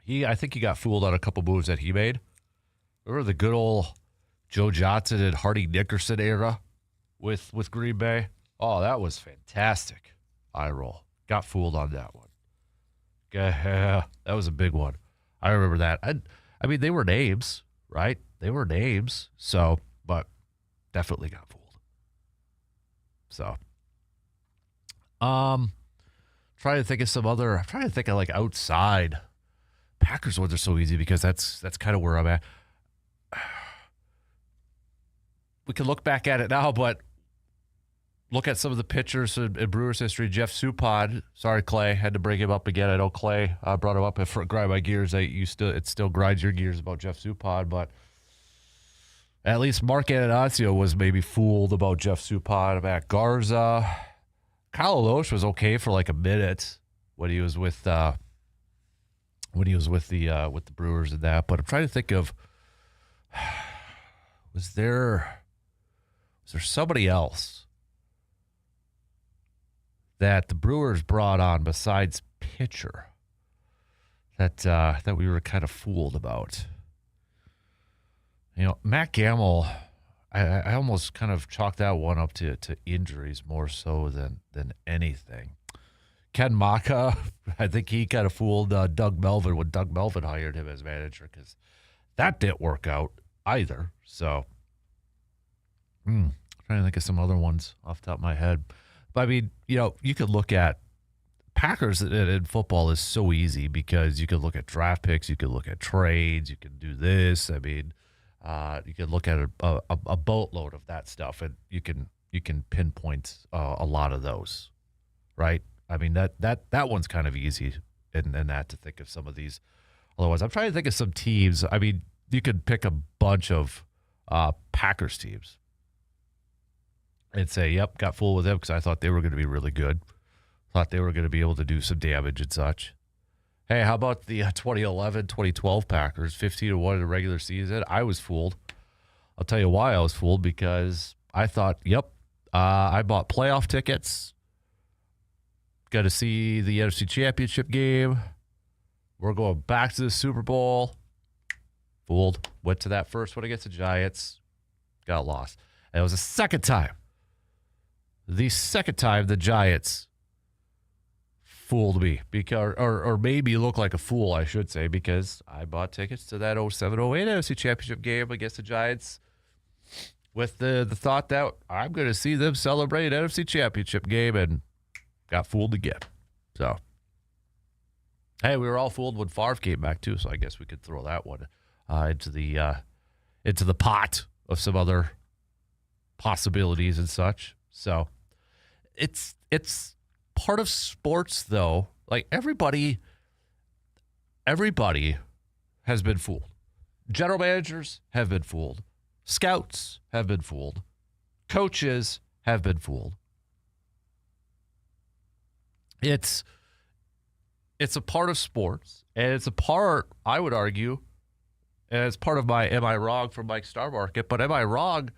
I think he got fooled on a couple moves that he made. Remember the good old Joe Johnson and Hardy Nickerson era with Green Bay? Oh, that was fantastic. Eye roll. Got fooled on that one. Yeah, that was a big one. I remember that. I mean, they were names, right? They were names. So, but definitely got fooled. So, trying to think of some other. I'm trying to think of like outside. Packers ones are so easy because that's kind of where I'm at. We can look back at it now, but look at some of the pitchers in Brewers history. Jeff Suppan. Sorry, Clay, had to bring him up again. I know Clay brought him up for grind my gears. It still grinds your gears about Jeff Suppan, but at least Mark Ananasio was maybe fooled about Jeff Suppan. Matt Garza, Kyle Loesch was okay for like a minute when he was with the Brewers and that. But I'm trying to think of, was there Is there somebody else that the Brewers brought on besides pitcher that we were kind of fooled about? You know, Matt Gamble, I almost kind of chalked that one up to injuries more so than anything. Ken Maka, I think he kind of fooled Doug Melvin when Doug Melvin hired him as manager, because that didn't work out either. So, trying to think of some other ones off the top of my head. But I mean, you know, you could look at Packers in football is so easy because you could look at draft picks, you could look at trades, you can do this. I mean, you could look at a boatload of that stuff, and you can pinpoint a lot of those, right? I mean, that one's kind of easy in that, to think of some of these other ones. I'm trying to think of some teams. I mean, you could pick a bunch of Packers teams and say, yep, got fooled with them because I thought they were going to be really good. Thought they were going to be able to do some damage and such. Hey, how about the 2011-2012 Packers, 15-1 in the regular season? I was fooled. I'll tell you why I was fooled, because I thought, yep, I bought playoff tickets. Got to see the NFC Championship game. We're going back to the Super Bowl. Fooled. Went to that first one against the Giants. Got lost. And it was the second time. The second time the Giants fooled me, because, or made me look like a fool, I should say, because I bought tickets to that 07-08 NFC Championship game against the Giants with the thought that I'm going to see them celebrate an NFC Championship game, and got fooled again. So, hey, we were all fooled when Favre came back too, so I guess we could throw that one into the pot of some other possibilities and such. So, it's part of sports, though. Like, everybody has been fooled. General managers have been fooled. Scouts have been fooled. Coaches have been fooled. It's a part of sports, and it's a part, I would argue, and it's part of my "Am I Wrong?" from Mike Starmarket. But am I wrong?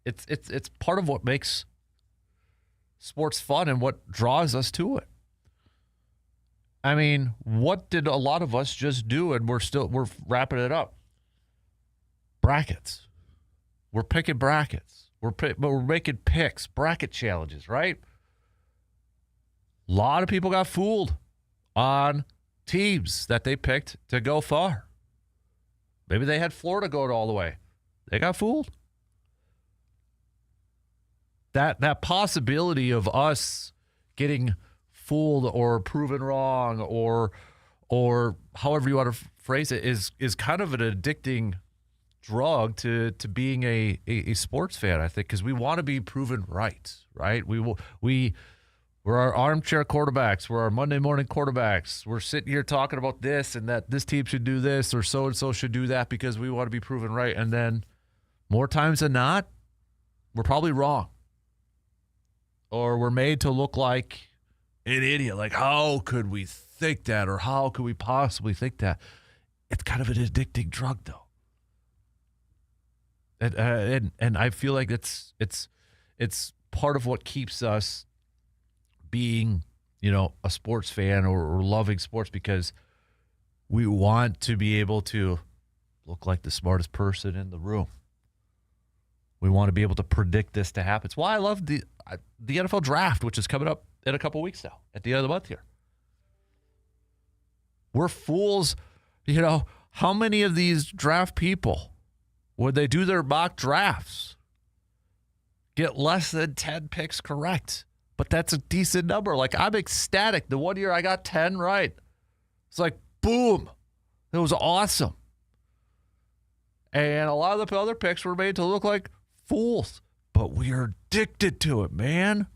It's part of what makes sports fun and what draws us to it. I mean, what did a lot of us just do, and we're wrapping it up? Brackets. We're picking brackets. We're making picks, bracket challenges, right? A lot of people got fooled on teams that they picked to go far. Maybe they had Florida going all the way. They got fooled. That possibility of us getting fooled or proven wrong or however you want to phrase it is kind of an addicting drug to being a sports fan, I think, because we want to be proven right? We're our armchair quarterbacks. We're our Monday morning quarterbacks. We're sitting here talking about this and that this team should do this or so-and-so should do that because we want to be proven right. And then more times than not, we're probably wrong. Or we're made to look like an idiot. Like, how could we think that? Or how could we possibly think that? It's kind of an addicting drug, though. And I feel like it's part of what keeps us being, a sports fan or loving sports, because we want to be able to look like the smartest person in the room. We want to be able to predict this to happen. It's why I love the NFL draft, which is coming up in a couple weeks now, at the end of the month here. We're fools. How many of these draft people, when they do their mock drafts, get less than 10 picks correct? But that's a decent number. Like, I'm ecstatic. The one year I got 10 right. It's like, boom. It was awesome. And a lot of the other picks were made to look like fools. But we are addicted to it, man.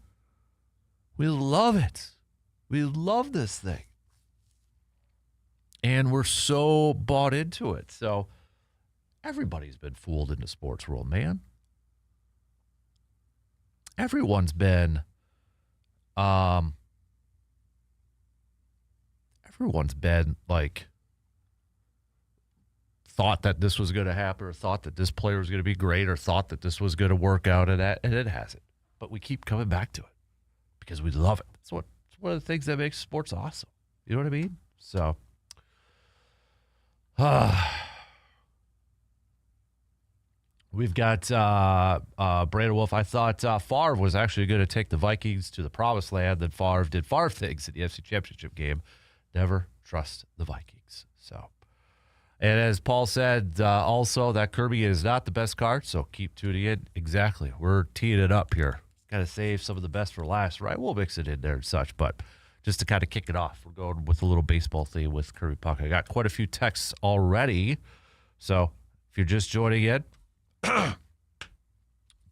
We love it. We love this thing. And we're so bought into it. So everybody's been fooled in the sports world, man. Everyone's been thought that this was going to happen or thought that this player was going to be great or thought that this was going to work out, and it hasn't. But we keep coming back to it because we love it. It's one of the things that makes sports awesome. You know what I mean? So, we've got Brandon Wolf. I thought Favre was actually going to take the Vikings to the promised land. Then Favre did Favre things in the NFC Championship game. Never trust the Vikings. So, and as Paul said, also that Kirby is not the best card, so keep tuning in. Exactly. We're teeing it up here. Got to save some of the best for last, right? We'll mix it in there and such, but just to kind of kick it off, we're going with a little baseball theme with Kirby Puck. I got quite a few texts already, so if you're just joining in,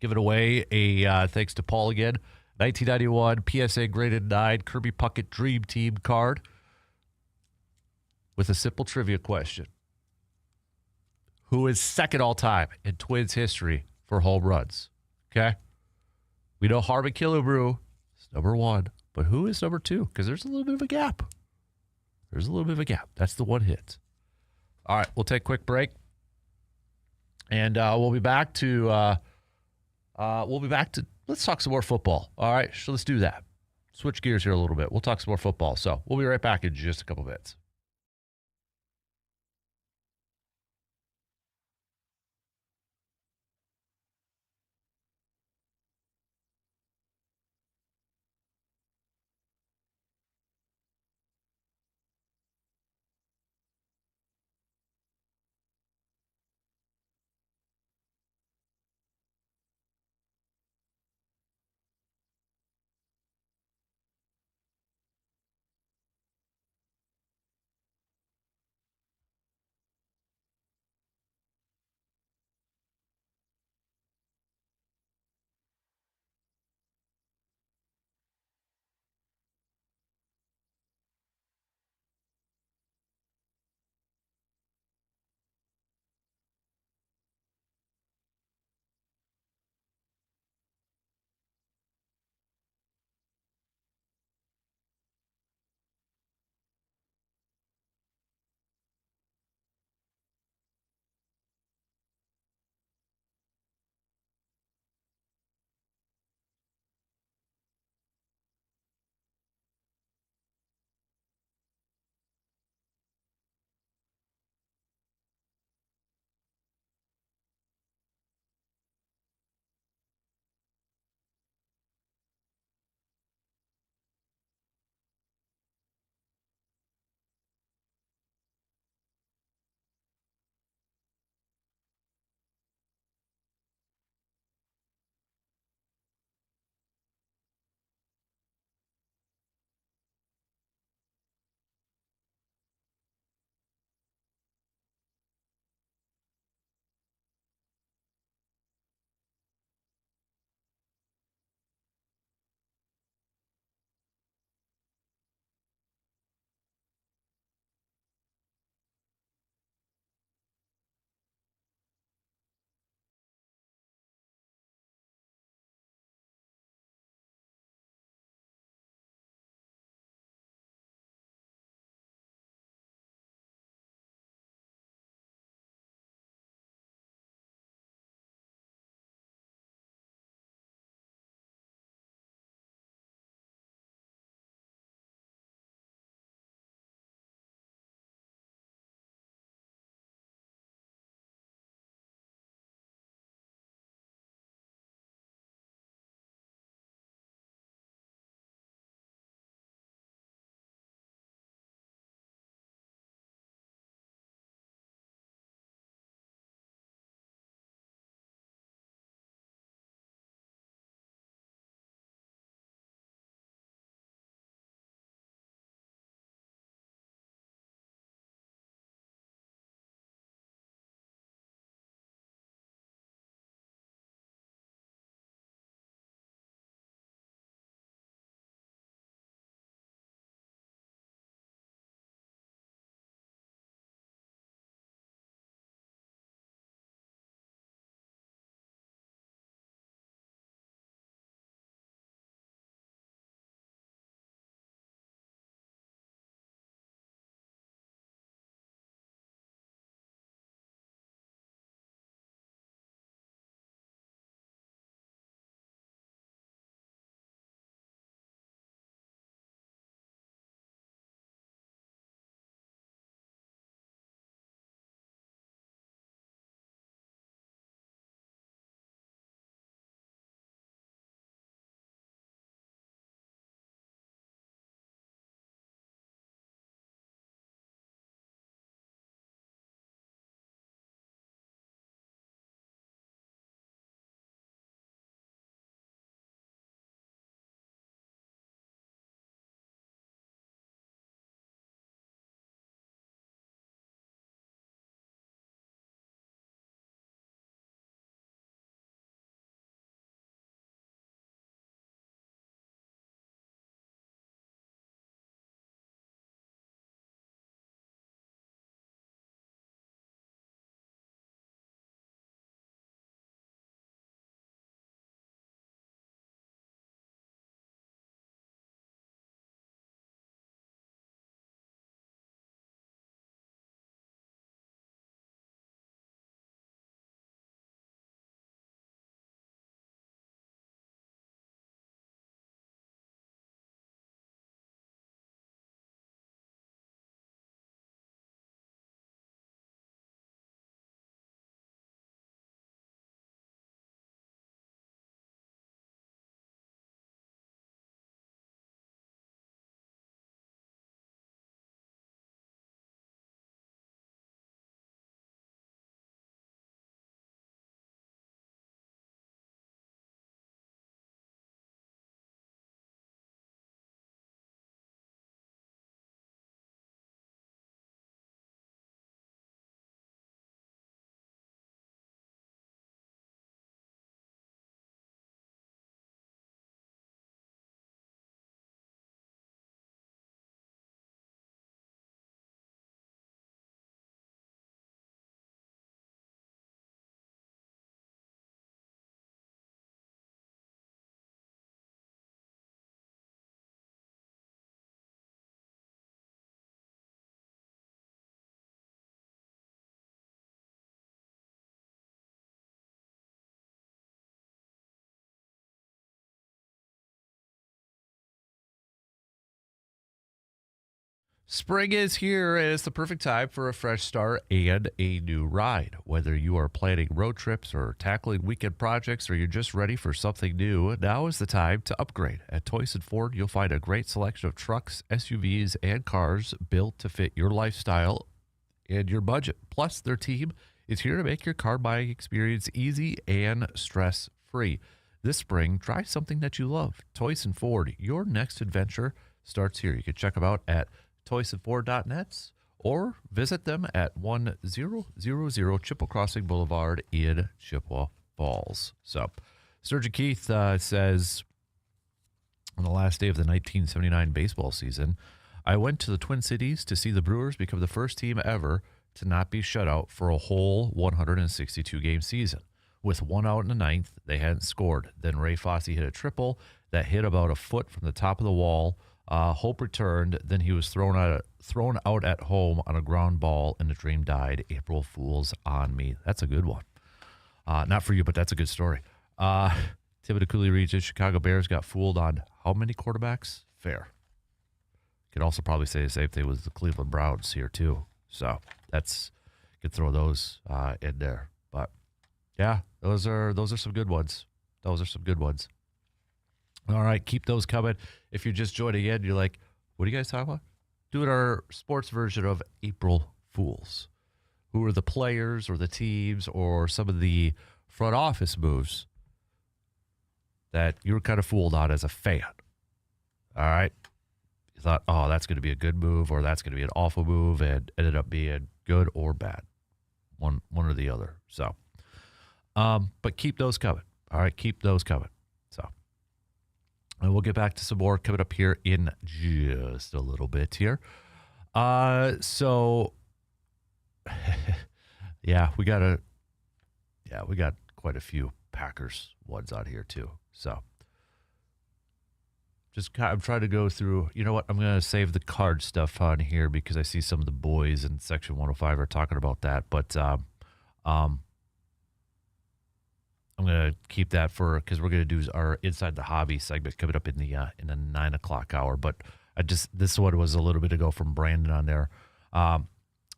giving away a thanks to Paul again, 1991 PSA graded 9 Kirby Puckett Dream Team card with a simple trivia question. Who is second all time in Twins history for home runs? Okay? We know Harvey Killebrew is number 1, but who is number 2? Because there's a little bit of a gap. That's the one hit. All right, we'll take a quick break. And we'll be back to let's talk some more football. All right, so let's do that. Switch gears here a little bit. We'll talk some more football. So we'll be right back in just a couple minutes. Spring is here, and it's the perfect time for a fresh start and a new ride. Whether you are planning road trips or tackling weekend projects, or you're just ready for something new, now is the time to upgrade. At Toyson Ford, you'll find a great selection of trucks, SUVs, and cars built to fit your lifestyle and your budget. Plus, their team is here to make your car buying experience easy and stress-free. This spring, try something that you love. Toyson Ford, your next adventure starts here. You can check them out at toysonford.net or visit them at 1000 Chippewa Crossing Boulevard in Chippewa Falls. So, Sturgeon Keith says, on the last day of the 1979 baseball season, I went to the Twin Cities to see the Brewers become the first team ever to not be shut out for a whole 162-game season. With one out in the ninth, they hadn't scored. Then Ray Fosse hit a triple that hit about a foot from the top of the wall. Hope returned. Then he was thrown out at home on a ground ball, and the dream died. April Fools on me. That's a good one. Not for you, but that's a good story. Tim of the Cooley region, Chicago Bears got fooled on how many quarterbacks? Fair. Could also probably say the same thing with the Cleveland Browns here too. So could throw those in there. But yeah, those are some good ones. Those are some good ones. All right, keep those coming. If you're just joining in, you're like, what are you guys talking about? Doing our sports version of April Fools. Who are the players or the teams or some of the front office moves that you were kind of fooled on as a fan? All right. You thought, oh, that's going to be a good move or that's going to be an awful move, and ended up being good or bad. One or the other. So, but keep those coming. All right, keep those coming. So, and we'll get back to some more coming up here in just a little bit here. So, yeah, we got quite a few Packers ones on here too. So, I'm trying to go through. You know what? I'm going to save the card stuff on here because I see some of the boys in Section 105 are talking about that. But I'm going to keep that because we're going to do our Inside the Hobby segment coming up in the 9 o'clock hour. But this one was a little bit ago from Brandon on there.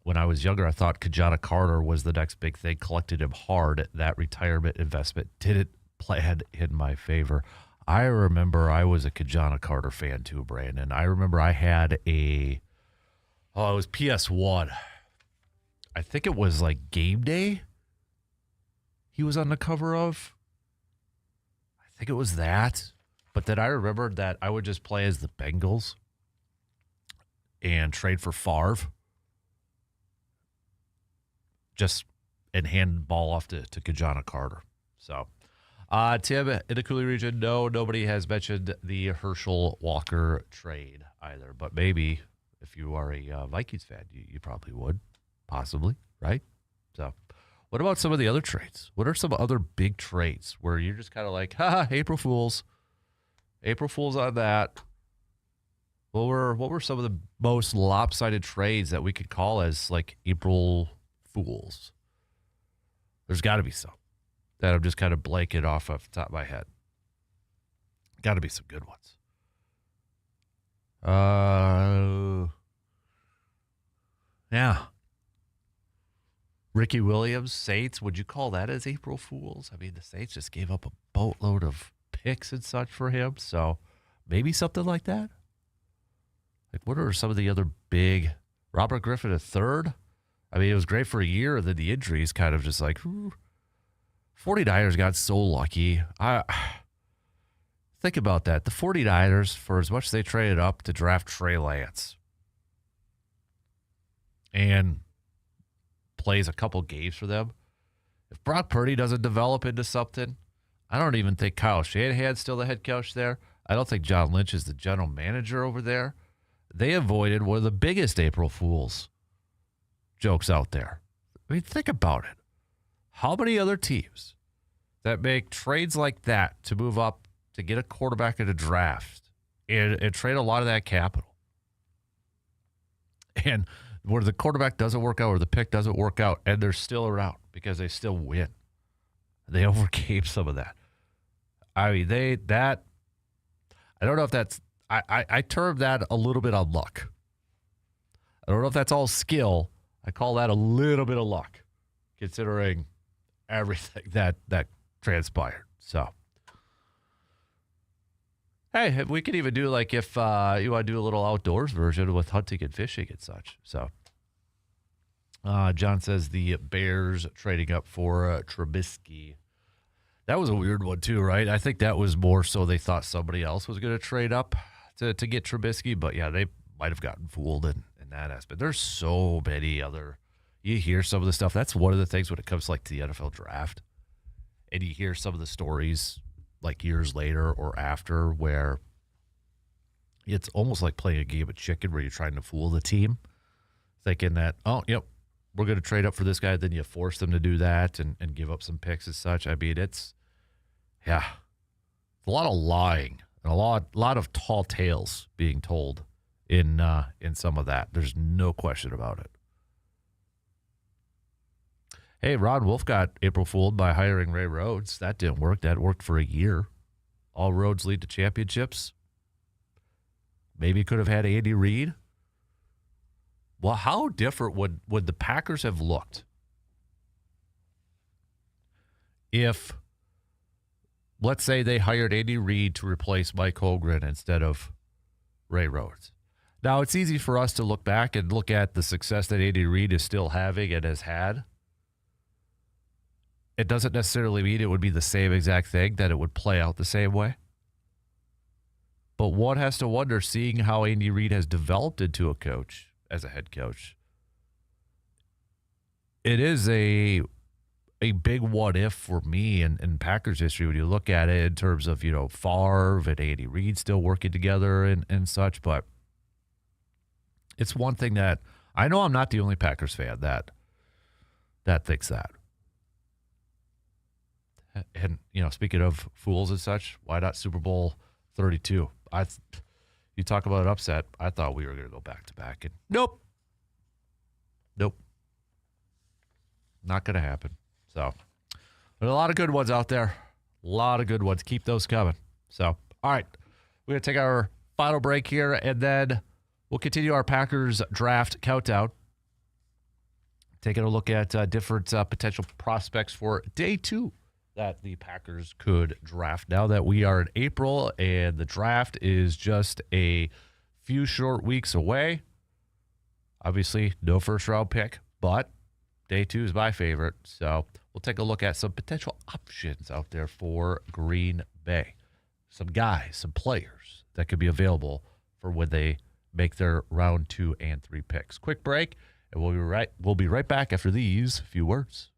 When I was younger, I thought Kajana Carter was the next big thing. Collected him hard. That retirement investment didn't plan in my favor. I remember I was a Kajana Carter fan too, Brandon. I remember I had it was PS1. I think it was like Game Day he was on the cover of. I think it was that. But then I remembered that I would just play as the Bengals and trade for Favre. And hand the ball off to Kajana Carter. So, Tim, in the Cooley region, no, nobody has mentioned the Herschel Walker trade either. But maybe if you are a Vikings fan, you probably would, possibly, right? So, what about some of the other trades? What are some other big trades where you're just kind of like, April Fools. April Fools on that. What were some of the most lopsided trades that we could call as like April Fools? There's got to be some that I'm just kind of blanking off the top of my head. Got to be some good ones. Yeah. Ricky Williams, Saints, would you call that as April Fools? I mean, the Saints just gave up a boatload of picks and such for him, so maybe something like that. Like, what are some of the other big... Robert Griffin III? I mean, it was great for a year, and then the injuries kind of just like... 49ers got so lucky. Think about that. The 49ers, for as much as they traded up to draft Trey Lance and plays a couple games for them, if Brock Purdy doesn't develop into something, I don't even think Kyle Shanahan's still the head coach there. I don't think John Lynch is the general manager over there. They avoided one of the biggest April Fools jokes out there. I mean, think about it. How many other teams that make trades like that to move up to get a quarterback in a draft and trade a lot of that capital, and where the quarterback doesn't work out or the pick doesn't work out, and they're still around because they still win? They overcame some of that. I mean, I don't know if that's, I term that a little bit on luck. I don't know if that's all skill. I call that a little bit of luck, considering everything that transpired. So, hey, we could even do like if you want to do a little outdoors version with hunting and fishing and such. So, John says the Bears trading up for Trubisky. That was a weird one too, right? I think that was more so they thought somebody else was going to trade up to get Trubisky, but yeah, they might have gotten fooled in that aspect. There's so many other. You hear some of the stuff. That's one of the things when it comes like to the NFL draft, and you hear some of the stories like years later or after where it's almost like playing a game of chicken where you're trying to fool the team, thinking that, oh, yep, we're going to trade up for this guy. Then you force them to do that and give up some picks and such. I mean, it's a lot of lying and a lot of tall tales being told in some of that. There's no question about it. Hey, Ron Wolf got April fooled by hiring Ray Rhodes. That didn't work. That worked for a year. All roads lead to championships. Maybe could have had Andy Reid. Well, how different would the Packers have looked if, let's say, they hired Andy Reid to replace Mike Holmgren instead of Ray Rhodes? Now, it's easy for us to look back and look at the success that Andy Reid is still having and has had. It doesn't necessarily mean it would be the same exact thing, that it would play out the same way. But one has to wonder, seeing how Andy Reid has developed into a coach, as a head coach, it is a big what if for me in Packers history when you look at it in terms of, Favre and Andy Reid still working together and such. But it's one thing that I know I'm not the only Packers fan that thinks that. And, speaking of fools and such, why not Super Bowl 32? You talk about an upset, I thought we were going to go back-to-back. And nope. Not going to happen. So, there's a lot of good ones out there. A lot of good ones. Keep those coming. So, all right. We're going to take our final break here, and then we'll continue our Packers draft countdown. Taking a look at different potential prospects for day 2 that the Packers could draft. Now that we are in April and the draft is just a few short weeks away, obviously no first-round pick, but day 2 is my favorite. So we'll take a look at some potential options out there for Green Bay. Some guys, some players that could be available for when they make their round 2 and 3 picks. Quick break, and we'll be right back after these few words.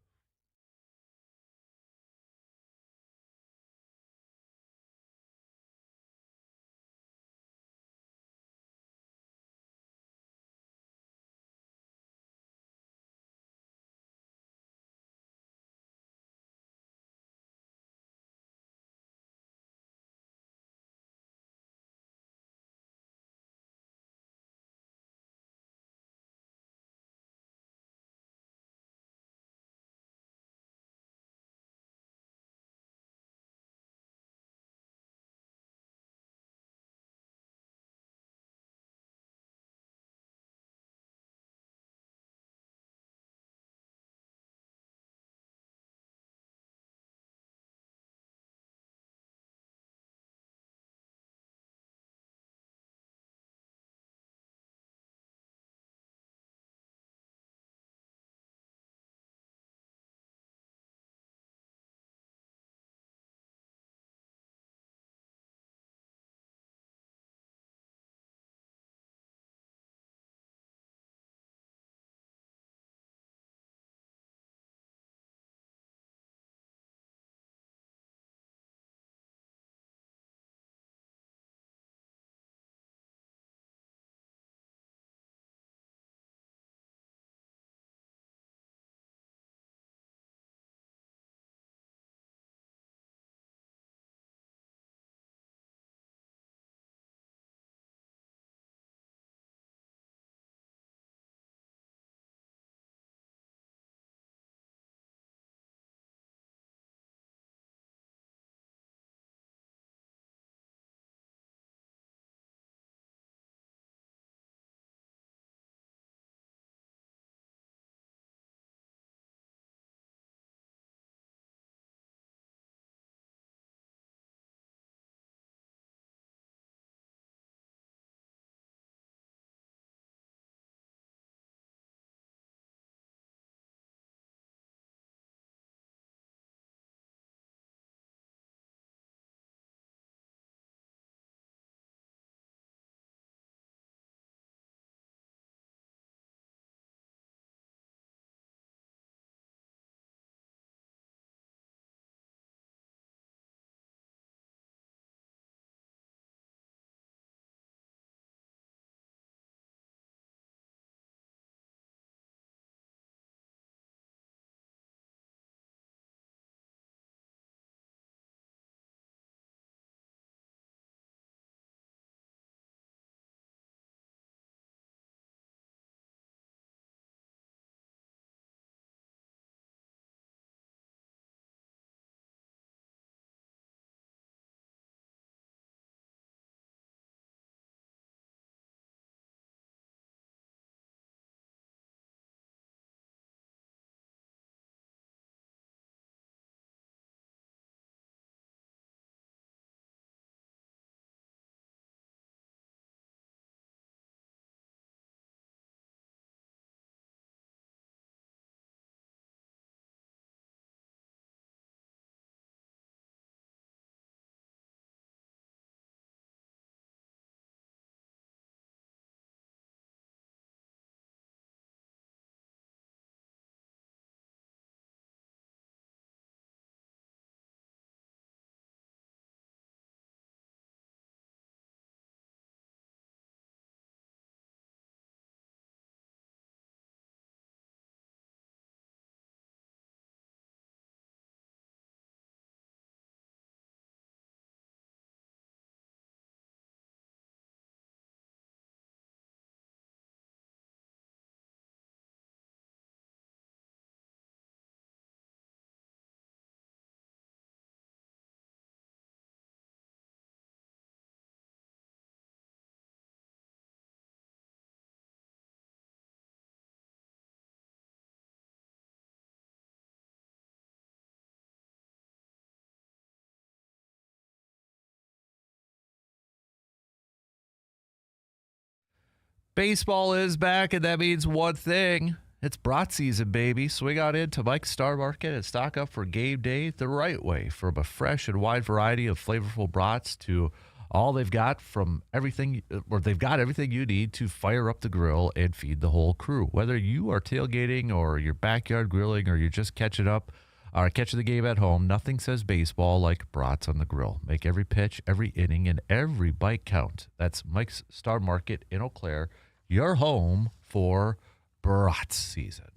Baseball is back, and that means one thing. It's brat season, baby. Swing on into Mike's Star Market and stock up for game day the right way. From a fresh and wide variety of flavorful brats to all they've got from everything, or they've got everything you need to fire up the grill and feed the whole crew. Whether you are tailgating or you're backyard grilling or you're just catching up or catching the game at home, nothing says baseball like brats on the grill. Make every pitch, every inning, and every bite count. That's Mike's Star Market in Eau Claire, your home for brats season.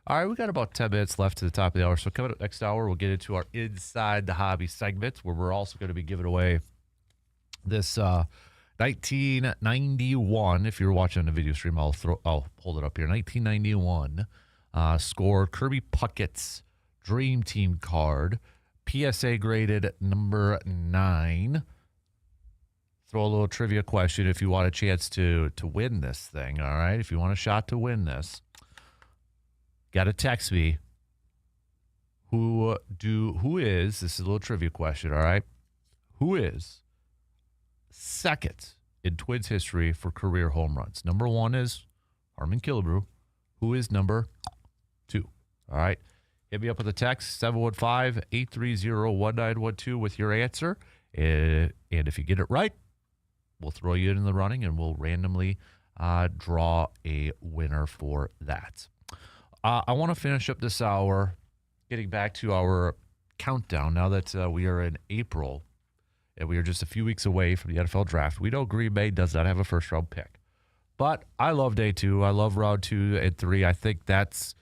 All right, we got about 10 minutes left to the top of the hour. So coming up next hour, we'll get into our Inside the Hobby segment, where we're also going to be giving away this 1991. If you're watching the video stream, I'll hold it up here. 1991 score Kirby Puckett's Dream Team card, PSA graded number 9. Throw a little trivia question if you want a chance to win this thing. All right, if you want a shot to win this, got to text me. Who is, this is a little trivia question, all right? Who is second in Twins history for career home runs? Number 1 is Harmon Killebrew. Who is number 2? All right. Hit me up with a text, 715-830-1912 with your answer. And if you get it right, we'll throw you in the running and we'll randomly draw a winner for that. I want to finish up this hour getting back to our countdown now that we are in April and we are just a few weeks away from the NFL draft. We know Green Bay does not have a first-round pick. But I love day 2. I love round 2 and 3. I think that's,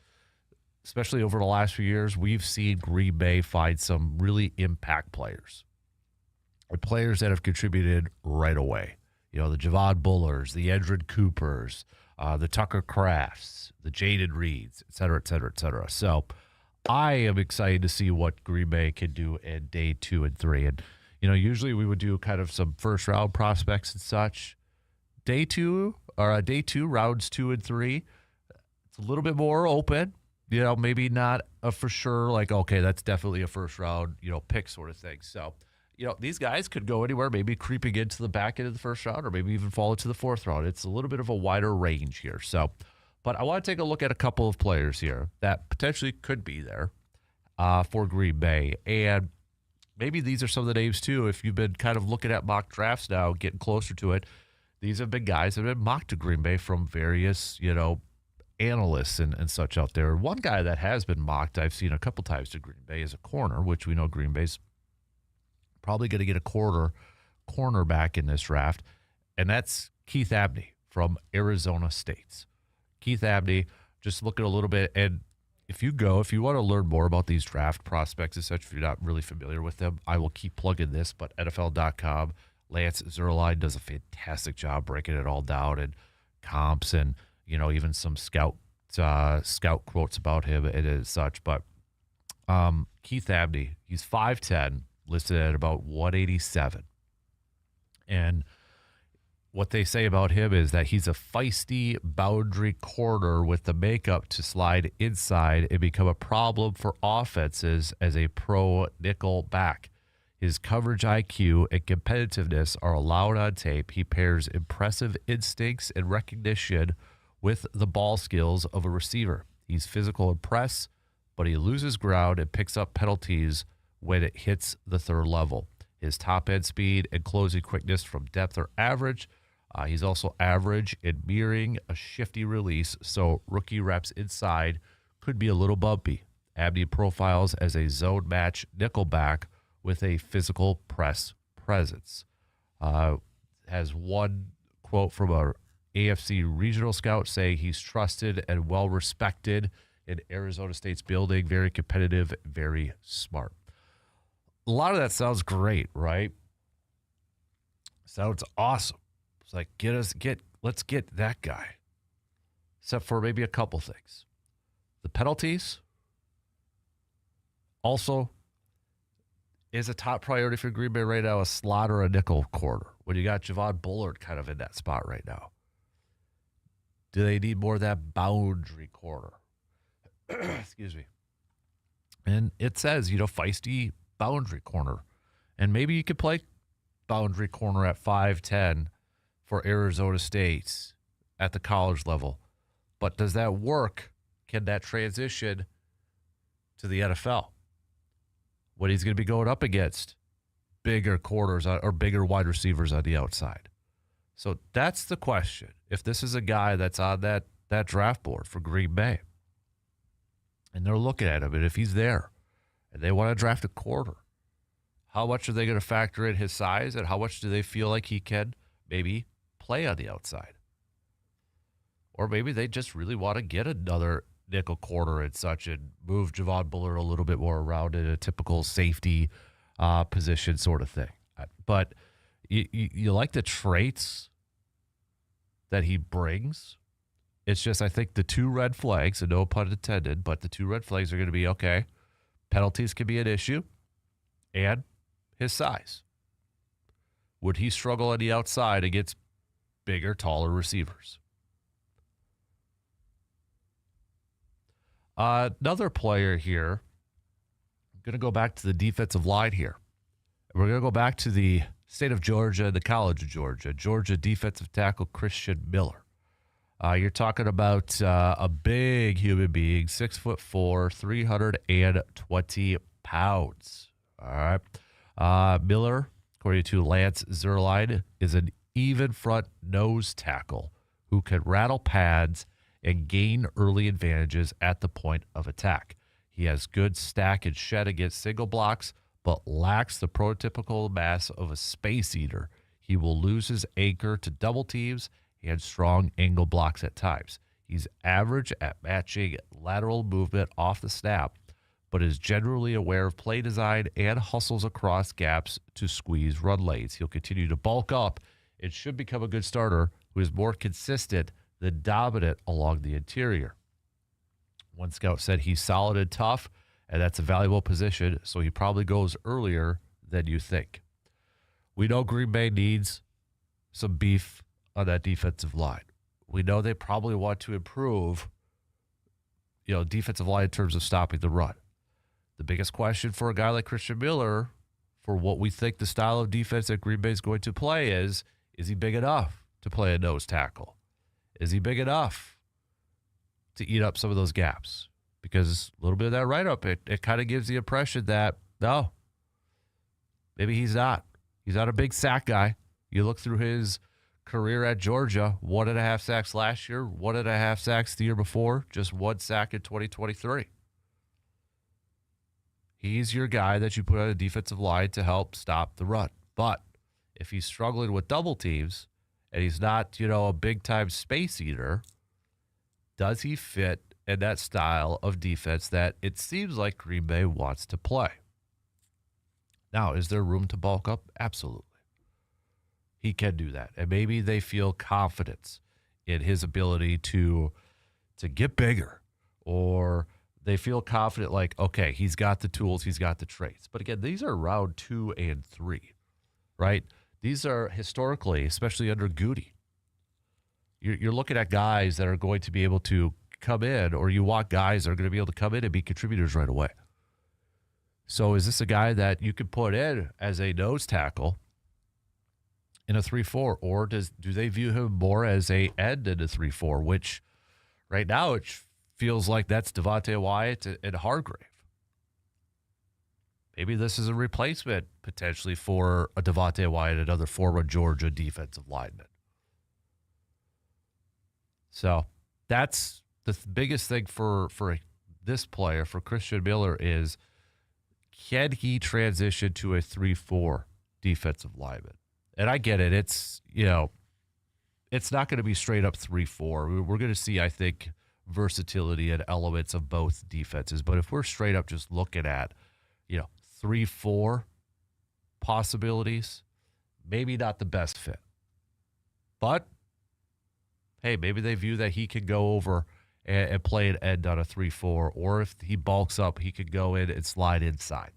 especially over the last few years, we've seen Green Bay find some really impact players. Or players that have contributed right away. You know, the Javon Bullers, the Edrin Coopers, the Tucker Crafts, the Jaden Reeds, et cetera, et cetera, et cetera. So I am excited to see what Green Bay can do in day 2 and 3. And, you know, usually we would do kind of some first-round prospects and such. Day 2, rounds 2 and 3, it's a little bit more open. You know, maybe not a for sure, like, okay, that's definitely a first-round, pick sort of thing. So, these guys could go anywhere, maybe creeping into the back end of the first round or maybe even fall into the 4th round. It's a little bit of a wider range here. So, but I want to take a look at a couple of players here that potentially could be there for Green Bay. And maybe these are some of the names, too. If you've been kind of looking at mock drafts now, getting closer to it, these have been guys that have been mocked to Green Bay from various, analysts and such out there. One guy that has been mocked, I've seen a couple times to Green Bay, is a corner, which we know Green Bay's probably going to get a cornerback in this draft, and that's Keith Abney from Arizona State. Keith Abney, just looking a little bit, and if you want to learn more about these draft prospects and such, if you're not really familiar with them, I will keep plugging this, but NFL.com, Lance Zierlein does a fantastic job breaking it all down and comps and, even some scout quotes about him and such. But Keith Abney, he's 5'10", listed at about 187. And what they say about him is that he's a feisty boundary corner with the makeup to slide inside and become a problem for offenses as a pro nickel back. His coverage IQ and competitiveness are allowed on tape. He pairs impressive instincts and recognition with the ball skills of a receiver. He's physical and press, but he loses ground and picks up penalties when it hits the 3rd level. His top-end speed and closing quickness from depth are average. He's also average in mirroring a shifty release, so rookie reps inside could be a little bumpy. Abney profiles as a zone match nickelback with a physical press presence. Has one quote from a AFC regional scout saying he's trusted and well-respected in Arizona State's building, very competitive, very smart. A lot of that sounds great, right? Sounds awesome. It's like, let's get that guy. Except for maybe a couple things. The penalties also is a top priority for Green Bay right now, a slot or a nickel corner, when you got Javon Bullard kind of in that spot right now. Do they need more of that boundary corner? Excuse me. And it says, feisty boundary corner. And maybe you could play boundary corner at 5'10" for Arizona State. at the college level. But does that work? Can that transition to the NFL? What he's going to be going up against? Bigger quarters or bigger wide receivers on the outside. So that's the question. If this is a guy that's on that draft board for Green Bay, and they're looking at him, and if he's there, and they want to draft a quarter, how much are they going to factor in his size, and how much do they feel like he can maybe play on the outside? Or maybe they just really want to get another nickel quarter and such and move Javon Buller a little bit more around in a typical safety position sort of thing. But you like the traits that he brings. It's just, I think the two red flags, and no pun intended, but the two red flags are going to be, okay, penalties can be an issue, and his size. Would he struggle on the outside against bigger, taller receivers? Another player here, I'm going to go back to the defensive line here. We're going to go back to the state of Georgia, the College of Georgia. Georgia defensive tackle Christian Miller. You're talking about a big human being, 6'4", 320 pounds. All right. Miller, according to Lance Zierlein, is an even front nose tackle who can rattle pads and gain early advantages at the point of attack. He has good stack and shed against single blocks, but lacks the prototypical mass of a space eater. He will lose his anchor to double teams and strong angle blocks at times. He's average at matching lateral movement off the snap, but is generally aware of play design and hustles across gaps to squeeze run lanes. He'll continue to bulk up and should become a good starter who is more consistent than dominant along the interior. One scout said he's solid and tough, and that's a valuable position, so he probably goes earlier than you think. We know Green Bay needs some beef on that defensive line. We know they probably want to improve, defensive line in terms of stopping the run. The biggest question for a guy like Christian Miller, for what we think the style of defense that Green Bay is going to play is he big enough to play a nose tackle? Is he big enough to eat up some of those gaps? Because a little bit of that write-up, it kind of gives the impression that, no, maybe he's not. He's not a big sack guy. You look through his career at Georgia, 1.5 sacks last year, 1.5 sacks the year before, just 1 sack in 2023. He's your guy that you put on a defensive line to help stop the run. But if he's struggling with double teams and he's not, a big-time space eater, does he fit in that style of defense that it seems like Green Bay wants to play? Now, is there room to bulk up? Absolutely. He can do that. And maybe they feel confidence in his ability to get bigger, or they feel confident like, okay, he's got the tools, he's got the traits. But again, these are round 2 and 3, right? These are historically, especially under Goody, you're looking at guys that are going to be able to come in, or you want guys that are going to be able to come in and be contributors right away. So is this a guy that you could put in as a nose tackle in a 3-4, or do they view him more as a end in a 3-4, which right now it feels like that's Devontae Wyatt and Hargrave. Maybe this is a replacement potentially for a Devontae Wyatt, another former Georgia defensive lineman. So that's the biggest thing for this player, for Christian Miller, is can he transition to a 3-4 defensive lineman? And I get it. It's, it's not going to be straight up 3-4. We're going to see, I think, versatility and elements of both defenses. But if we're straight up just looking at, 3-4 possibilities, maybe not the best fit. But, hey, maybe they view that he can go over and play an end on a 3-4, or if he bulks up, he could go in and slide inside.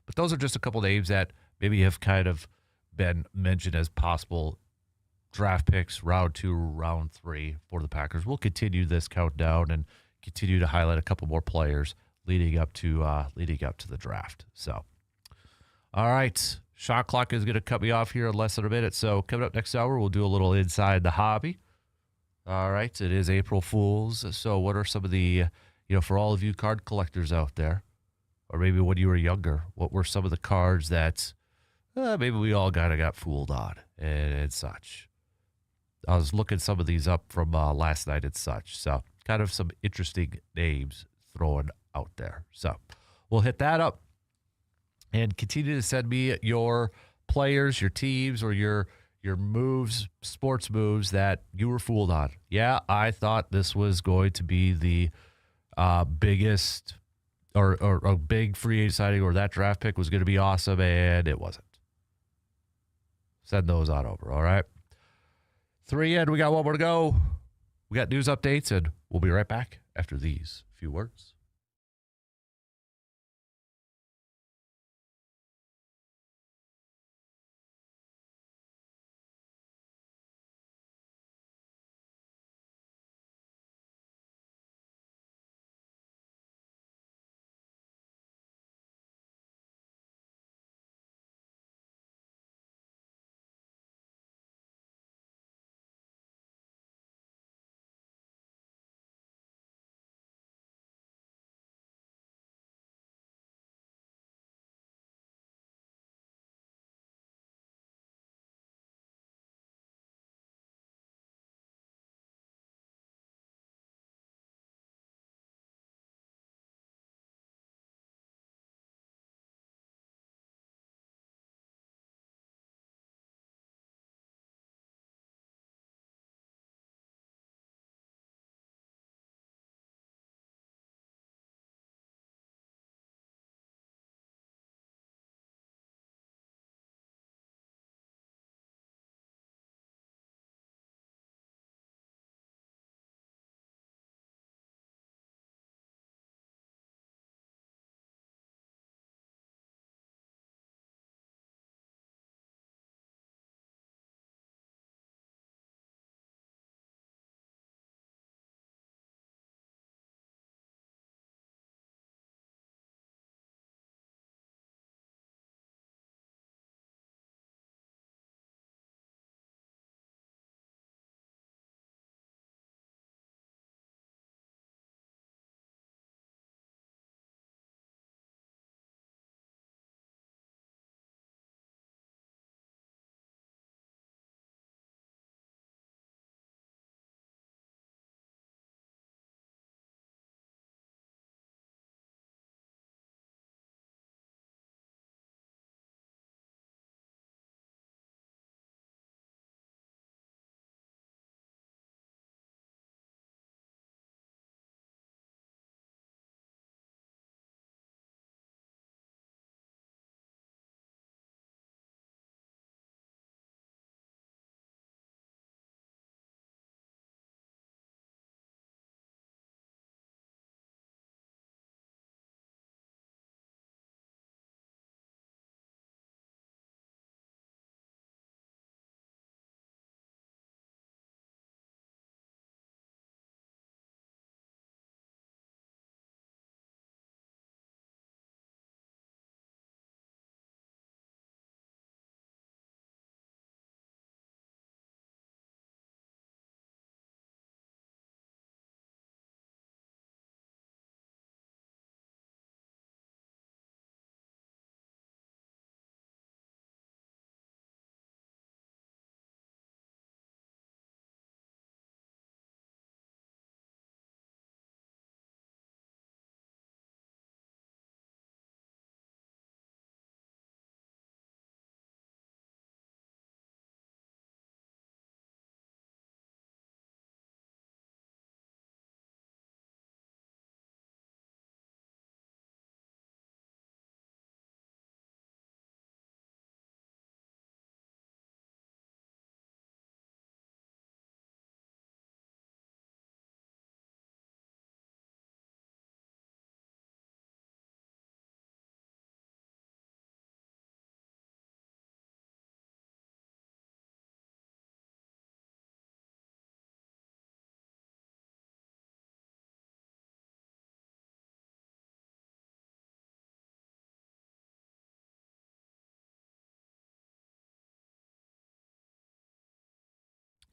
But those are just a couple names that maybe have kind of been mentioned as possible draft picks, round 2, round 3 for the Packers. We'll continue this countdown and continue to highlight a couple more players leading up to the draft. So, all right, Shot clock is going to cut me off here in less than a minute. So coming up next hour, we'll do a little inside the hobby. All right. It is April Fool's. So what are some of the, for all of you card collectors out there, or maybe when you were younger, what were some of the cards that maybe we all kind of got fooled on and such? I was looking some of these up from last night and such. So kind of some interesting names thrown out there. So we'll hit that up and continue to send me your players, your teams, or your moves, sports moves that you were fooled on. Yeah, I thought this was going to be the biggest or a big free agent signing, or that draft pick was going to be awesome, and it wasn't. Send those on over, all right? 3 in, we got one more to go. We got news updates, and we'll be right back after these few words.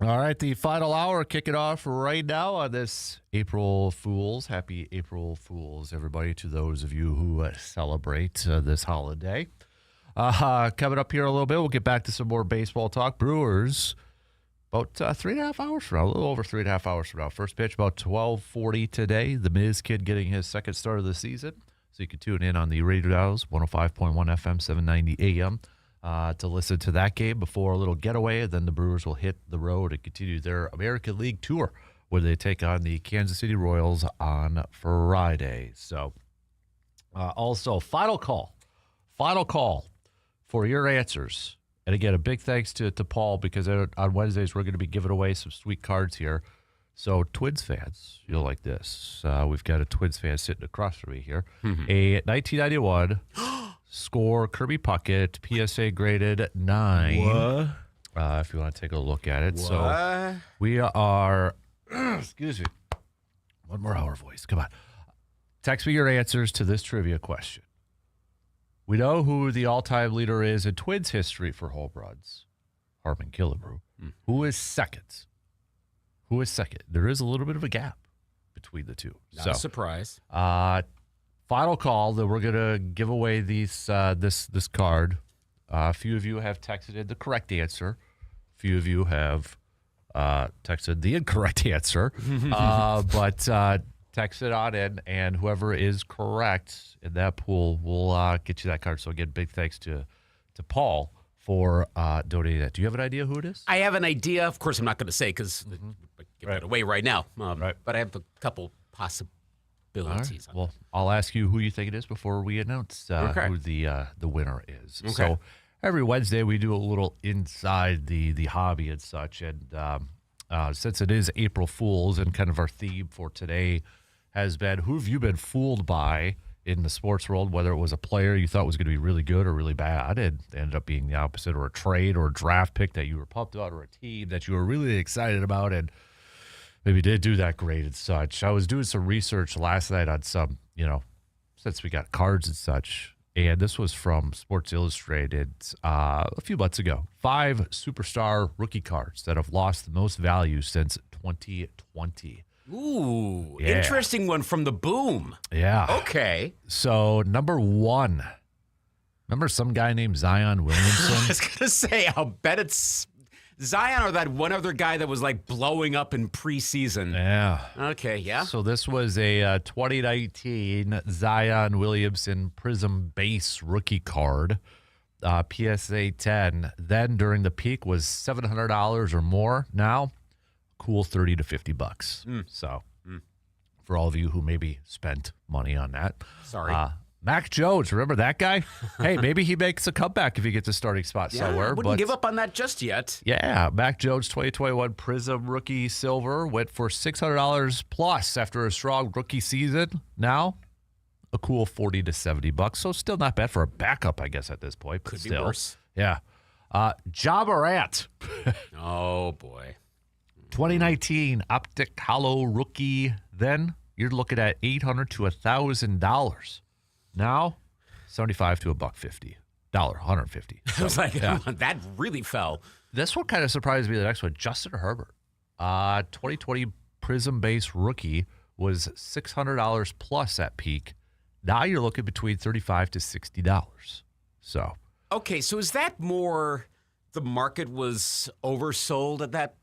All right, the final hour, kick it off right now on this April Fools. Happy April Fools, everybody, to those of you who celebrate this holiday. Coming up here a little bit, we'll get back to some more baseball talk. Brewers, about 3.5 hours from now, a little over 3.5 hours from now. First pitch about 12:40 today. The Miz Kid getting his second start of the season. So you can tune in on the radio dials, 105.1 FM, 790 AM. To listen to that game before a little getaway. Then the Brewers will hit the road and continue their American League tour where they take on the Kansas City Royals on Friday. So also, final call for your answers. And again, a big thanks to Paul because on Wednesdays we're going to be giving away some sweet cards here. So Twins fans, you'll like this. We've got a Twins fan sitting across from me here. A 1991 score Kirby Puckett, PSA graded 9. What? If you want to take a look at it. What? So we are, excuse me, one more hour voice. Come on. Text me your answers to this trivia question. We know who the all-time leader is in Twins history for home runs. Harmon Killebrew. Who is second? There is a little bit of a gap between the two. Not a surprise. Final call that we're going to give away this card. A few of you have texted in the correct answer. A few of you have texted the incorrect answer. But text it on in, and whoever is correct in that pool will get you that card. So again, big thanks to Paul for donating that. Do you have an idea who it is? I have an idea. Of course, I'm not going to say because give it away right now. Right. But I have a couple possibilities. Right. Well, I'll ask you who you think it is before we announce who the winner is. Okay. So every Wednesday we do a little inside the hobby and such. And since it is April Fools and kind of our theme for today has been who have you been fooled by in the sports world, whether it was a player you thought was going to be really good or really bad and ended up being the opposite, or a trade or a draft pick that you were pumped about, or a team that you were really excited about and maybe did do that great and such. I was doing some research last night on some, since we got cards and such, and this was from Sports Illustrated a few months ago. 5 superstar rookie cards that have lost the most value since 2020. Ooh, Yeah. Interesting one from the Boom. Yeah. Okay. So, number 1, remember some guy named Zion Williamson? I was going to say, I'll bet it's Zion or that one other guy that was like blowing up in preseason. Yeah. Okay, yeah. So this was a 2019 Zion Williamson Prism Base rookie card, PSA 10. Then during the peak was $700 or more. Now, cool $30 to $50. So for all of you who maybe spent money on that. Sorry. Mac Jones, remember that guy? Hey, maybe he makes a comeback if he gets a starting spot somewhere. I wouldn't give up on that just yet. Yeah, Mac Jones 2021 Prism Rookie Silver went for $600 plus after a strong rookie season. Now, a cool $40 to $70. So still not bad for a backup, I guess, at this point. Could be still. worse. Yeah. Ja Morant. Oh, boy. 2019 Optic Hollow Rookie. Then you're looking at $800 to $1,000. Now, $75 to $150. $150. I was like, that really fell. This one kind of surprised me. The next one, Justin Herbert, 2020 Prism Base rookie was $600 plus at peak. Now you're looking between $35 to $60. So, okay, so is that more the market was oversold at that?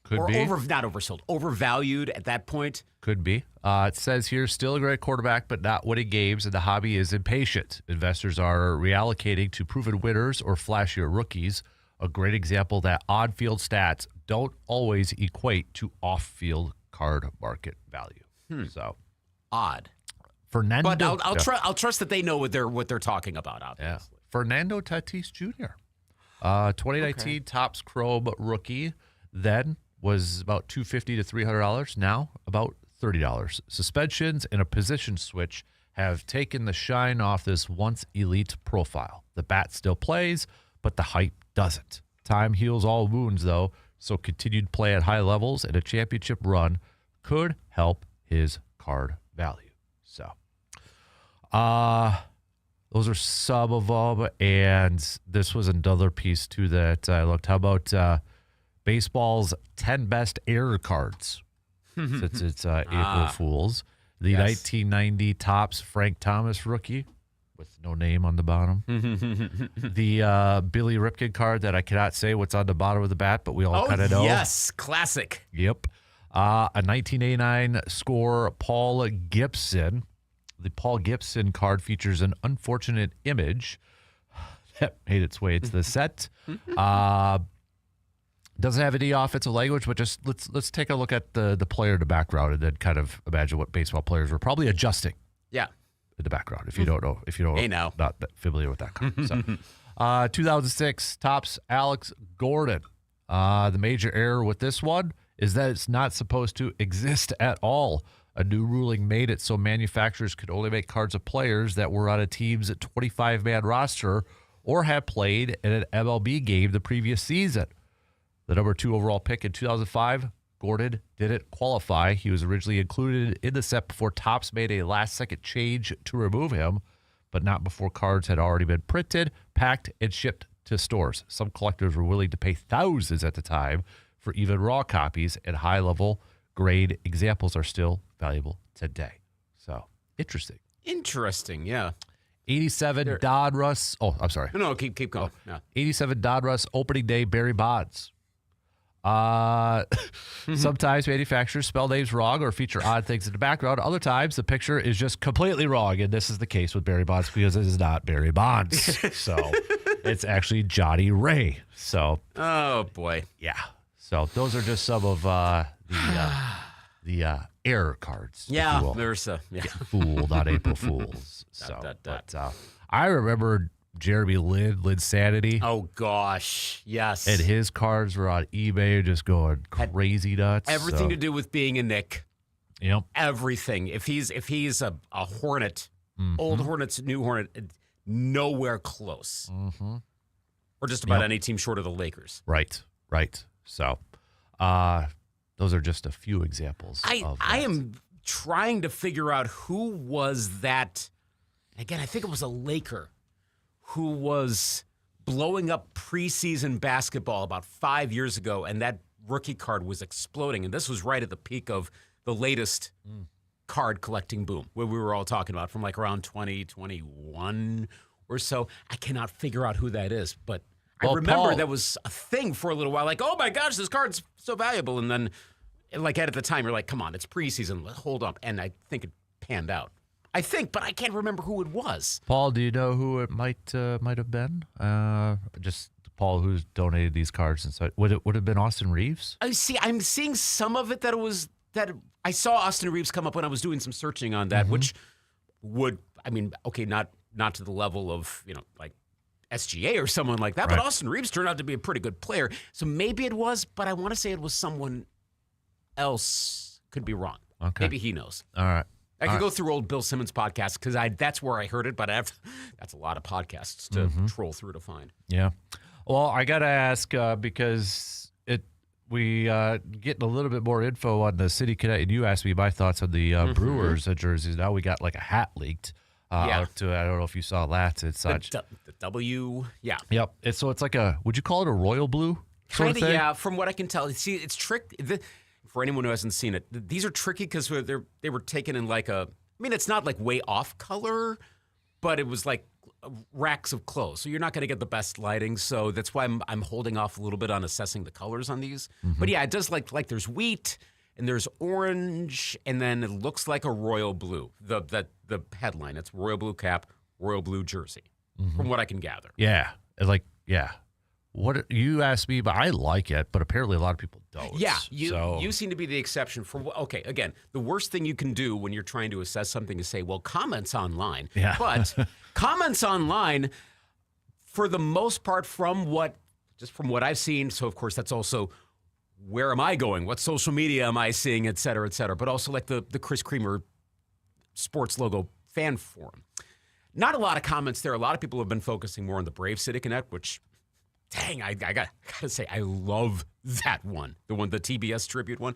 Could or be. not oversold, overvalued at that point? Could be. It says here, still a great quarterback, but not winning games, and the hobby is impatient. Investors are reallocating to proven winners or flashier rookies. A great example that on-field stats don't always equate to off-field card market value. So Odd. Fernando, But I'll trust that they know what they're talking about, obviously. Yeah. Fernando Tatis Jr., 2019 Topps Chrome rookie, then was about $250 to $300. Now about $30. Suspensions and a position switch have taken the shine off this once elite profile. The bat still plays, but the hype doesn't. Time heals all wounds, though, so continued play at high levels and a championship run could help his card value. So, those are some of them, and this was another piece, too, that I looked. How about Baseball's 10 best error cards, since it's April Fool's. The 1990 Topps Frank Thomas rookie with no name on the bottom. The Billy Ripken card that I cannot say what's on the bottom of the bat, but we all kind of know. Yes, classic. Yep. A 1989 score, Paul Gibson. The Paul Gibson card features an unfortunate image that made its way into the set. Doesn't have any offensive language, but just let's take a look at the player in the background and then kind of imagine what baseball players were probably adjusting. Yeah. In the background, if you don't know, not that familiar with that card. So, 2006 Topps Alex Gordon. The major error with this one is that it's not supposed to exist at all. A new ruling made it so manufacturers could only make cards of players that were on a team's 25-man roster or have played in an MLB game the previous season. The number 2 overall pick in 2005, Gordon didn't qualify. He was originally included in the set before Topps made a last-second change to remove him, but not before cards had already been printed, packed, and shipped to stores. Some collectors were willing to pay thousands at the time for even raw copies, and high-level grade examples are still valuable today. So, interesting. Interesting, yeah. 87 Donruss. Oh, I'm sorry. No, keep going. No. 87 Donruss opening day Barry Bonds. Sometimes manufacturers spell names wrong or feature odd things in the background. Other times the picture is just completely wrong, and this is the case with Barry Bonds because it is not Barry Bonds. So it's actually Johnny Ray. So oh boy, yeah. So those are just some of the error cards. Yeah, there's fooled on April Fools. So, but I remember Jeremy Lin Sanity. Oh gosh, yes. And his cards were on eBay, just going crazy nuts. Everything to do with being a Nick. Yep. Everything. If he's a Hornet, old Hornets, new Hornet, nowhere close. Or just about any team short of the Lakers. Right. So, those are just a few examples. I am trying to figure out who was that. Again, I think it was a Laker who was blowing up preseason basketball about 5 years ago, and that rookie card was exploding. And this was right at the peak of the latest card collecting boom, where we were all talking about from like around 2021 or so. I cannot figure out who that is, but I remember that was a thing for a little while. Like, oh my gosh, this card's so valuable. And then, like at the time, you're like, come on, it's preseason. Hold up. And I think it panned out. But I can't remember who it was. Paul, do you know who it might have been? Just Paul, who's donated these cards and so would it have been Austin Reeves? I'm seeing some of it that I saw Austin Reeves come up when I was doing some searching on that, which would not to the level of like SGA or someone like that, but Austin Reeves turned out to be a pretty good player. So maybe it was, but I want to say it was someone else. Could be wrong. Okay, maybe he knows. All right. I could go through old Bill Simmons podcasts because that's where I heard it, but that's a lot of podcasts to troll through to find. Yeah. Well, I got to ask because we getting a little bit more info on the City Connect, and you asked me my thoughts on the Brewers jerseys. Now we got like a hat leaked. I don't know if you saw that. It's such the W. Yeah. Yep. It's like would you call it a royal blue? Kind of, yeah. From what I can tell, see, it's tricky. For anyone who hasn't seen it, these are tricky because they were taken in like it's not like way off color, but it was like racks of clothes. So you're not going to get the best lighting. So that's why I'm holding off a little bit on assessing the colors on these. But yeah, it does like there's wheat and there's orange, and then it looks like a royal blue. The headline, it's royal blue cap, royal blue jersey, from what I can gather. Yeah, What you asked me, but I like it, but apparently a lot of people don't. Yeah, you seem to be the exception for. Okay, again, the worst thing you can do when you're trying to assess something is say, well, comments online. Yeah. But comments online, for the most part, from what I've seen. So of course, that's also where am I going? What social media am I seeing, et cetera, et cetera. But also like the Chris Creamer sports logo fan forum. Not a lot of comments there. A lot of people have been focusing more on the Brave City Connect, which. Dang, I gotta say, I love that one. The TBS tribute one.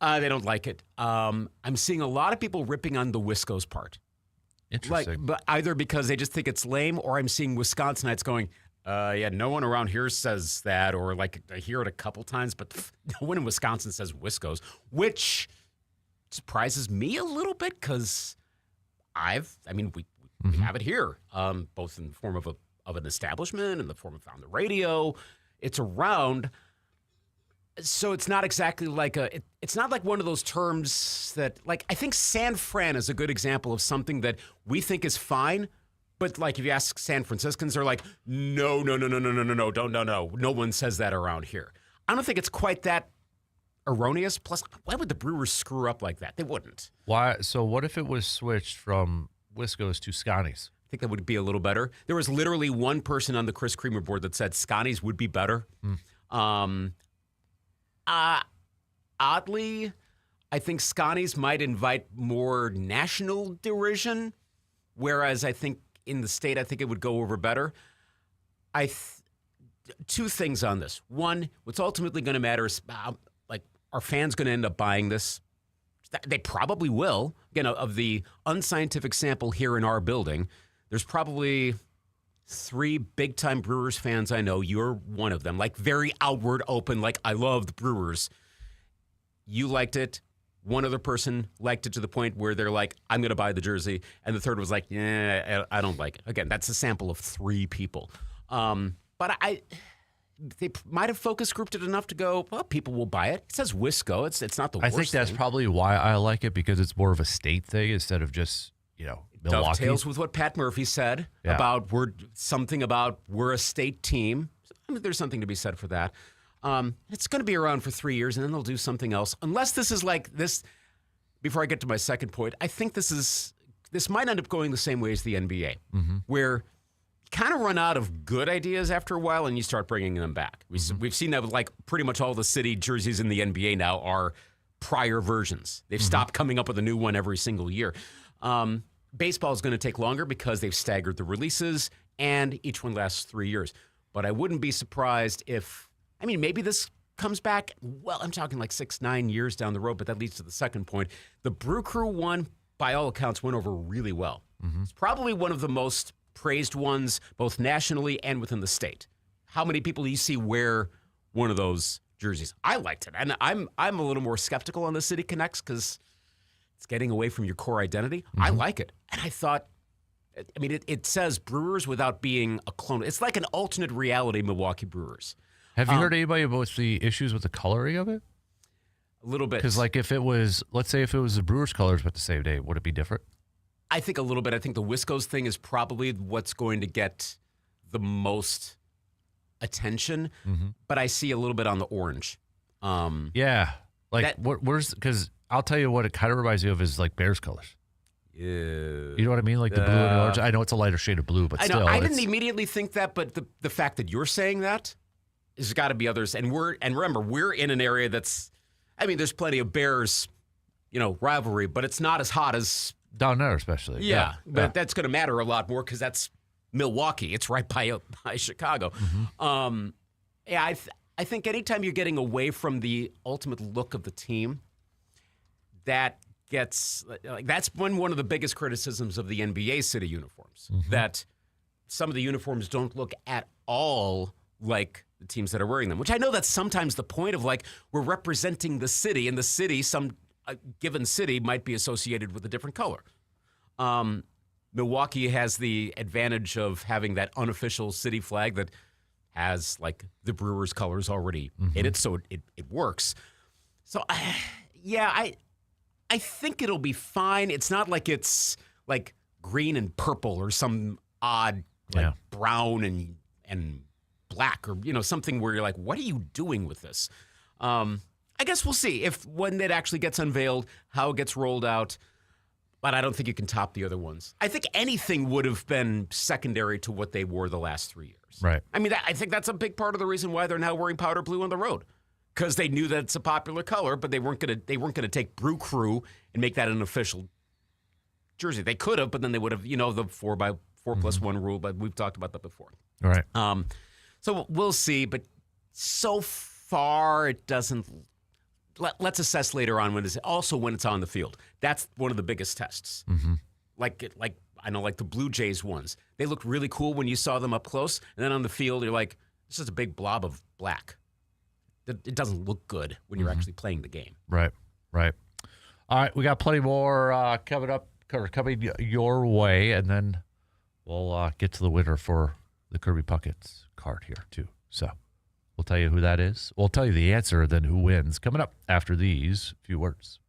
They don't like it. I'm seeing a lot of people ripping on the Wisco's part. Interesting. But either because they just think it's lame, or I'm seeing Wisconsinites going, Yeah, no one around here says that, or like I hear it a couple times, but no one in Wisconsin says Wisco's, which surprises me a little bit because we have it here, both in the form of an establishment, in the form of on the radio. It's around. So it's not exactly like it's not like one of those terms that, like, I think San Fran is a good example of something that we think is fine. But like if you ask San Franciscans, they're like, no, no one says that around here. I don't think it's quite that erroneous. Plus, why would the Brewers screw up like that? They wouldn't. Why? So what if it was switched from Wisco's to Scotty's? I think that would be a little better. There was literally one person on the Chris Creamer board that said Scotty's would be better. Oddly, I think Scotty's might invite more national derision, whereas I think in the state, I think it would go over better. Two things on this. One, what's ultimately going to matter is, are fans going to end up buying this? They probably will. Again, of the unscientific sample here in our building, there's probably 3 big-time Brewers fans I know. You're one of them. Like, very outward, open, like, I love the Brewers. You liked it. One other person liked it to the point where they're like, I'm going to buy the jersey. And the third was like, yeah, I don't like it. Again, that's a sample of 3 people. But they might have focus grouped it enough to go, well, people will buy it. It says Wisco. It's not the worst I think that's thing. probably why I like it, because it's more of a state thing instead of just, Milwaukee. Dovetails with what Pat Murphy said about we're a state team. I mean, there's something to be said for that. It's going to be around for 3 years, and then they'll do something else. Unless this is like this, before I get to my second point, I think this might end up going the same way as the NBA, where you kind of run out of good ideas after a while, and you start bringing them back. We've seen that with like pretty much all the city jerseys in the NBA now are prior versions. They've stopped coming up with a new one every single year. Baseball is going to take longer because they've staggered the releases, and each one lasts 3 years. But I wouldn't be surprised if, maybe this comes back, well, I'm talking like 6-9 years down the road, but that leads to the second point. The Brew Crew one, by all accounts, went over really well. It's probably one of the most praised ones, both nationally and within the state. How many people do you see wear one of those jerseys? I liked it, and I'm a little more skeptical on the City Connects because it's getting away from your core identity. I like it, and I thought, it says Brewers without being a clone. It's like an alternate reality Milwaukee Brewers. Have you heard anybody about the issues with the coloring of it? A little bit. Because, like, let's say if it was the Brewers' colors but the same day, would it be different? I think a little bit. I think the Wisco's thing is probably what's going to get the most attention, but I see a little bit on the orange. Yeah. Like, because I'll tell you what it kind of reminds me of is, like, Bears colors. Yeah. You know what I mean? Like the blue and orange. I know it's a lighter shade of blue, but still. I didn't immediately think that, but the fact that you're saying that, there's got to be others. And remember, we're in an area that's, there's plenty of Bears, rivalry, but it's not as hot as down there, especially. Yeah. But that's going to matter a lot more because that's Milwaukee. It's right by Chicago. I think anytime you're getting away from the ultimate look of the team, that's one of the biggest criticisms of the NBA city uniforms, that some of the uniforms don't look at all like the teams that are wearing them, which I know that's sometimes the point of, like, we're representing the city, and the city, some given city might be associated with a different color. Milwaukee has the advantage of having that unofficial city flag that has, like, the Brewers colors already in it, so it works. So, I think it'll be fine. It's not like it's like green and purple or some odd brown and black or something where you're like, what are you doing with this? I guess we'll see when it actually gets unveiled, how it gets rolled out. But I don't think you can top the other ones. I think anything would have been secondary to what they wore the last 3 years. Right. I think that's a big part of the reason why they're now wearing powder blue on the road. Because they knew that it's a popular color, but they weren't gonna take Brew Crew and make that an official jersey. They could have, but then they would have, the 4+1 rule. But we've talked about that before. All right. So we'll see. But so far, it doesn't. Let's assess later on when it's on the field. That's one of the biggest tests. Like I know, like the Blue Jays ones. They looked really cool when you saw them up close, and then on the field, you're like, this is a big blob of black. It doesn't look good when you're actually playing the game. Right. All right, we got plenty more coming your way, and then we'll get to the winner for the Kirby Puckett card here, too. So we'll tell you who that is. We'll tell you the answer, then who wins, coming up after these few words.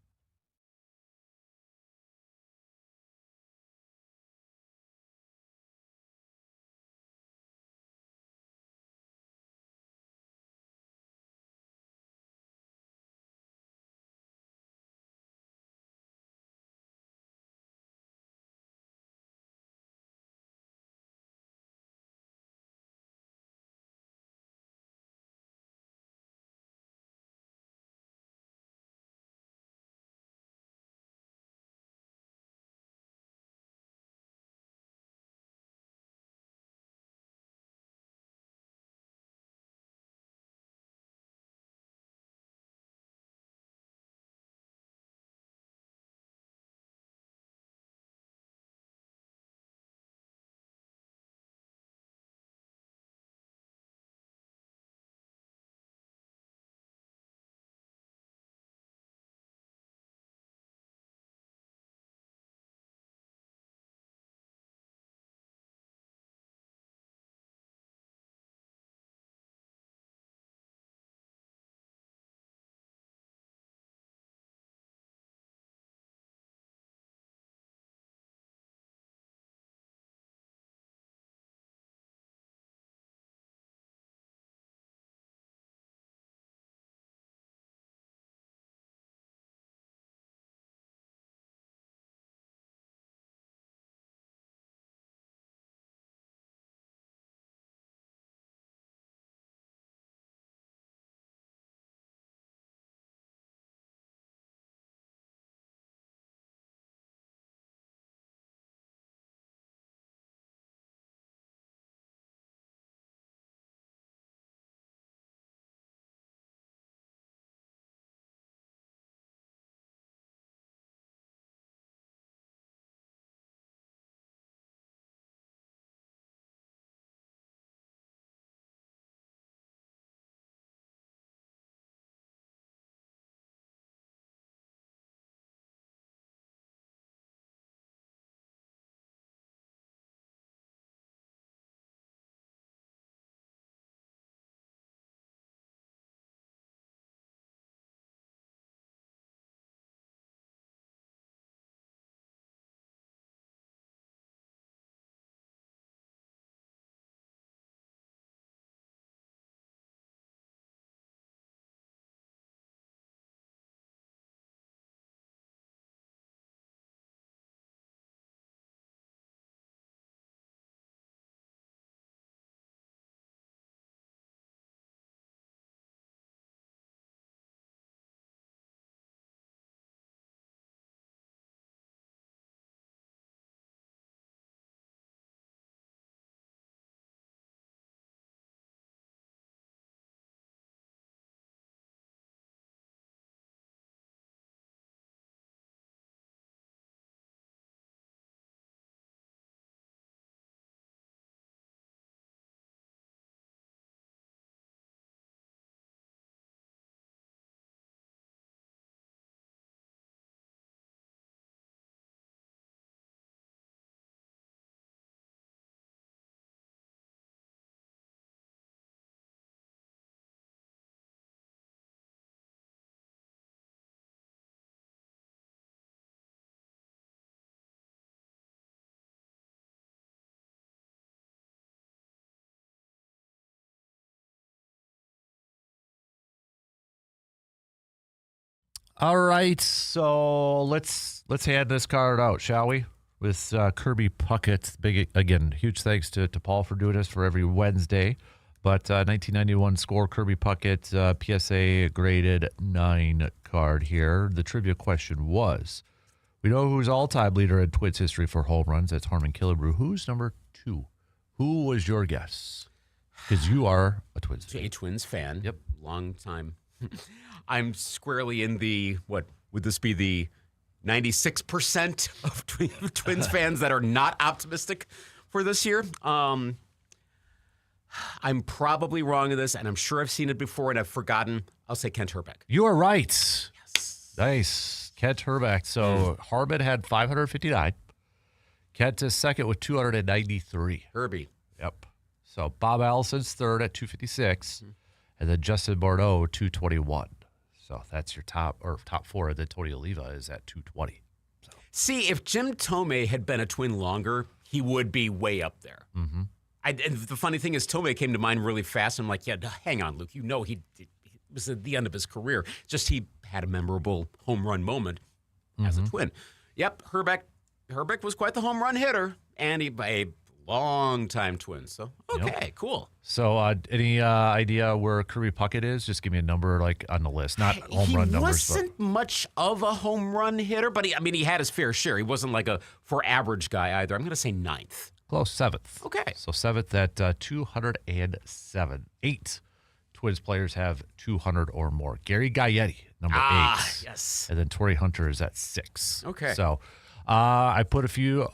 All right, so let's hand this card out, shall we? With Kirby Puckett. Big again, huge thanks to Paul for doing this for every Wednesday. But 1991 score Kirby Puckett, PSA graded 9 card here. The trivia question was, we know who's all-time leader in Twins history for home runs. That's Harmon Killebrew. Who's number 2? Who was your guess? Because you are a Twins fan. A Twins fan. Yep. Long time. I'm squarely in the, what, would this be the 96% of Twins fans that are not optimistic for this year. I'm probably wrong in this, and I'm sure I've seen it before and I've forgotten. I'll say Kent Hrbek. You are right. Yes. Nice. Kent Hrbek. So Harmon had 559. Kent is second with 293. Herbie. Yep. So Bob Allison's third at 256, and then Justin Bordeaux 221. So that's your top four. And then Tony Oliva is at 220. See, if Jim Tomei had been a Twin longer, he would be way up there. Mm-hmm. And the funny thing is, Tomei came to mind really fast. I'm like, yeah, hang on, Luke. You know he was at the end of his career. Just he had a memorable home run moment as a Twin. Yep, Hrbek was quite the home run hitter, and he a long-time Twin. So, okay, cool. So, any idea where Kirby Puckett is? Just give me a number, like, on the list. Not home run numbers. He wasn't much of a home run hitter, but he had his fair share. He wasn't like a for average guy either. I'm going to say ninth. Close, seventh. Okay. So, seventh at 207. 8 Twins players have 200 or more. Gary Gaetti, number 8. Yes. And then Torrey Hunter is at 6. Okay. So, I put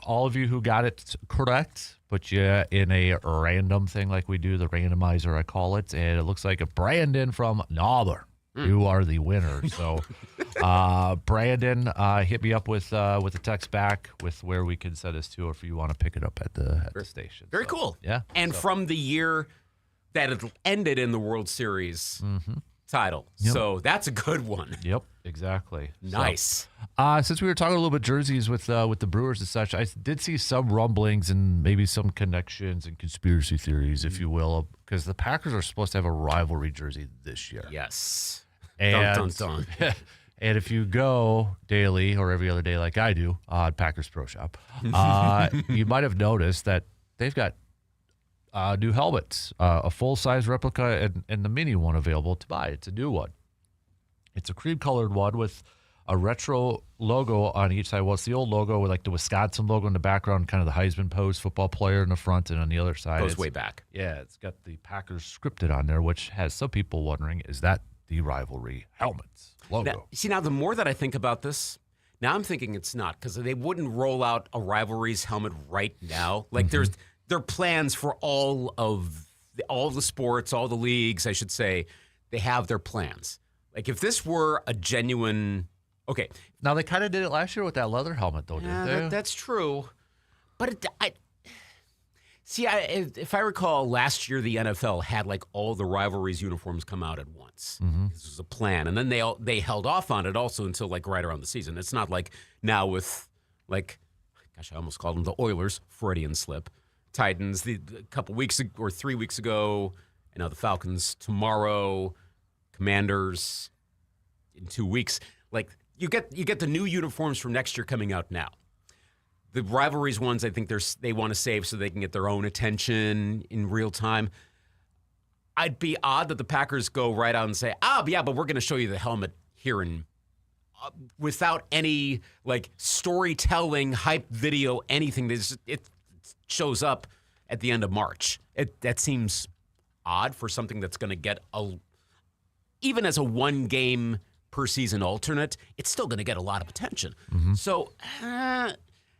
all of you who got it correct, put you in a random thing like we do, the randomizer, I call it. And it looks like a Brandon from Nauber. You are the winner. So, Brandon, hit me up with a text back with where we can send this to, or if you want to pick it up at the station. Very cool. Yeah. And from the year that it ended in the World Series title. Yep. So that's a good one. Yep, exactly. Nice. So, since we were talking a little bit jerseys with the Brewers and such, I did see some rumblings and maybe some connections and conspiracy theories, if you will, because the Packers are supposed to have a rivalry jersey this year. Yes. And, dun, dun, dun. And if you go daily or every other day like I do on Packers Pro Shop, you might have noticed that they've got new helmets, a full-size replica and the mini one available to buy. It's a new one. It's a cream-colored one with a retro logo on each side. Well, it's the old logo with like the Wisconsin logo in the background, kind of the Heisman pose football player in the front, and on the other side, Goes way back. Yeah, it's got the Packers scripted on there, which has some people wondering, is that the rivalry helmets logo? Now, the more that I think about this, now I'm thinking it's not, because they wouldn't roll out a rivalries helmet right now. Like there are plans for all the sports, all the leagues, I should say. They have their plans. Like if this were a genuine, okay. Now they kind of did it last year with that leather helmet, though, didn't they? That's true. But if I recall, last year the NFL had like all the rivalries uniforms come out at once. This was a plan, and then they held off on it also until like right around the season. It's not like now with like, gosh, I almost called them the Oilers, Freudian slip. Titans a couple weeks or 3 weeks ago, and now the Falcons tomorrow, Commanders in 2 weeks. Like you get the new uniforms from next year coming out now. The rivalries ones, I think they want to save so they can get their own attention in real time. I'd be odd that the Packers go right out and say, yeah, but we're going to show you the helmet here without any like storytelling, hype video, anything. It shows up at the end of March. That seems odd for something that's going to get even as a 1 game per season alternate, it's still going to get a lot of attention. So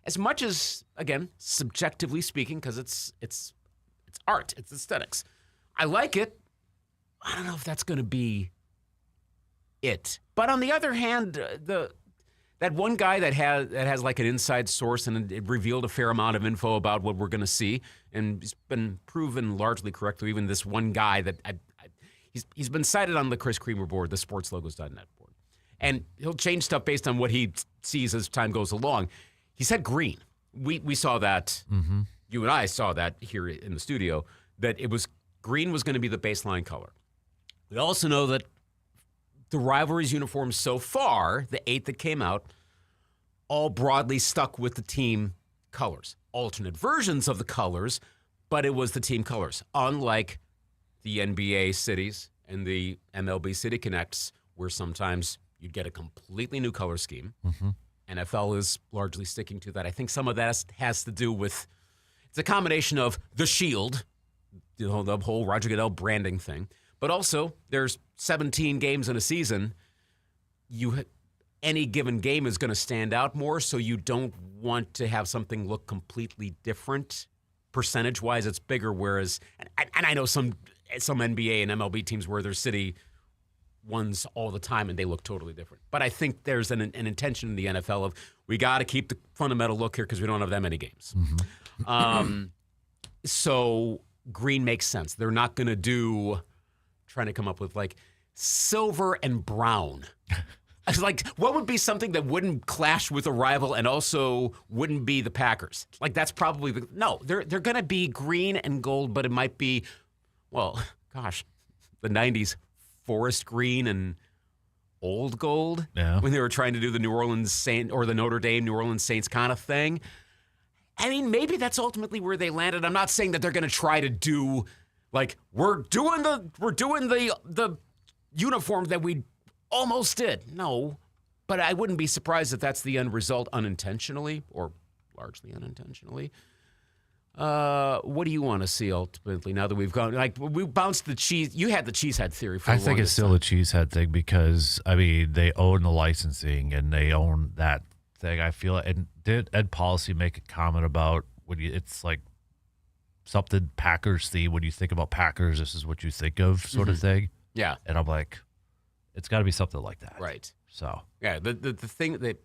as much as, again, subjectively speaking, because it's art, it's aesthetics, I like it. I don't know if that's going to be it. But on the other hand, that one guy that has like an inside source and it revealed a fair amount of info about what we're going to see, and he's been proven largely correct. Even this one guy that he's been cited on the Chris Creamer board, the sportslogos.net board, and he'll change stuff based on what he sees as time goes along. He said green. We saw that. You and I saw that here in the studio, that green was going to be the baseline color. We also know that the rivalries uniforms so far, the 8 that came out, all broadly stuck with the team colors. Alternate versions of the colors, but it was the team colors. Unlike the NBA cities and the MLB City Connects, where sometimes you'd get a completely new color scheme. NFL is largely sticking to that. I think some of that has to do with, it's a combination of the shield, the whole Roger Goodell branding thing, but also there's 17 games in a season. any given game is going to stand out more, so you don't want to have something look completely different. Percentage-wise, it's bigger, whereas and I know some NBA and MLB teams where their city ones all the time and they look totally different. But I think there's an intention in the NFL of we got to keep the fundamental look here because we don't have that many games. So green makes sense. They're not going to do trying to come up with like silver and brown. It's like, what would be something that wouldn't clash with a rival and also wouldn't be the Packers? Like, that's probably no. They're going to be green and gold, but it might be, well, gosh, the '90s forest green and old gold when they were trying to do the New Orleans Saint or the Notre Dame New Orleans Saints kind of thing. I mean, maybe that's ultimately where they landed. I'm not saying that they're going to try to do like we're doing the uniform that we almost did. No, but I wouldn't be surprised if that's the end result unintentionally or largely unintentionally. What do you want to see ultimately now that we've gone? Like, we bounced the cheese. You had the cheesehead theory for I think it's still a cheesehead thing because, I mean, they own the licensing and they own that thing. I feel and did Ed Policy make a comment about when it's like something Packers theme, when you think about Packers, this is what you think of sort of thing. Yeah. And I'm like, it's got to be something like that. Right. So. Yeah, the thing that.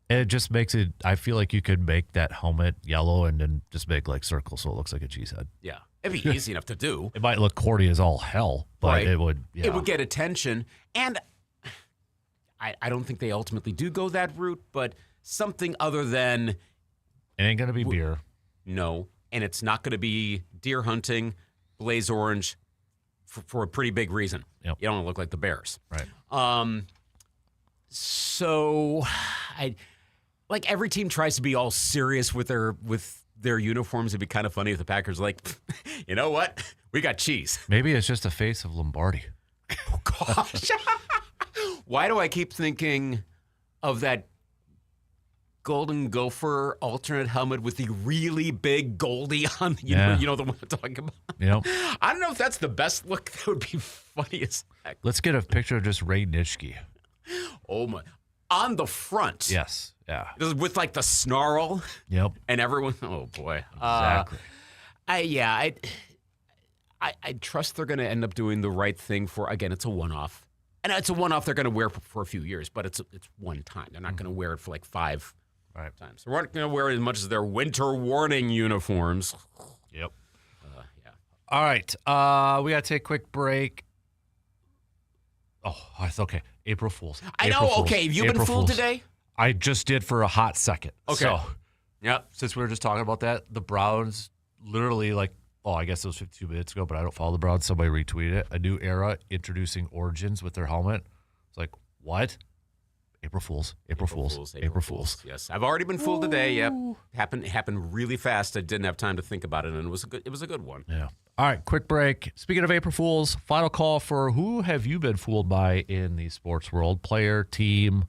And it just makes it, I feel like you could make that helmet yellow and then just make like circles so it looks like a cheesehead. Yeah. It'd be easy enough to do. It might look corny as all hell, but right. It would. Yeah. It would get attention. And I don't think they ultimately do go that route, but something other than. It ain't going to be beer. No. And it's not going to be deer hunting, blaze orange for a pretty big reason. Yep. You don't look like the Bears. Right. So like every team tries to be all serious with their uniforms. It'd be kind of funny if the Packers are like, you know what? We got cheese. Maybe it's just a face of Lombardi. Oh, gosh. Why do I keep thinking of that Golden Gopher alternate helmet with the really big Goldie on? You know the one I'm talking about? Yep. I don't know if that's the best look. That would be funny as heck. Let's get a picture of just Ray Nitschke. Oh, my. On the front. Yes. Yeah. With like the snarl. Yep. And everyone. Oh, boy. Exactly. I trust they're going to end up doing the right thing for, again, it's a one-off. And it's a one-off they're going to wear for a few years, but it's one time. They're not going to wear it for like 5 times. They're not going to wear it as much as their winter warning uniforms. Yep. Yeah. All right. We got to take a quick break. Oh, it's okay. April Fools. I know. Okay. Have you been fooled today? I just did for a hot second. Okay. So, yep. Since we were just talking about that, the Browns literally I guess it was 52 minutes ago, but I don't follow the Browns. Somebody retweeted it. A new era introducing Origins with their helmet. It's like, what? April Fools. April Fools. April Fools. Yes. I've already been fooled today. Yep. Happened really fast. I didn't have time to think about it, and it was a good one. Yeah. All right, quick break. Speaking of April Fools, final call for who have you been fooled by in the sports world? Player, team,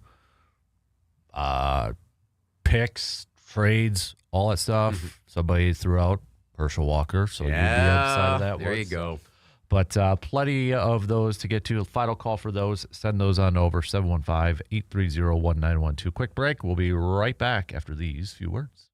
picks, trades, all that stuff. Somebody threw out Herschel Walker, so you'd be on the side of that. There you go. But plenty of those to get to. Final call for those. Send those on over 715-830-1912. Quick break. We'll be right back after these few words.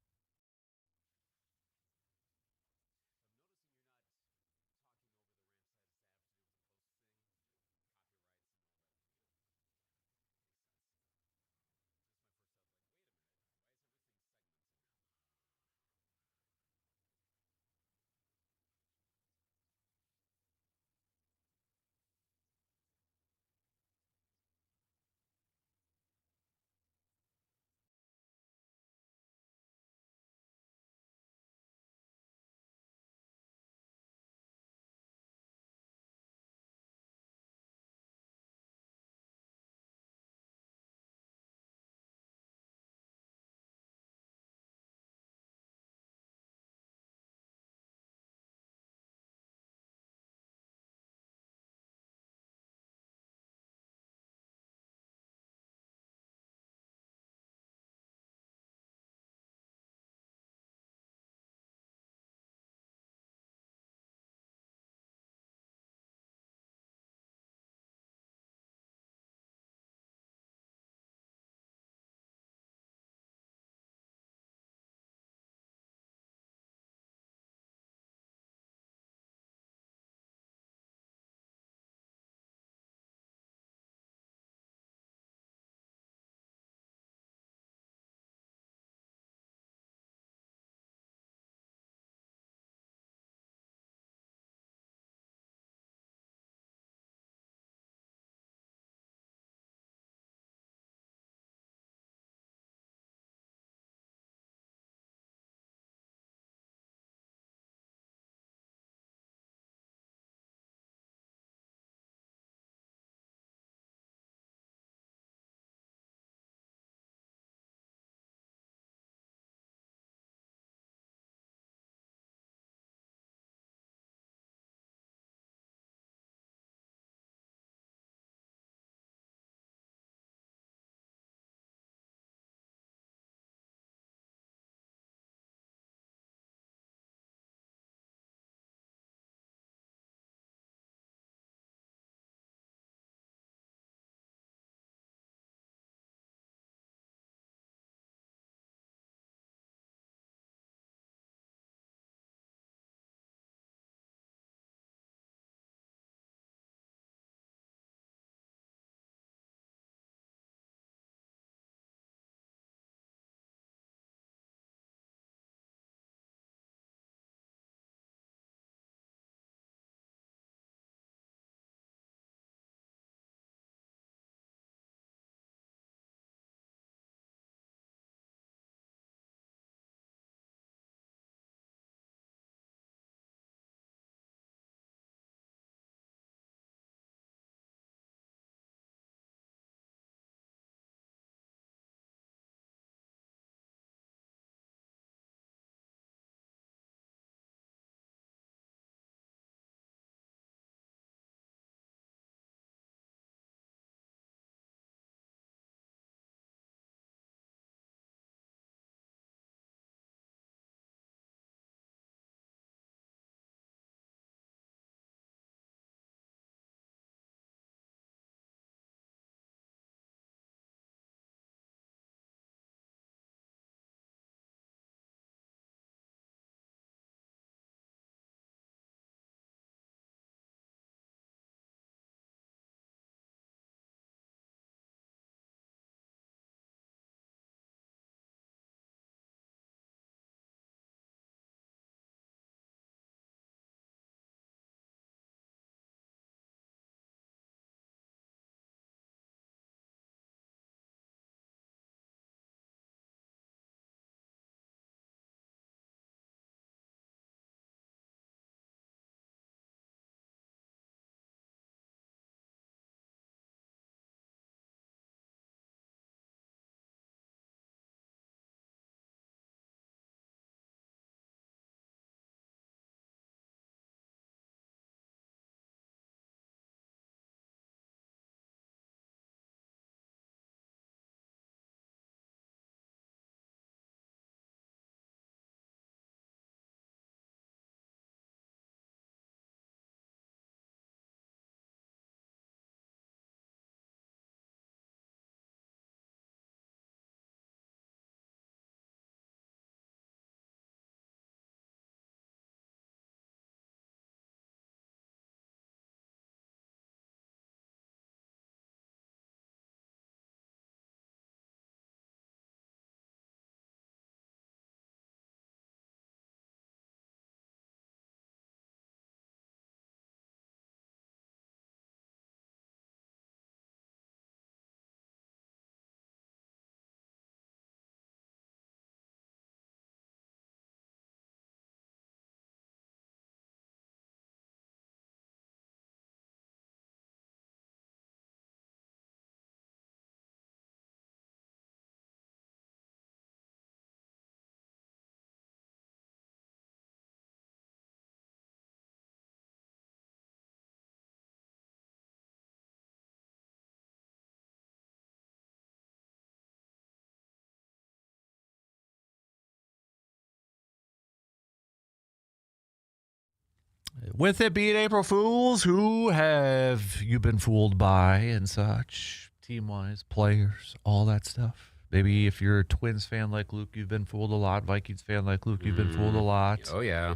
with it being April Fools, who have you been fooled by and such? Team-wise, players, all that stuff. Maybe if you're a Twins fan like Luke, you've been fooled a lot. Vikings fan like Luke, you've been fooled a lot. Oh, yeah.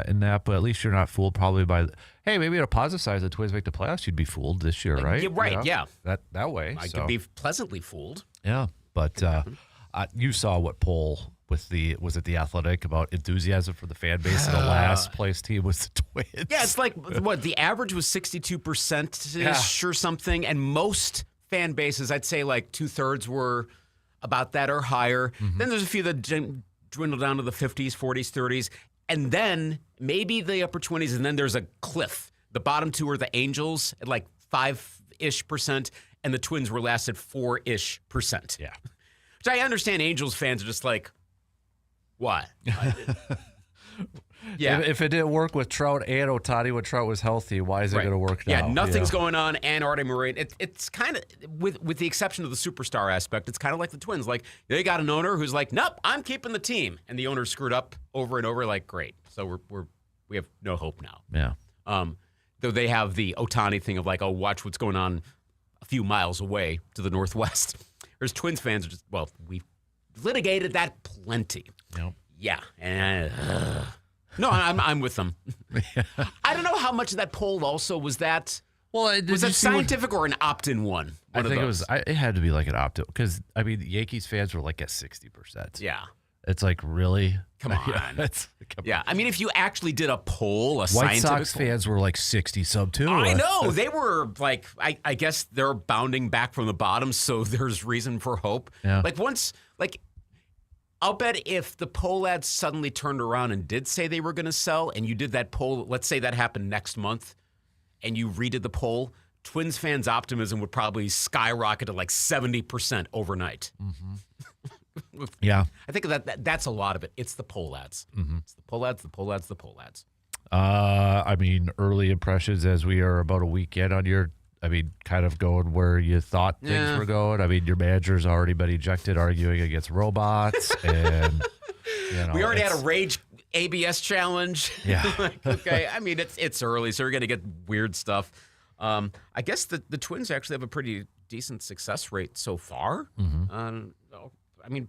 In that, but at least you're not fooled probably by, hey, maybe on a positive side, the Twins make the playoffs, you'd be fooled this year, right? Yeah, right, yeah. That way. I could be pleasantly fooled. Yeah, but you saw what poll was it the Athletic about enthusiasm for the fan base, and the last place team was the Twins. Yeah, it's like, what, the average was 62%-ish or something, and most fan bases, I'd say like 2/3 were about that or higher. Then there's a few that dwindle down to the 50s, 40s, 30s, and then maybe the upper 20s, and then there's a cliff. The bottom two are the Angels at like 5-ish%, and the Twins were last at 4-ish%. Yeah. Which I understand Angels fans are just like, what? Yeah. If it didn't work with Trout and Ohtani when Trout was healthy, why is it going to work now? Yeah, nothing's going on. And Artie Moreno, it's kind of, with the exception of the superstar aspect, it's kind of like the Twins. Like, they got an owner who's like, nope, I'm keeping the team. And the owner screwed up over and over, like, great. So we have no hope now. Yeah. Though they have the Ohtani thing of like, oh, watch what's going on a few miles away to the northwest. Whereas Twins fans are just, well, we've litigated that plenty. Yep. Yeah. And no, I'm with them. I don't know how much of that poll also was that. Well, was that scientific or an opt-in one? I think it was. It had to be like an opt-in because the Yankees fans were like at 60%. Yeah. It's like, really? Come on. Yeah. I mean, if you actually did a poll, White scientific Sox fans were like 60-some too. I know. They were like, I guess they're bounding back from the bottom, so there's reason for hope. Yeah. I'll bet if the poll ads suddenly turned around and did say they were going to sell, and you did that poll, let's say that happened next month, and you redid the poll, Twins fans' optimism would probably skyrocket to like 70% overnight. Mm-hmm. Yeah. I think that's a lot of it. It's the poll ads. Mm-hmm. It's the poll ads, the poll ads, the poll ads. Early impressions as we are about a week in on your, kind of going where you thought things were going. Your manager's already been ejected arguing against robots. And, we already had a rage ABS challenge. Yeah. Okay. It's early, so we're going to get weird stuff. I guess the Twins actually have a pretty decent success rate so far. Mm-hmm.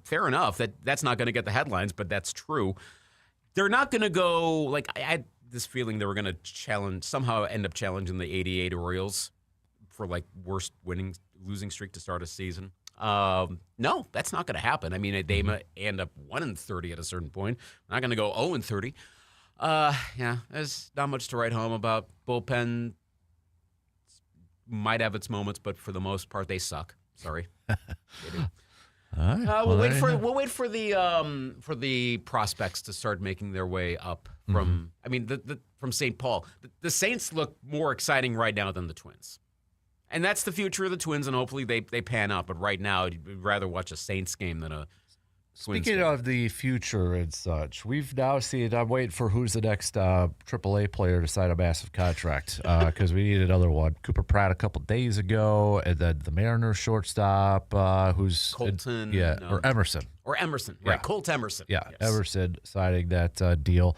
Fair enough. That's not going to get the headlines, but that's true. They're not going to go, like, I had this feeling they were going to somehow end up challenging the 88 Orioles for like worst losing streak to start a season. No, that's not going to happen. They might end up 1-30 at a certain point. Not going to go 0-30. There's not much to write home about. Bullpen might have its moments, but for the most part, they suck. Sorry. They do. All right. We'll wait for the prospects to start making their way up from. From St. Paul. The Saints look more exciting right now than the Twins. And that's the future of the Twins, and hopefully they pan out. But right now, you'd rather watch a Saints game than a Twins Speaking game. of the future and such, we've now seen, I'm waiting for who's the next AAA player to sign a massive contract because we need another one. Cooper Pratt a couple days ago, and then the Mariners shortstop, who's Colton. or Emerson. Or Emerson, Yeah. right. Colt Emerson. Yeah, Yes. Emerson signing that deal.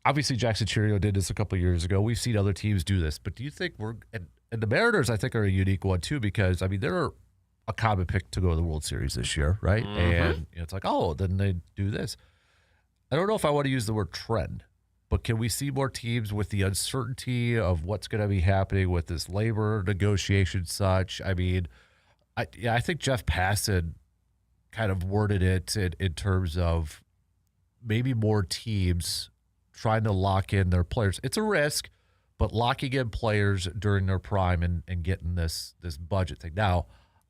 Obviously, Jackson Cheerio did this a couple of years ago. We've seen other teams do this, but do you think and the Mariners, I think, are a unique one too because they're a common pick to go to the World Series this year, right? Mm-hmm. And it's like, oh, then they do this. I don't know if I want to use the word trend, but can we see more teams with the uncertainty of what's going to be happening with this labor negotiation such? I think Jeff Passan kind of worded it in terms of maybe more teams trying to lock in their players. It's a risk, but locking in players during their prime and getting this budget thing. Now,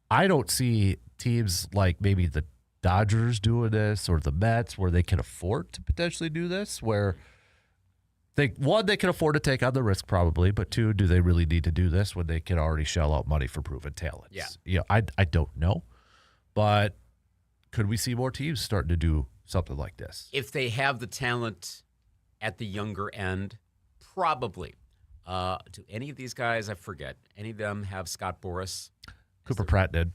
I don't see teams like maybe the Dodgers doing this or the Mets where they can afford to potentially do this, where they can afford to take on the risk probably, but two, do they really need to do this when they can already shell out money for proven talent? Yeah. I don't know, but could we see more teams starting to do something like this? If they have the talent at the younger end, probably. Do any of these guys, I forget, any of them have Scott Boras? Cooper Pratt did.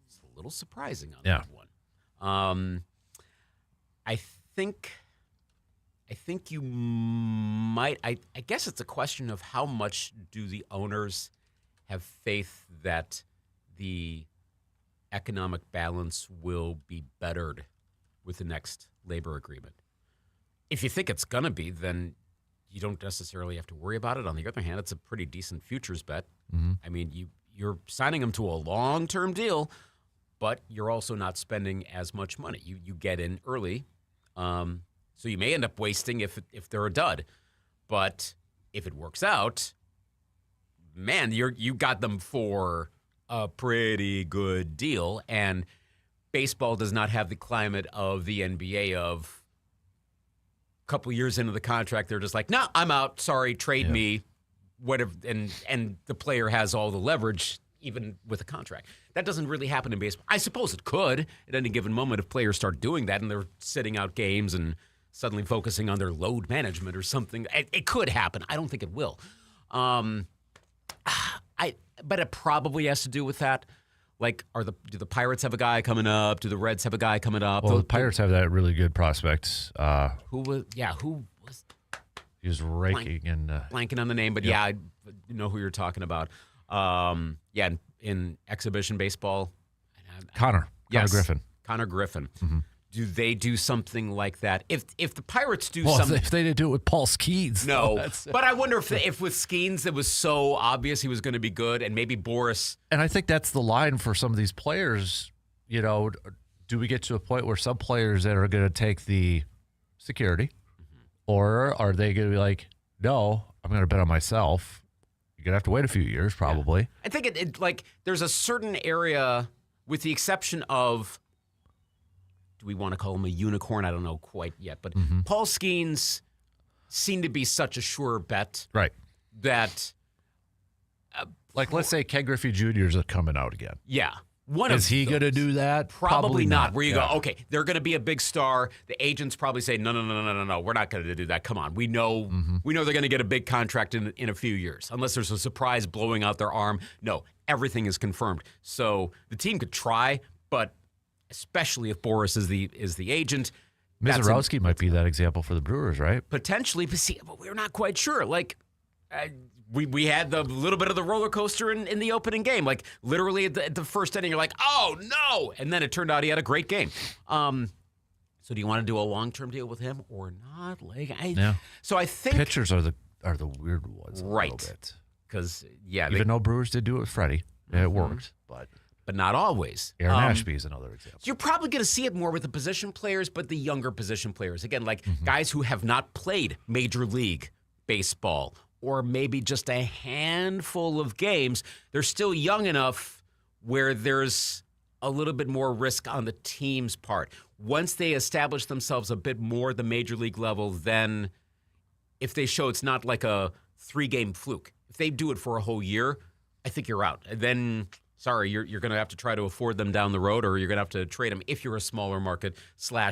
It's a little surprising on Yeah. that one. I I think you might. I guess it's a question of how much do the owners have faith that the economic balance will be bettered with the next labor agreement. If you think it's going to be, then you don't necessarily have to worry about it. On the other hand, it's a pretty decent futures bet. Mm-hmm. I mean, you're signing them to a long-term deal, but you're also not spending as much money. You get in early, so you may end up wasting if they're a dud. But if it works out, man, you got them for a pretty good deal. And baseball does not have the climate of the NBA of a couple years into the contract, they're just like, no, I'm out. Sorry, trade me. Whatever, and the player has all the leverage, even with a contract. That doesn't really happen in baseball. I suppose it could at any given moment if players start doing that and they're sitting out games and suddenly focusing on their load management or something. It could happen. I don't think it will. But it probably has to do with that. Like, do the Pirates have a guy coming up? Do the Reds have a guy coming up? Well, the Pirates have that really good prospect. Who was? He was raking and blanking on the name, but I know who you're talking about. In exhibition baseball, Connor Griffin. Connor Griffin. Mm-hmm. Do they do something like that? If the Pirates do well, something, if they didn't do it with Paul Skeens, no. But I wonder if with Skeens it was so obvious he was going to be good, and maybe Boris. And I think that's the line for some of these players. You know, do we get to a point where some players that are going to take the security, or are they going to be like, no, I'm going to bet on myself? You're going to have to wait a few years, probably. Yeah. I think it like there's a certain area, with the exception of, do we want to call him a unicorn? I don't know quite yet. But Paul Skeens seemed to be such a sure bet. Right. That. Let's say Ken Griffey Jr. is coming out again. Yeah. Is he going to do that? Probably not. Where you go, okay, they're going to be a big star. The agents probably say, no, we're not going to do that. Come on. We know they're going to get a big contract in a few years, unless there's a surprise blowing out their arm. No, everything is confirmed. So the team could try, but especially if Boris is the agent. Mizorowski might be that example for the Brewers, right? Potentially, but we're not quite sure. Like, we had the little bit of the roller coaster in the opening game. Like, literally at the first inning, you're like, oh, no. And then it turned out he had a great game. So do you want to do a long-term deal with him or not? So I think pitchers are the weird ones a little bit. Because, even though Brewers did do it with Freddie, it worked. But not always. Aaron Ashby is another example. You're probably going to see it more with the position players, but the younger position players. Again, like guys who have not played Major League Baseball or maybe just a handful of games. They're still young enough where there's a little bit more risk on the team's part. Once they establish themselves a bit more at the Major League level, then if they show it's not like a 3-game fluke, if they do it for a whole year, I think you're out. And then... sorry, you're going to have to try to afford them down the road, or you're going to have to trade them if you're a smaller market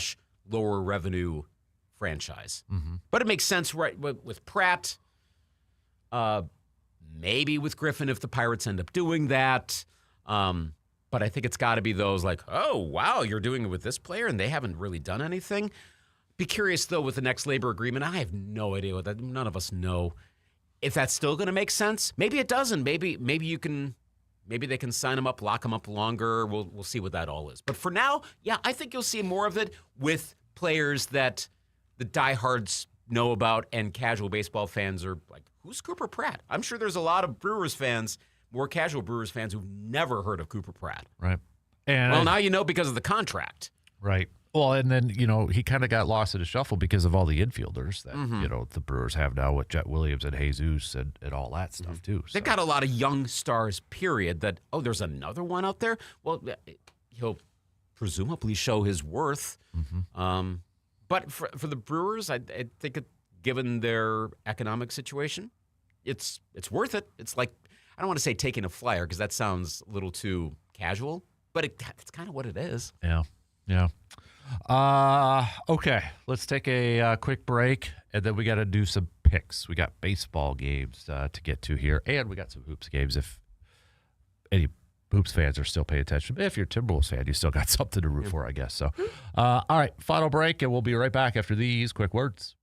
/ lower revenue franchise. But it makes sense, right, with Pratt, maybe with Griffin if the Pirates end up doing that. But I think it's got to be those like, oh, wow, you're doing it with this player and they haven't really done anything. Be curious, though, with the next labor agreement. I have no idea what that. None of us know if that's still going to make sense. Maybe it doesn't. Maybe you can. Maybe they can sign him up, lock him up longer. We'll see what that all is. But for now, I think you'll see more of it with players that the diehards know about and casual baseball fans are like, who's Cooper Pratt? I'm sure there's a lot of Brewers fans, more casual Brewers fans, who've never heard of Cooper Pratt. Right. And now you know because of the contract. Right. Well, and then, he kind of got lost in the shuffle because of all the infielders that, the Brewers have now with Jet Williams and Jesus and all that stuff, too. So. They've got a lot of young stars, period, that, there's another one out there? Well, he'll presumably show his worth. But for the Brewers, I think given their economic situation, it's worth it. It's like, I don't want to say taking a flyer because that sounds a little too casual, but it's kind of what it is. Yeah. Okay, let's take a quick break, and then we got to do some picks. We got baseball games to get to here, and we got some hoops games if any hoops fans are still paying attention. If you're a Timberwolves fan, you still got something to root for, I guess. So, all right, final break, and we'll be right back after these quick words.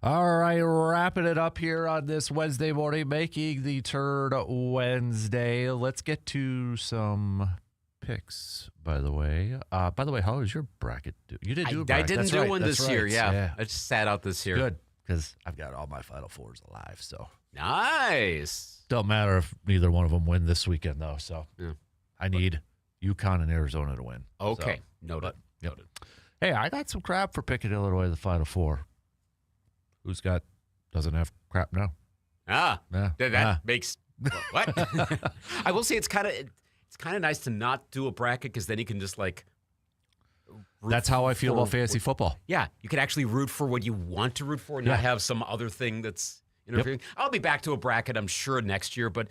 All right, wrapping it up here on this Wednesday morning, making the turn Wednesday. Let's get to some picks, by the way. How was your bracket? You didn't do a bracket. I didn't do one this year, yeah. I just sat out this year. Good, because I've got all my Final Fours alive, so. Nice. Don't matter if neither one of them win this weekend, though, so. Yeah. I need UConn and Arizona to win. Okay, so, noted. Noted. Hey, I got some crap for picking Illinois in the Final Four. Doesn't have crap now? That makes what? I will say it's kind of nice to not do a bracket because then you can just like. That's how I feel about fantasy football. Yeah, you can actually root for what you want to root for and not have some other thing that's interfering. Yep. I'll be back to a bracket, I'm sure, next year, but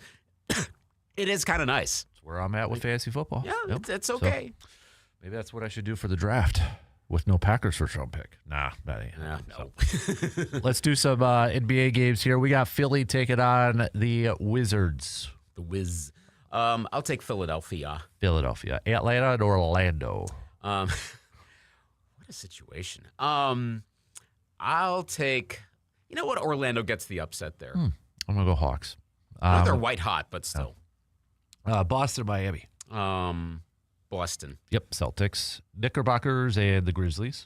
it is kind of nice. That's where I'm at with fantasy football. Yeah, it's okay. So maybe that's what I should do for the draft. With no Packers first round pick. Nah, that ain't. No. So. Let's do some NBA games here. We got Philly taking on the Wizards. The Wiz. I'll take Philadelphia. Atlanta and Orlando. What a situation. I'll take. You know what? Orlando gets the upset there. I'm gonna go Hawks. They're white hot, but still. Boston, Miami. Boston. Yep, Celtics. Knickerbockers and the Grizzlies.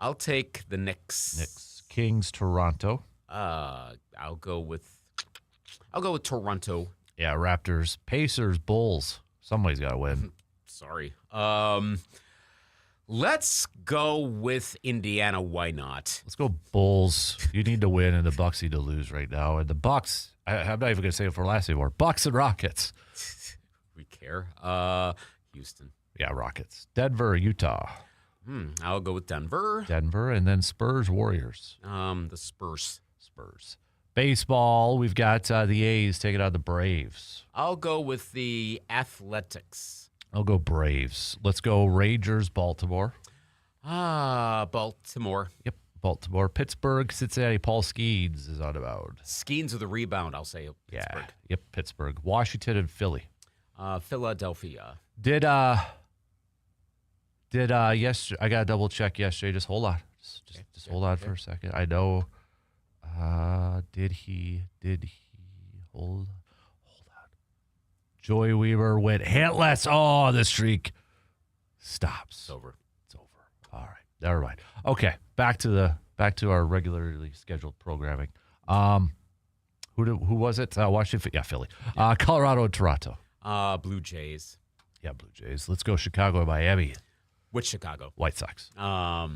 I'll take the Knicks. Kings, Toronto. I'll go with Toronto. Yeah, Raptors. Pacers, Bulls. Somebody's got to win. Sorry. Let's go with Indiana. Why not? Let's go Bulls. You need to win, and the Bucks need to lose right now. And the Bucks, I'm not even going to say it for last anymore. Bucks and Rockets. We care. Houston. Yeah, Rockets. Denver, Utah. I'll go with Denver. And then Spurs, Warriors. The Spurs. Baseball, we've got the A's taking on the Braves. I'll go with the Athletics. I'll go Braves. Let's go Rangers, Baltimore. Baltimore. Yep, Baltimore. Pittsburgh, Cincinnati. Paul Skeens is on the mound. Skeens with the rebound, I'll say. Pittsburgh. Yeah, yep, Pittsburgh. Washington and Philly. Philadelphia. Did yesterday? I gotta double check yesterday. Just hold on. Just hold on for a second. I know. Did he hold on? Joey Weaver went hitless. Oh, the streak stops. It's over. All right, never mind. Okay, back to our regularly scheduled programming. Who was it? Washington. Yeah, Philly. Colorado and Toronto. Blue Jays. Yeah, Blue Jays. Let's go Chicago and Miami. Which Chicago? White Sox. I'll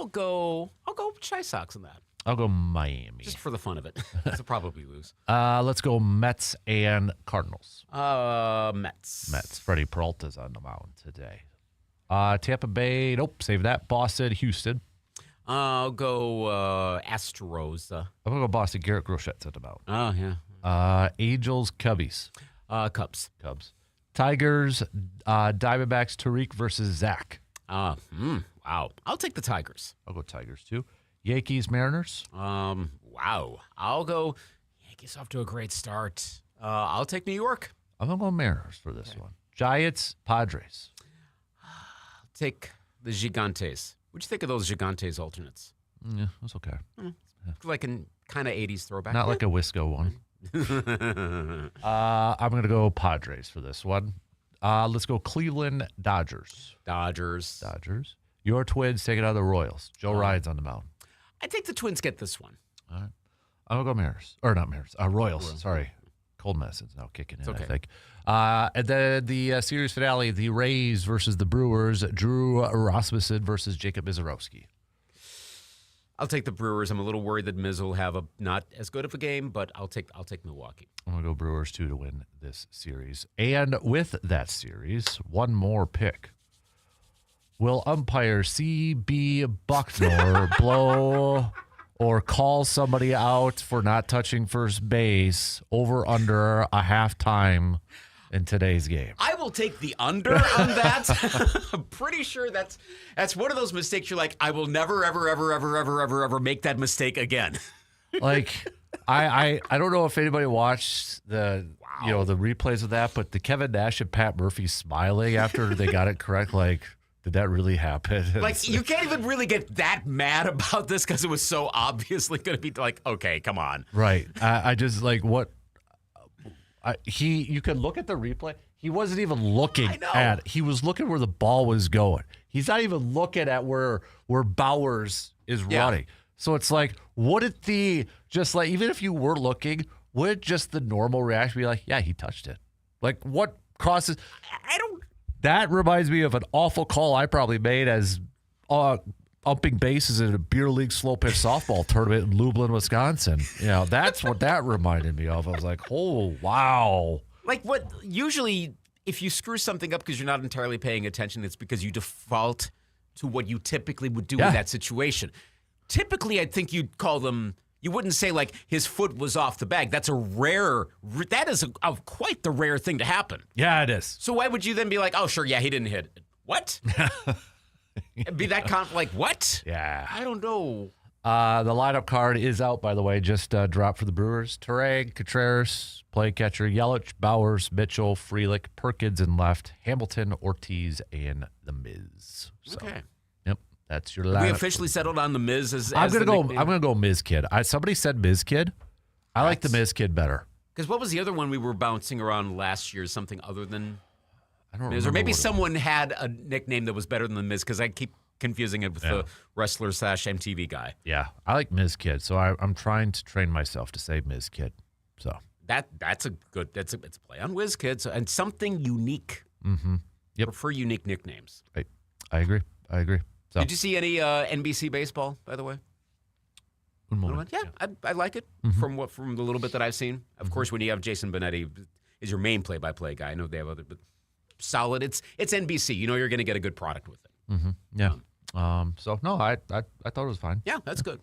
go Chi Sox on that. I'll go Miami. Just for the fun of it. They'll probably lose. Let's go Mets and Cardinals. Mets. Freddie Peralta's on the mound today. Tampa Bay. Nope, save that. Boston, Houston. I'll go Astros. I'm going to go Boston. Garrett Groshet's on the mound. Oh, yeah. Angels, Cubbies. Cubs. Tigers, Diamondbacks, Tariq versus Zach. Wow. I'll take the Tigers. I'll go Tigers, too. Yankees, Mariners. Wow. I'll go Yankees off to a great start. I'll take New York. I'm going to go Mariners for this one. Giants, Padres. I'll take the Gigantes. What'd you think of those Gigantes alternates? Yeah, that's okay. Like in kind of 80s throwback. Not like a Wisco one. I'm going to go Padres for this one. Let's go Cleveland, Dodgers. Dodgers. Your Twins taking out the Royals. Joe Ryan's on the mound. I think the Twins get this one. All right. I'm going to go Mariners. Or not Mariners. Royals. Sorry. Cold medicine's now kicking in, okay. I think. And then the series finale, the Rays versus the Brewers. Drew Rasmussen versus Jacob Mizorowski. I'll take the Brewers. I'm a little worried that Miz will have a not as good of a game, but I'll take Milwaukee. I'm going to go Brewers, too, to win this series. And with that series, one more pick. Will umpire C.B. Bucknor blow or call somebody out for not touching first base over under a halftime in today's game? I will take the under on that. I'm pretty sure that's one of those mistakes you're like, I will never, ever make that mistake again. Like, I don't know if anybody watched the the replays of that, but the Kevin Nash and Pat Murphy smiling after they got it correct, like, did that really happen? Like, you can't even really get that mad about this because it was so obviously going to be like, okay, come on. Right. I just like what you could look at the replay. He wasn't even looking at it. He was looking where the ball was going. He's not even looking at where Bowers is running. So it's like, wouldn't even if you were looking, would just the normal reaction be like, yeah, he touched it? Like, what crosses? That reminds me of an awful call I probably made as umping bases in a beer league slow pitch softball tournament in Lublin, Wisconsin. That's what that reminded me of. I was like, oh, wow. Like, what usually, if you screw something up because you're not entirely paying attention, it's because you default to what you typically would do in that situation. Typically, I think you'd call them. You wouldn't say like his foot was off the bag. That is quite the rare thing to happen. Yeah, it is. So why would you then be like, oh, sure, yeah, he didn't hit it? What? Be that like what? Yeah. I don't know. The lineup card is out, by the way. Just dropped for the Brewers. Terang, Contreras, play catcher, Yelich, Bowers, Mitchell, Frelick, Perkins in left, Hamilton, Ortiz, and The Miz. So, okay. Yep, that's your lineup. We officially settled on The Miz as I'm nickname? gonna go Miz Kid. Somebody said Miz Kid. I like the Miz Kid better. Because what was the other one we were bouncing around last year? Something other than I don't Miz, remember. or maybe someone had a nickname that was better than The Miz. Because I keep confusing it with the wrestler / MTV guy. Yeah, I like Miz Kid, so I'm trying to train myself to say Miz Kid. So that's a play on Whiz Kids and something unique. Mm-hmm. Yep. Prefer unique nicknames. I agree. So Did you see any NBC baseball, by the way? one moment. Yeah, I like it from the little bit that I've seen. Of course, when you have Jason Benetti is your main play-by-play guy. I know they have other, but solid. It's NBC. You know you're going to get a good product with it. Mm-hmm. Yeah. So no, I thought it was fine. Yeah, that's good.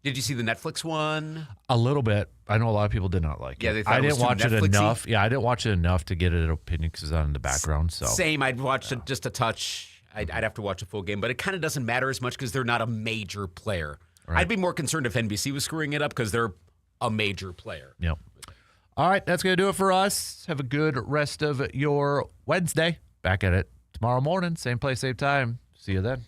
Did you see the Netflix one? A little bit. I know a lot of people did not like it. They thought I it was didn't watch too it Netflix-y. enough. Yeah, I didn't watch it enough to get an opinion because it's on in the background. So Same. I'd watched it just a touch. I'd have to watch a full game, but it kind of doesn't matter as much because they're not a major player. Right. I'd be more concerned if NBC was screwing it up because they're a major player. Yep. All right, that's going to do it for us. Have a good rest of your Wednesday. Back at it tomorrow morning, same place, same time. See you then.